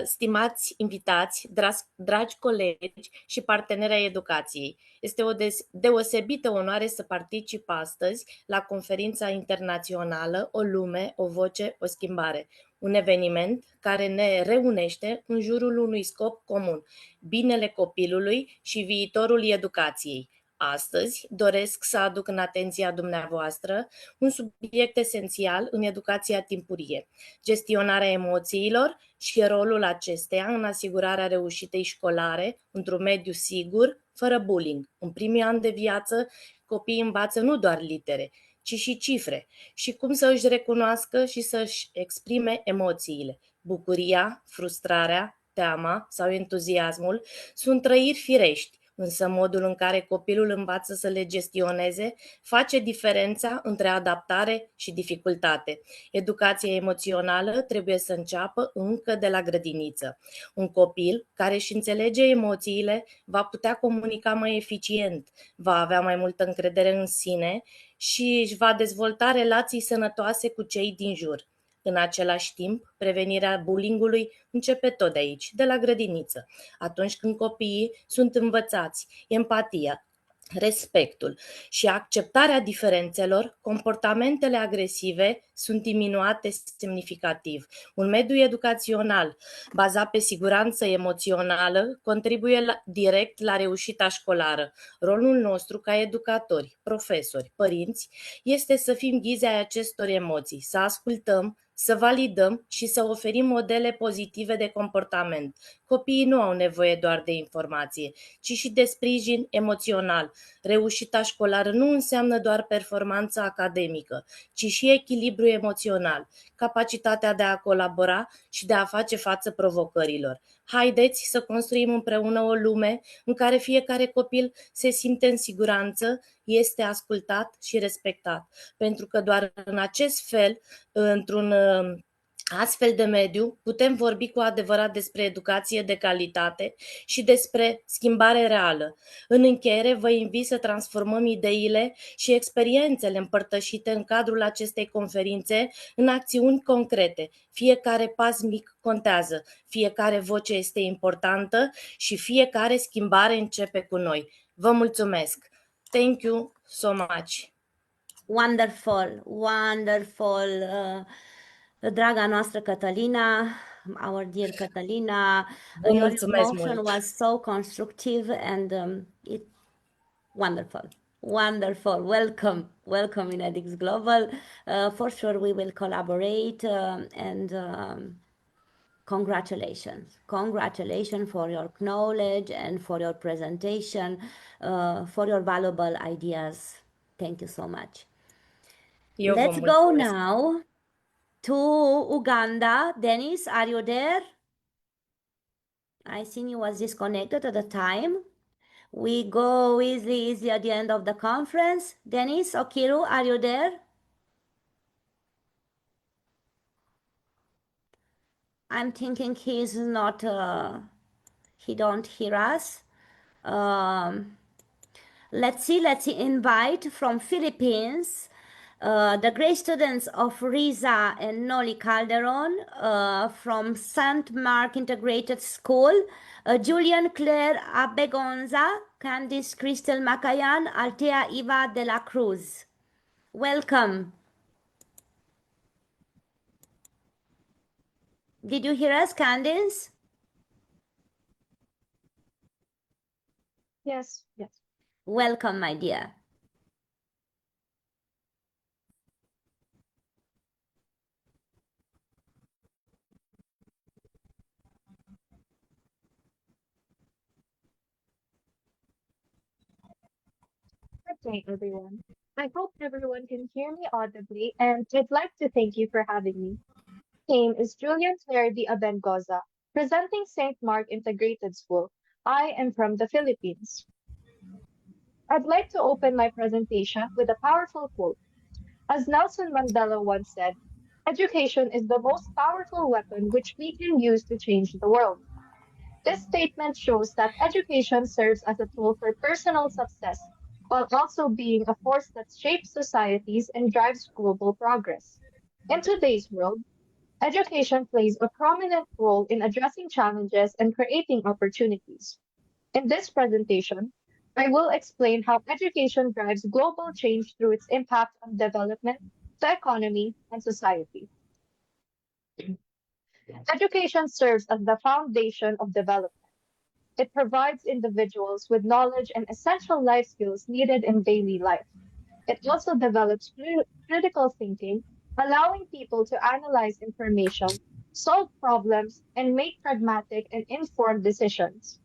Stimați invitați, dragi colegi și parteneri ai educației, este o deosebită onoare să particip astăzi la conferința internațională O lume, o voce, o schimbare, un eveniment care ne reunește în jurul unui scop comun, binele copilului și viitorul educației. Astăzi doresc să aduc în atenția dumneavoastră un subiect esențial în educația timpurie, gestionarea emoțiilor și rolul acesteia în asigurarea reușitei școlare într-un mediu sigur, fără bullying. În primii ani de viață, copiii învață nu doar litere, ci și cifre și cum să își recunoască și să își exprime emoțiile. Bucuria, frustrarea, teama sau entuziasmul sunt trăiri firești, însă modul în care copilul învață să le gestioneze face diferența între adaptare și dificultate. Educația emoțională trebuie să înceapă încă de la grădiniță. Un copil care își înțelege emoțiile va putea comunica mai eficient, va avea mai multă încredere în sine și își va dezvolta relații sănătoase cu cei din jur. În același timp, prevenirea bullyingului începe tot de aici, de la grădiniță, atunci când copiii sunt învățați, empatia, respectul și acceptarea diferențelor, comportamentele agresive sunt diminuate semnificativ. Un mediu educațional bazat pe siguranță emoțională contribuie direct la reușita școlară. Rolul nostru ca educatori, profesori, părinți este să fim ghizi ai acestor emoții, să ascultăm, să validăm și să oferim modele pozitive de comportament. Copiii nu au nevoie doar de informație, ci și de sprijin emoțional. Reușita școlară nu înseamnă doar performanță academică, ci și echilibru emoțional, capacitatea de a colabora și de a face față provocărilor. Haideți să construim împreună o lume în care fiecare copil se simte în siguranță, este ascultat și respectat, pentru că doar în acest fel, într-un astfel de mediu, putem vorbi cu adevărat despre educație de calitate și despre schimbare reală. În încheiere, vă invit să transformăm ideile și experiențele împărtășite în cadrul acestei conferințe în acțiuni concrete. Fiecare pas mic contează, fiecare voce este importantă și fiecare schimbare începe cu noi. Vă mulțumesc! Thank you so much! Wonderful, wonderful. draga noastră Cătălina, our dear Cătălina, your mulțumesc motion mult. was so constructive and it wonderful. Wonderful. Welcome. Welcome in EDX Global. For sure we will collaborate and congratulations. Congratulations for your knowledge and for your presentation, for your valuable ideas. Thank you so much. Eu Let's vă go mulțumesc. now to Uganda. Dennis, are you there? I think you was disconnected at the time. We go easy at the end of the conference. Dennis Okiru, are you there? I'm thinking he's not, he don't hear us. Let's see, invite from Philippines, the great students of Riza and Noli Calderon from St. Mark Integrated School, Julian Claire Abegonza, Candice Crystal Macayan, Altea Eva de la Cruz. Welcome. Did you hear us, Candice? Yes, yes. Welcome, my dear. Good day, everyone. I hope everyone can hear me audibly, and I'd like to thank you for having me. My name is Julian Claire de Abengoza, presenting St. Mark Integrated School. I am from the Philippines. I'd like to open my presentation with a powerful quote. As Nelson Mandela once said, education is the most powerful weapon which we can use to change the world. This statement shows that education serves as a tool for personal success, while also being a force that shapes societies and drives global progress. In today's world, education plays a prominent role in addressing challenges and creating opportunities. In this presentation, I will explain how education drives global change through its impact on development, the economy, and society. Education serves as the foundation of development. It provides individuals with knowledge and essential life skills needed in daily life. It also develops critical thinking, allowing people to analyze information, solve problems, and make pragmatic and informed decisions.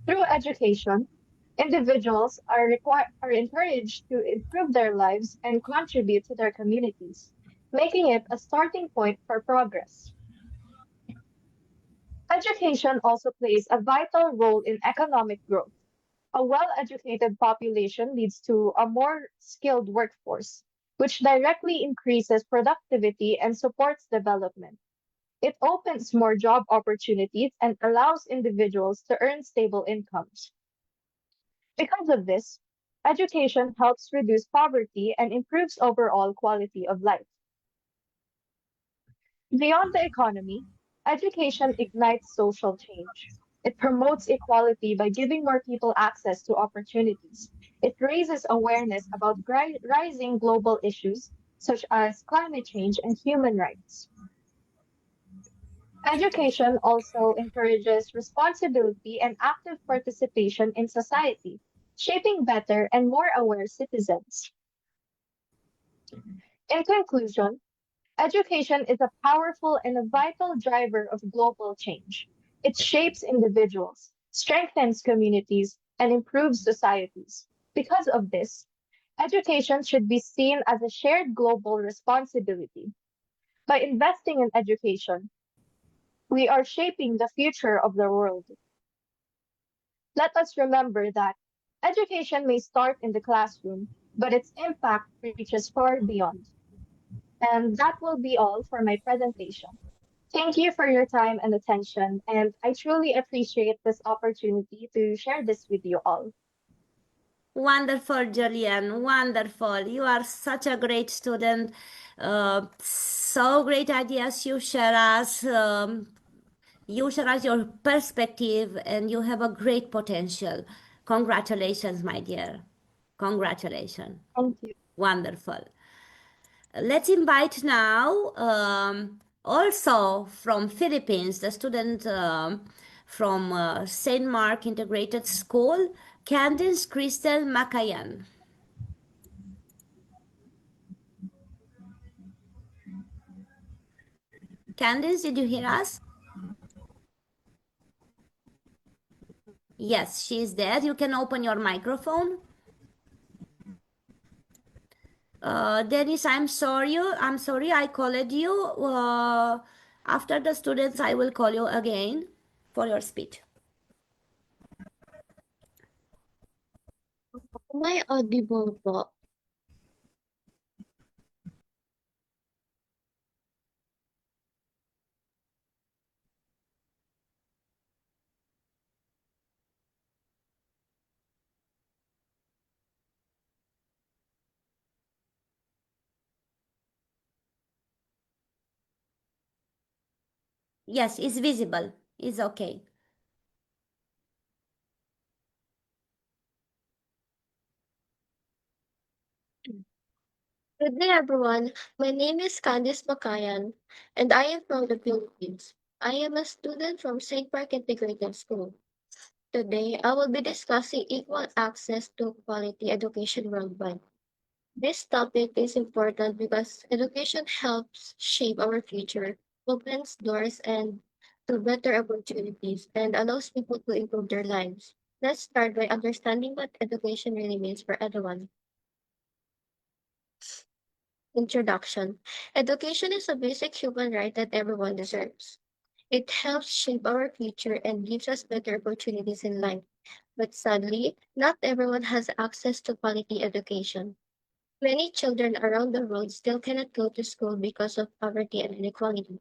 Through education, individuals are encouraged to improve their lives and contribute to their communities, making it a starting point for progress. Education also plays a vital role in economic growth. A well-educated population leads to a more skilled workforce, which directly increases productivity and supports development. It opens more job opportunities and allows individuals to earn stable incomes. Because of this, education helps reduce poverty and improves overall quality of life. Beyond the economy, education ignites social change. It promotes equality by giving more people access to opportunities. It raises awareness about rising global issues such as climate change and human rights. Education also encourages responsibility and active participation in society, shaping better and more aware citizens. In conclusion, education is a powerful and a vital driver of global change. It shapes individuals, strengthens communities, and improves societies. Because of this, education should be seen as a shared global responsibility. By investing in education, we are shaping the future of the world. Let us remember that education may start in the classroom, but its impact reaches far beyond. And that will be all for my presentation. Thank you for your time and attention, and I truly appreciate this opportunity to share this with you all. Wonderful, Julian. Wonderful. You are such a great student. So great ideas you share us. You share us your perspective, and you have a great potential. Congratulations, my dear. Congratulations. Thank you. Wonderful. Let's invite now Also from Philippines, the student from St. Mark Integrated School, Candice Crystal Makayan. Candice, did you hear us? Yes, she is there. You can open your microphone. Dennis, I'm sorry I called you. After the students, I will call you again for your speech. Am I audible po? Yes, it's visible. It's okay. Good day, everyone. My name is Candice Makayan, and I am from the Philippines. I am a student from St. Mark Integrated School. Today, I will be discussing equal access to quality education worldwide. This topic is important because education helps shape our future, opens doors and to better opportunities, and allows people to improve their lives. Let's start by understanding what education really means for everyone. Introduction. Education is a basic human right that everyone deserves. It helps shape our future and gives us better opportunities in life. But sadly, not everyone has access to quality education. Many children around the world still cannot go to school because of poverty and inequality.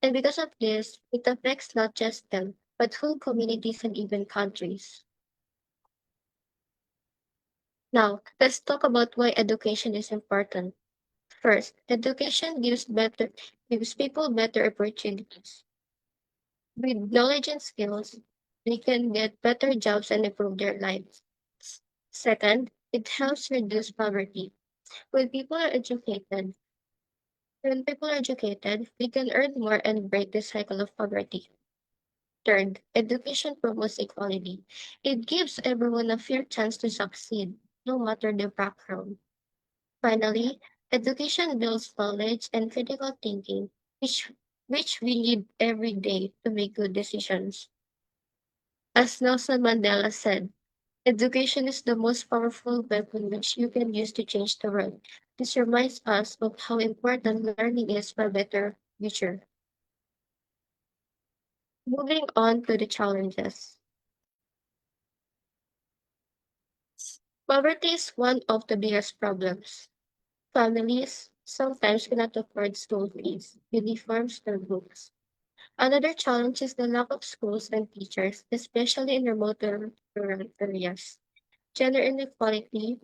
And because of this, it affects not just them, but whole communities and even countries. Now, let's talk about why education is important. First, education gives people better opportunities. With knowledge and skills, they can get better jobs and improve their lives. Second, it helps reduce poverty. When people are educated, they can earn more and break the cycle of poverty. Third, education promotes equality. It gives everyone a fair chance to succeed, no matter their background. Finally, education builds knowledge and critical thinking, which we need every day to make good decisions. As Nelson Mandela said, education is the most powerful weapon which you can use to change the world. This reminds us of how important learning is for a better future. Moving on to the challenges. Poverty is one of the biggest problems. Families sometimes cannot afford school fees, uniforms, or books. Another challenge is the lack of schools and teachers, especially in remote or rural areas. Gender inequality,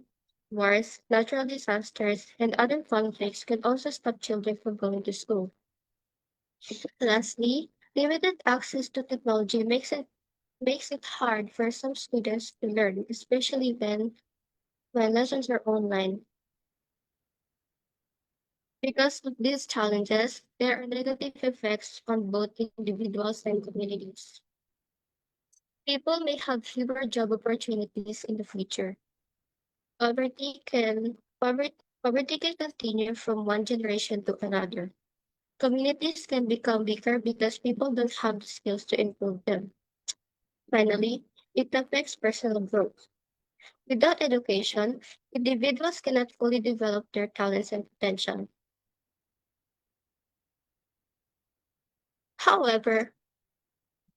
wars, natural disasters, and other conflicts can also stop children from going to school. Lastly, limited access to technology makes it hard for some students to learn, especially when lessons are online. Because of these challenges, there are negative effects on both individuals and communities. People may have fewer job opportunities in the future. Poverty can poverty, poverty can continue from one generation to another. Communities can become weaker because people don't have the skills to improve them. Finally, it affects personal growth. Without education, individuals cannot fully develop their talents and potential. However,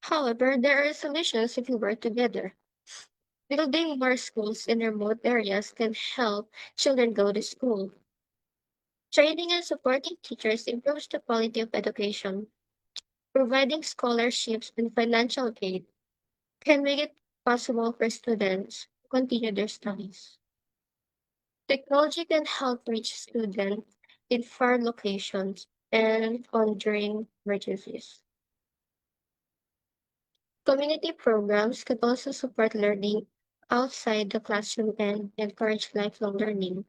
However, there are solutions if we work together. Building more schools in remote areas can help children go to school. Training and supporting teachers improves the quality of education. Providing scholarships and financial aid can make it possible for students to continue their studies. Technology can help reach students in far locations and on during emergencies. Community programs could also support learning outside the classroom and encourage lifelong learning.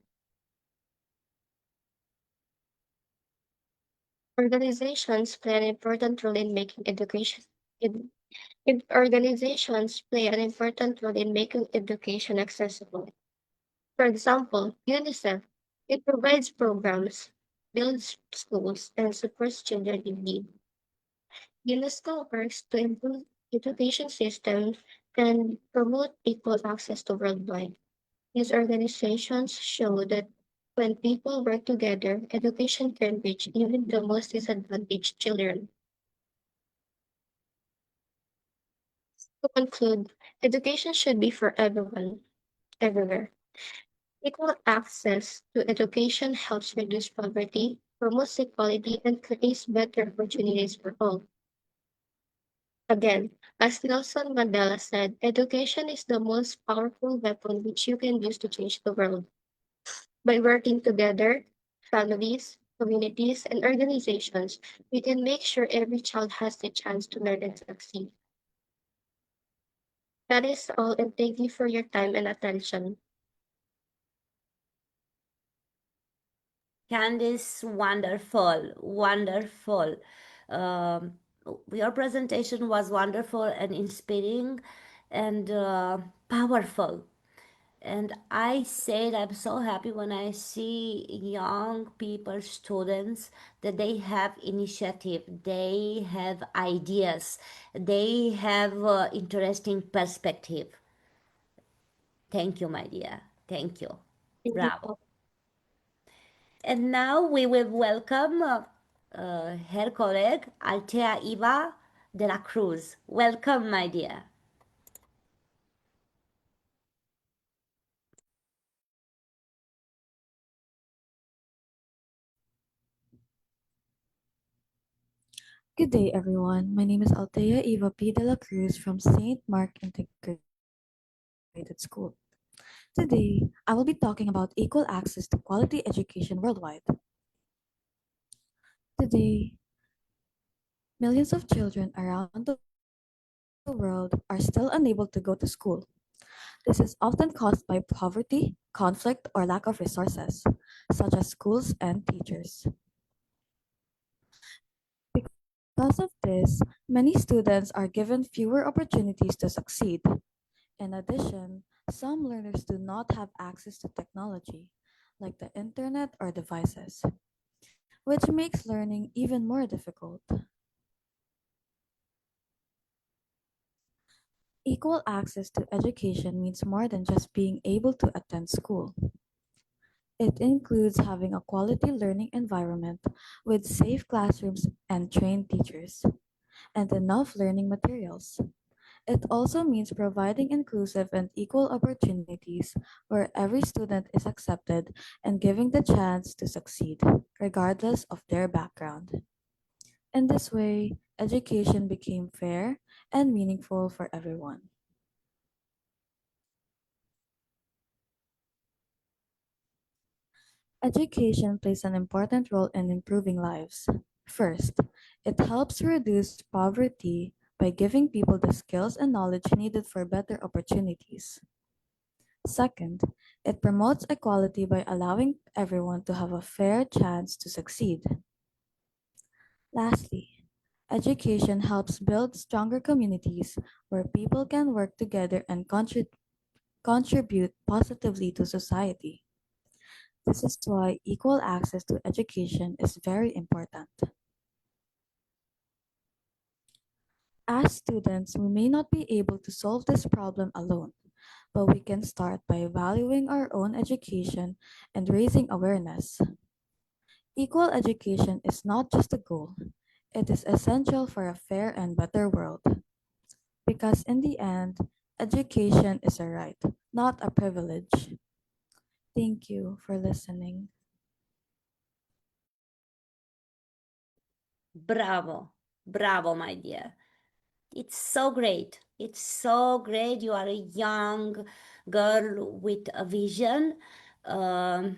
Organizations play an important role in making organizations play an important role in making education accessible. For example, UNICEF, it provides programs, builds schools, and supports children in need. UNESCO works to improve education systems and promote equal access to worldwide. These organizations show that when people work together, education can reach even the most disadvantaged children. To conclude, education should be for everyone, everywhere. Equal access to education helps reduce poverty, promotes equality, and creates better opportunities for all. Again, as Nelson Mandela said, education is the most powerful weapon which you can use to change the world. By working together, families, communities, and organizations, we can make sure every child has the chance to learn and succeed. That is all, and thank you for your time and attention. Candice, wonderful, wonderful. Um, your presentation was wonderful and inspiring and powerful. And I said I'm so happy when I see young people, students, that they have initiative, they have ideas, they have interesting perspective. Thank you, my dear. Thank you. Bravo. And now we will welcome her colleague, Altea Iva de la Cruz. Welcome, my dear. Good day, everyone. My name is Altea Eva P. de la Cruz from St. Mark Integrated School. Today, I will be talking about equal access to quality education worldwide. Today, millions of children around the world are still unable to go to school. This is often caused by poverty, conflict, or lack of resources, such as schools and teachers. Because of this, many students are given fewer opportunities to succeed. In addition, some learners do not have access to technology, like the internet or devices, which makes learning even more difficult. Equal access to education means more than just being able to attend school. It includes having a quality learning environment with safe classrooms and trained teachers, and enough learning materials. It also means providing inclusive and equal opportunities where every student is accepted and given the chance to succeed, regardless of their background. In this way, education became fair and meaningful for everyone. Education plays an important role in improving lives. First, it helps reduce poverty by giving people the skills and knowledge needed for better opportunities. Second, it promotes equality by allowing everyone to have a fair chance to succeed. Lastly, education helps build stronger communities where people can work together and contribute positively to society. This is why equal access to education is very important. As students, we may not be able to solve this problem alone, but we can start by valuing our own education and raising awareness. Equal education is not just a goal, it is essential for a fair and better world. Because in the end, education is a right, not a privilege. Thank you for listening. Bravo. Bravo, my dear. It's so great. It's so great. You are a young girl with a vision. And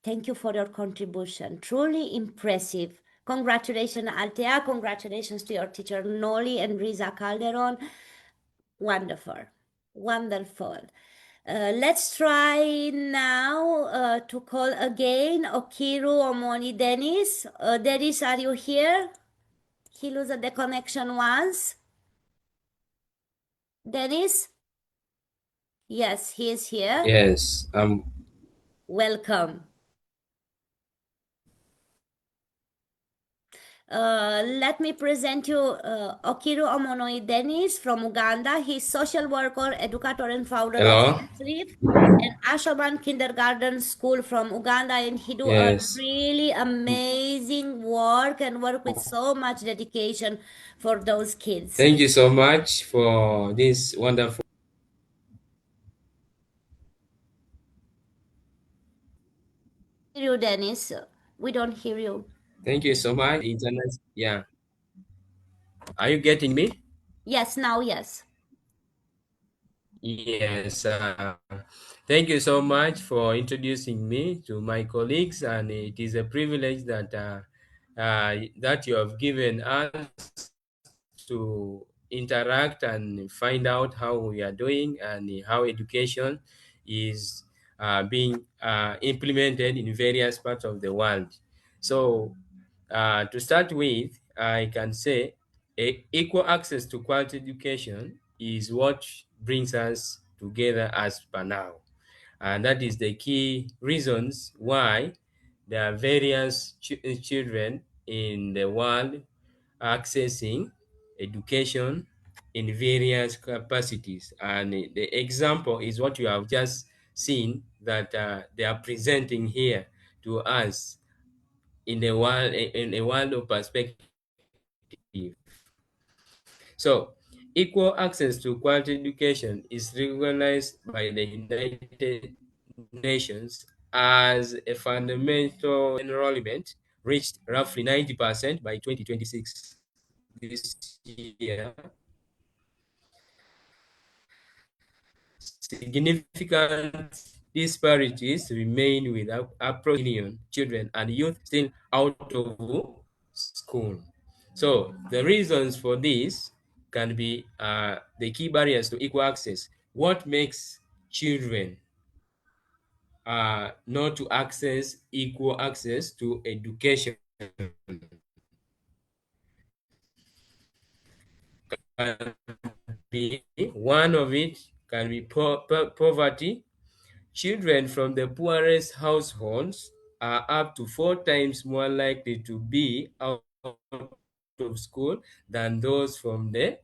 thank you for your contribution. Truly impressive. Congratulations, Altea. Congratulations to your teacher, Noli and Riza Calderon. Wonderful. Wonderful. Let's try now to call again Okiru Omoni Dennis. Dennis, are you here? He lost the connection once. Dennis? Yes, he is here. Yes, Welcome. Let me present you Okiru Omonoi Dennis from Uganda. He's social worker, educator, and founder hello. of Sleep and Ashoban Kindergarten School from Uganda, and he do a Yes. really amazing work and work with so much dedication for those kids. Thank you so much for this wonderful. Hear you, Dennis. We don't hear you. Thank you so much. Internet. Yeah. Are you getting me? Yes, now yes. Yes. Thank you so much for introducing me to my colleagues, and it is a privilege that that you have given us to interact and find out how we are doing and how education is being implemented in various parts of the world. So, to start with, I can say equal access to quality education is what brings us together as per now. And that is the key reasons why there are various children in the world accessing education in various capacities. And the example is what you have just seen that they are presenting here to us in a world of perspective. So, equal access to quality education is recognized by the United Nations as a fundamental. Enrollment reached roughly 90% by 2026. This year, significant disparities remain with approximately million children and youth still out of school. So the reasons for this can be the key barriers to equal access. What makes children not to access equal access to education? Can be one of it can be poverty. Children from the poorest households are up to 4 times more likely to be out of school than those from the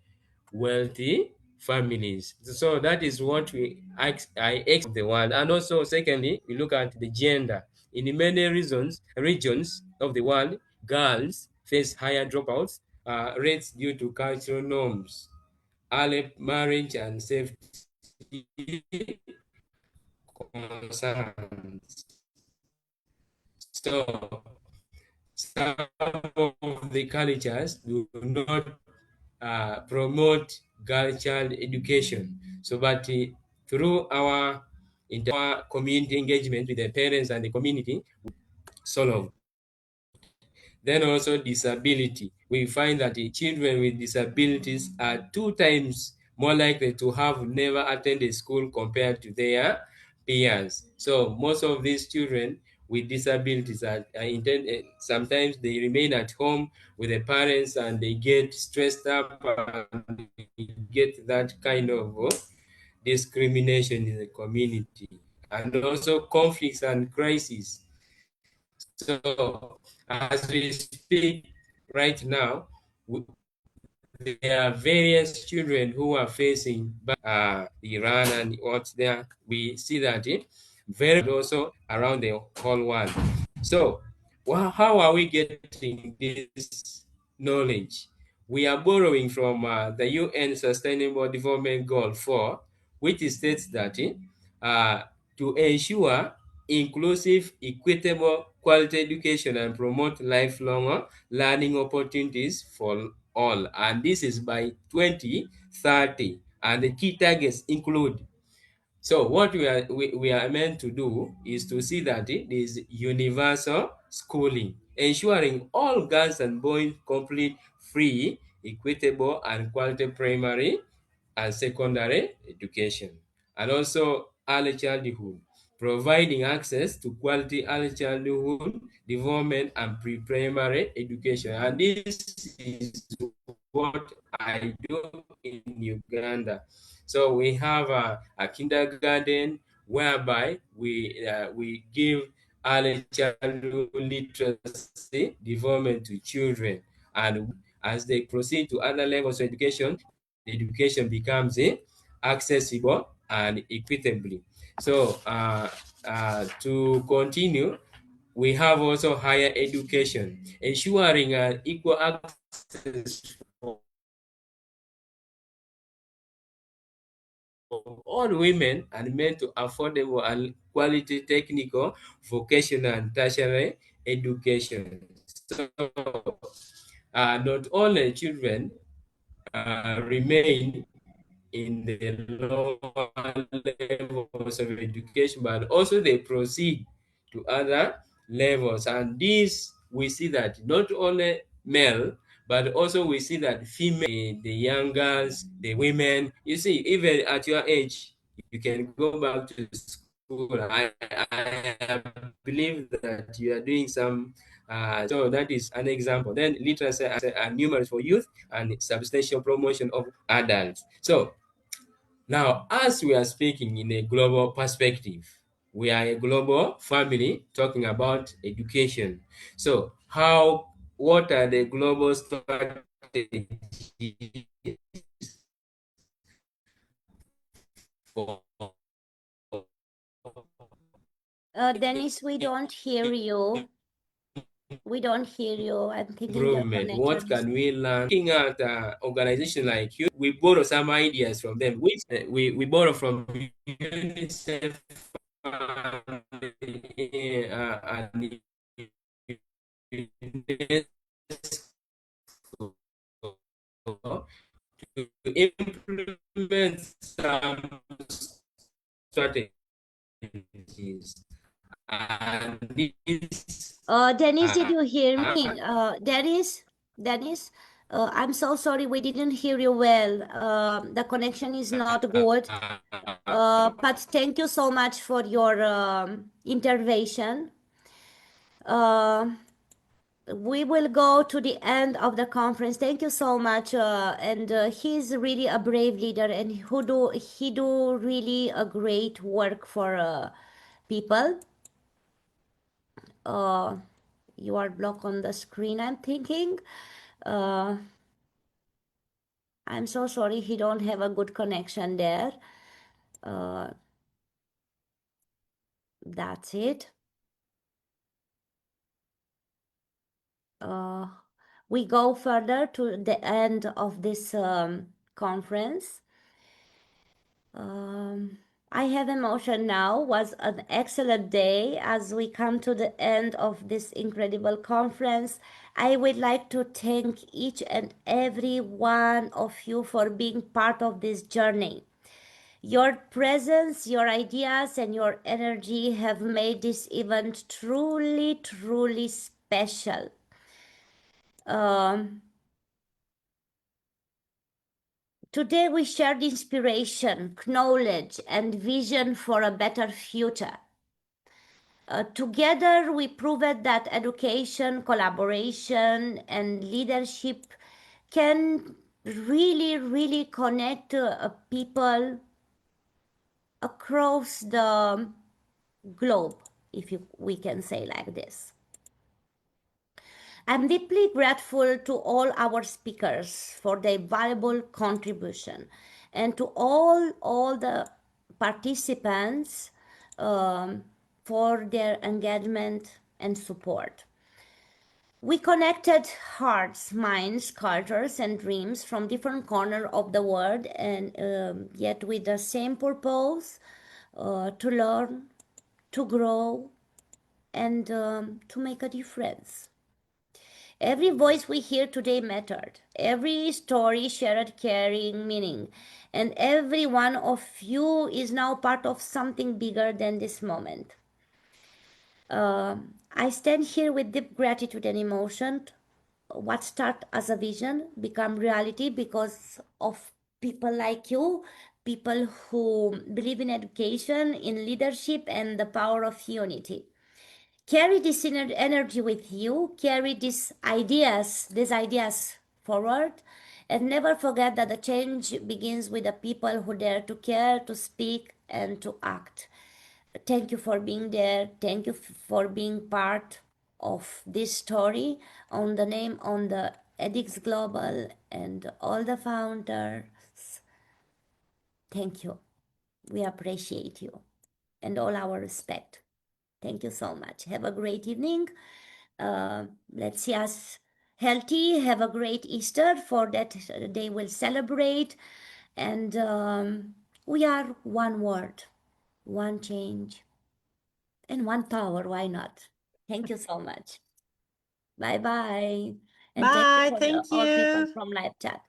wealthy families. So that is what I expect the world. And also, secondly, we look at the gender. In many regions of the world, girls face higher dropouts rates due to cultural norms, early marriage, and safety concerns. So some of the cultures do not promote girl child education. So, but through our community engagement with the parents and the community, solve. Then also disability. We find that the children with disabilities are 2 times more likely to have never attended school compared to their peers. So most of these children with disabilities are intended, sometimes they remain at home with the parents and they get stressed up and they get that kind of discrimination in the community, and also conflicts and crises. So, as we speak right now, there are various children who are facing Iran and what's there. We see that it very also around the whole world. So, how are we getting this knowledge? We are borrowing from the UN Sustainable Development Goal 4, which states that to ensure inclusive, equitable, quality education and promote lifelong learning opportunities for all. And this is by 2030. And the key targets include, so what we are meant to do is to see that it is universal schooling, ensuring all girls and boys complete free, equitable, and quality primary and secondary education. And also early childhood, providing access to quality early childhood development and pre-primary education. And this is what I do in Uganda. So we have a kindergarten whereby we give early childhood literacy development to children, and as they proceed to other levels of education, the education becomes accessible and equitably. So to continue, we have also higher education, ensuring equal access for all women and men to affordable and quality technical, vocational, and tertiary education. So not only children remain in the lower levels of education, but also they proceed to other levels. And this, we see that not only male, but also we see that female, the young girls, the women, you see, even at your age, you can go back to school. I believe that you are doing some, so that is an example. Then literacy are numerous for youth and substantial promotion of adults. So now, as we are speaking in a global perspective, we are a global family talking about education. So, what are the global strategies for Dennis, we don't hear you. We don't hear you. I'm thinking your improvement? What connection is. can we learn? Looking at organizations like you, we borrow some ideas from them, which we borrow from UNICEF and to implement some strategies. And this, Dennis, did you hear me? Dennis, I'm so sorry we didn't hear you well. The connection is not good. But thank you so much for your intervention. We will go to the end of the conference. Thank you so much. And he's really a brave leader, and he do really a great work for people. You are blocked on the screen, I'm thinking. I'm so sorry he don't have a good connection there. That's it. We go further to the end of this conference. I have emotion now. Was an excellent day. As we come to the end of this incredible conference, I would like to thank each and every one of you for being part of this journey. Your presence, your ideas, and your energy have made this event truly, truly special. Today we shared inspiration, knowledge, and vision for a better future. Together we proved that education, collaboration, and leadership can really, really connect people across the globe, if we can say like this. I'm deeply grateful to all our speakers for their valuable contribution, and to all the participants for their engagement and support. We connected hearts, minds, cultures, and dreams from different corners of the world, and yet with the same purpose, to learn, to grow, and to make a difference. Every voice we hear today mattered. Every story shared carrying meaning. And every one of you is now part of something bigger than this moment. I stand here with deep gratitude and emotion. What started as a vision become reality because of people like you people who believe in education, in leadership, and the power of unity. Carry this energy with you, carry these ideas forward, and never forget that the change begins with the people who dare to care, to speak, and to act. Thank you for being there. Thank you for being part of this story on the EDX Global and all the founders. Thank you. We appreciate you and all our respect. Thank you so much. Have a great evening. Let's see us healthy. Have a great Easter for that they will celebrate. And we are one word, one change, and one power. Why not? Thank you so much. Bye-bye. And Bye. thank you Thank for all people you. from live chat.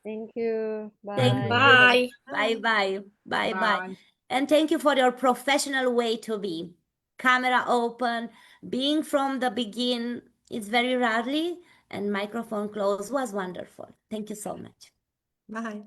Thank you. Thank you. Bye. Bye-bye. Bye-bye. Bye. And thank you for your professional way to be. Camera open, being from the begin is very rarely, and microphone closed was wonderful. Thank you so much. Bye.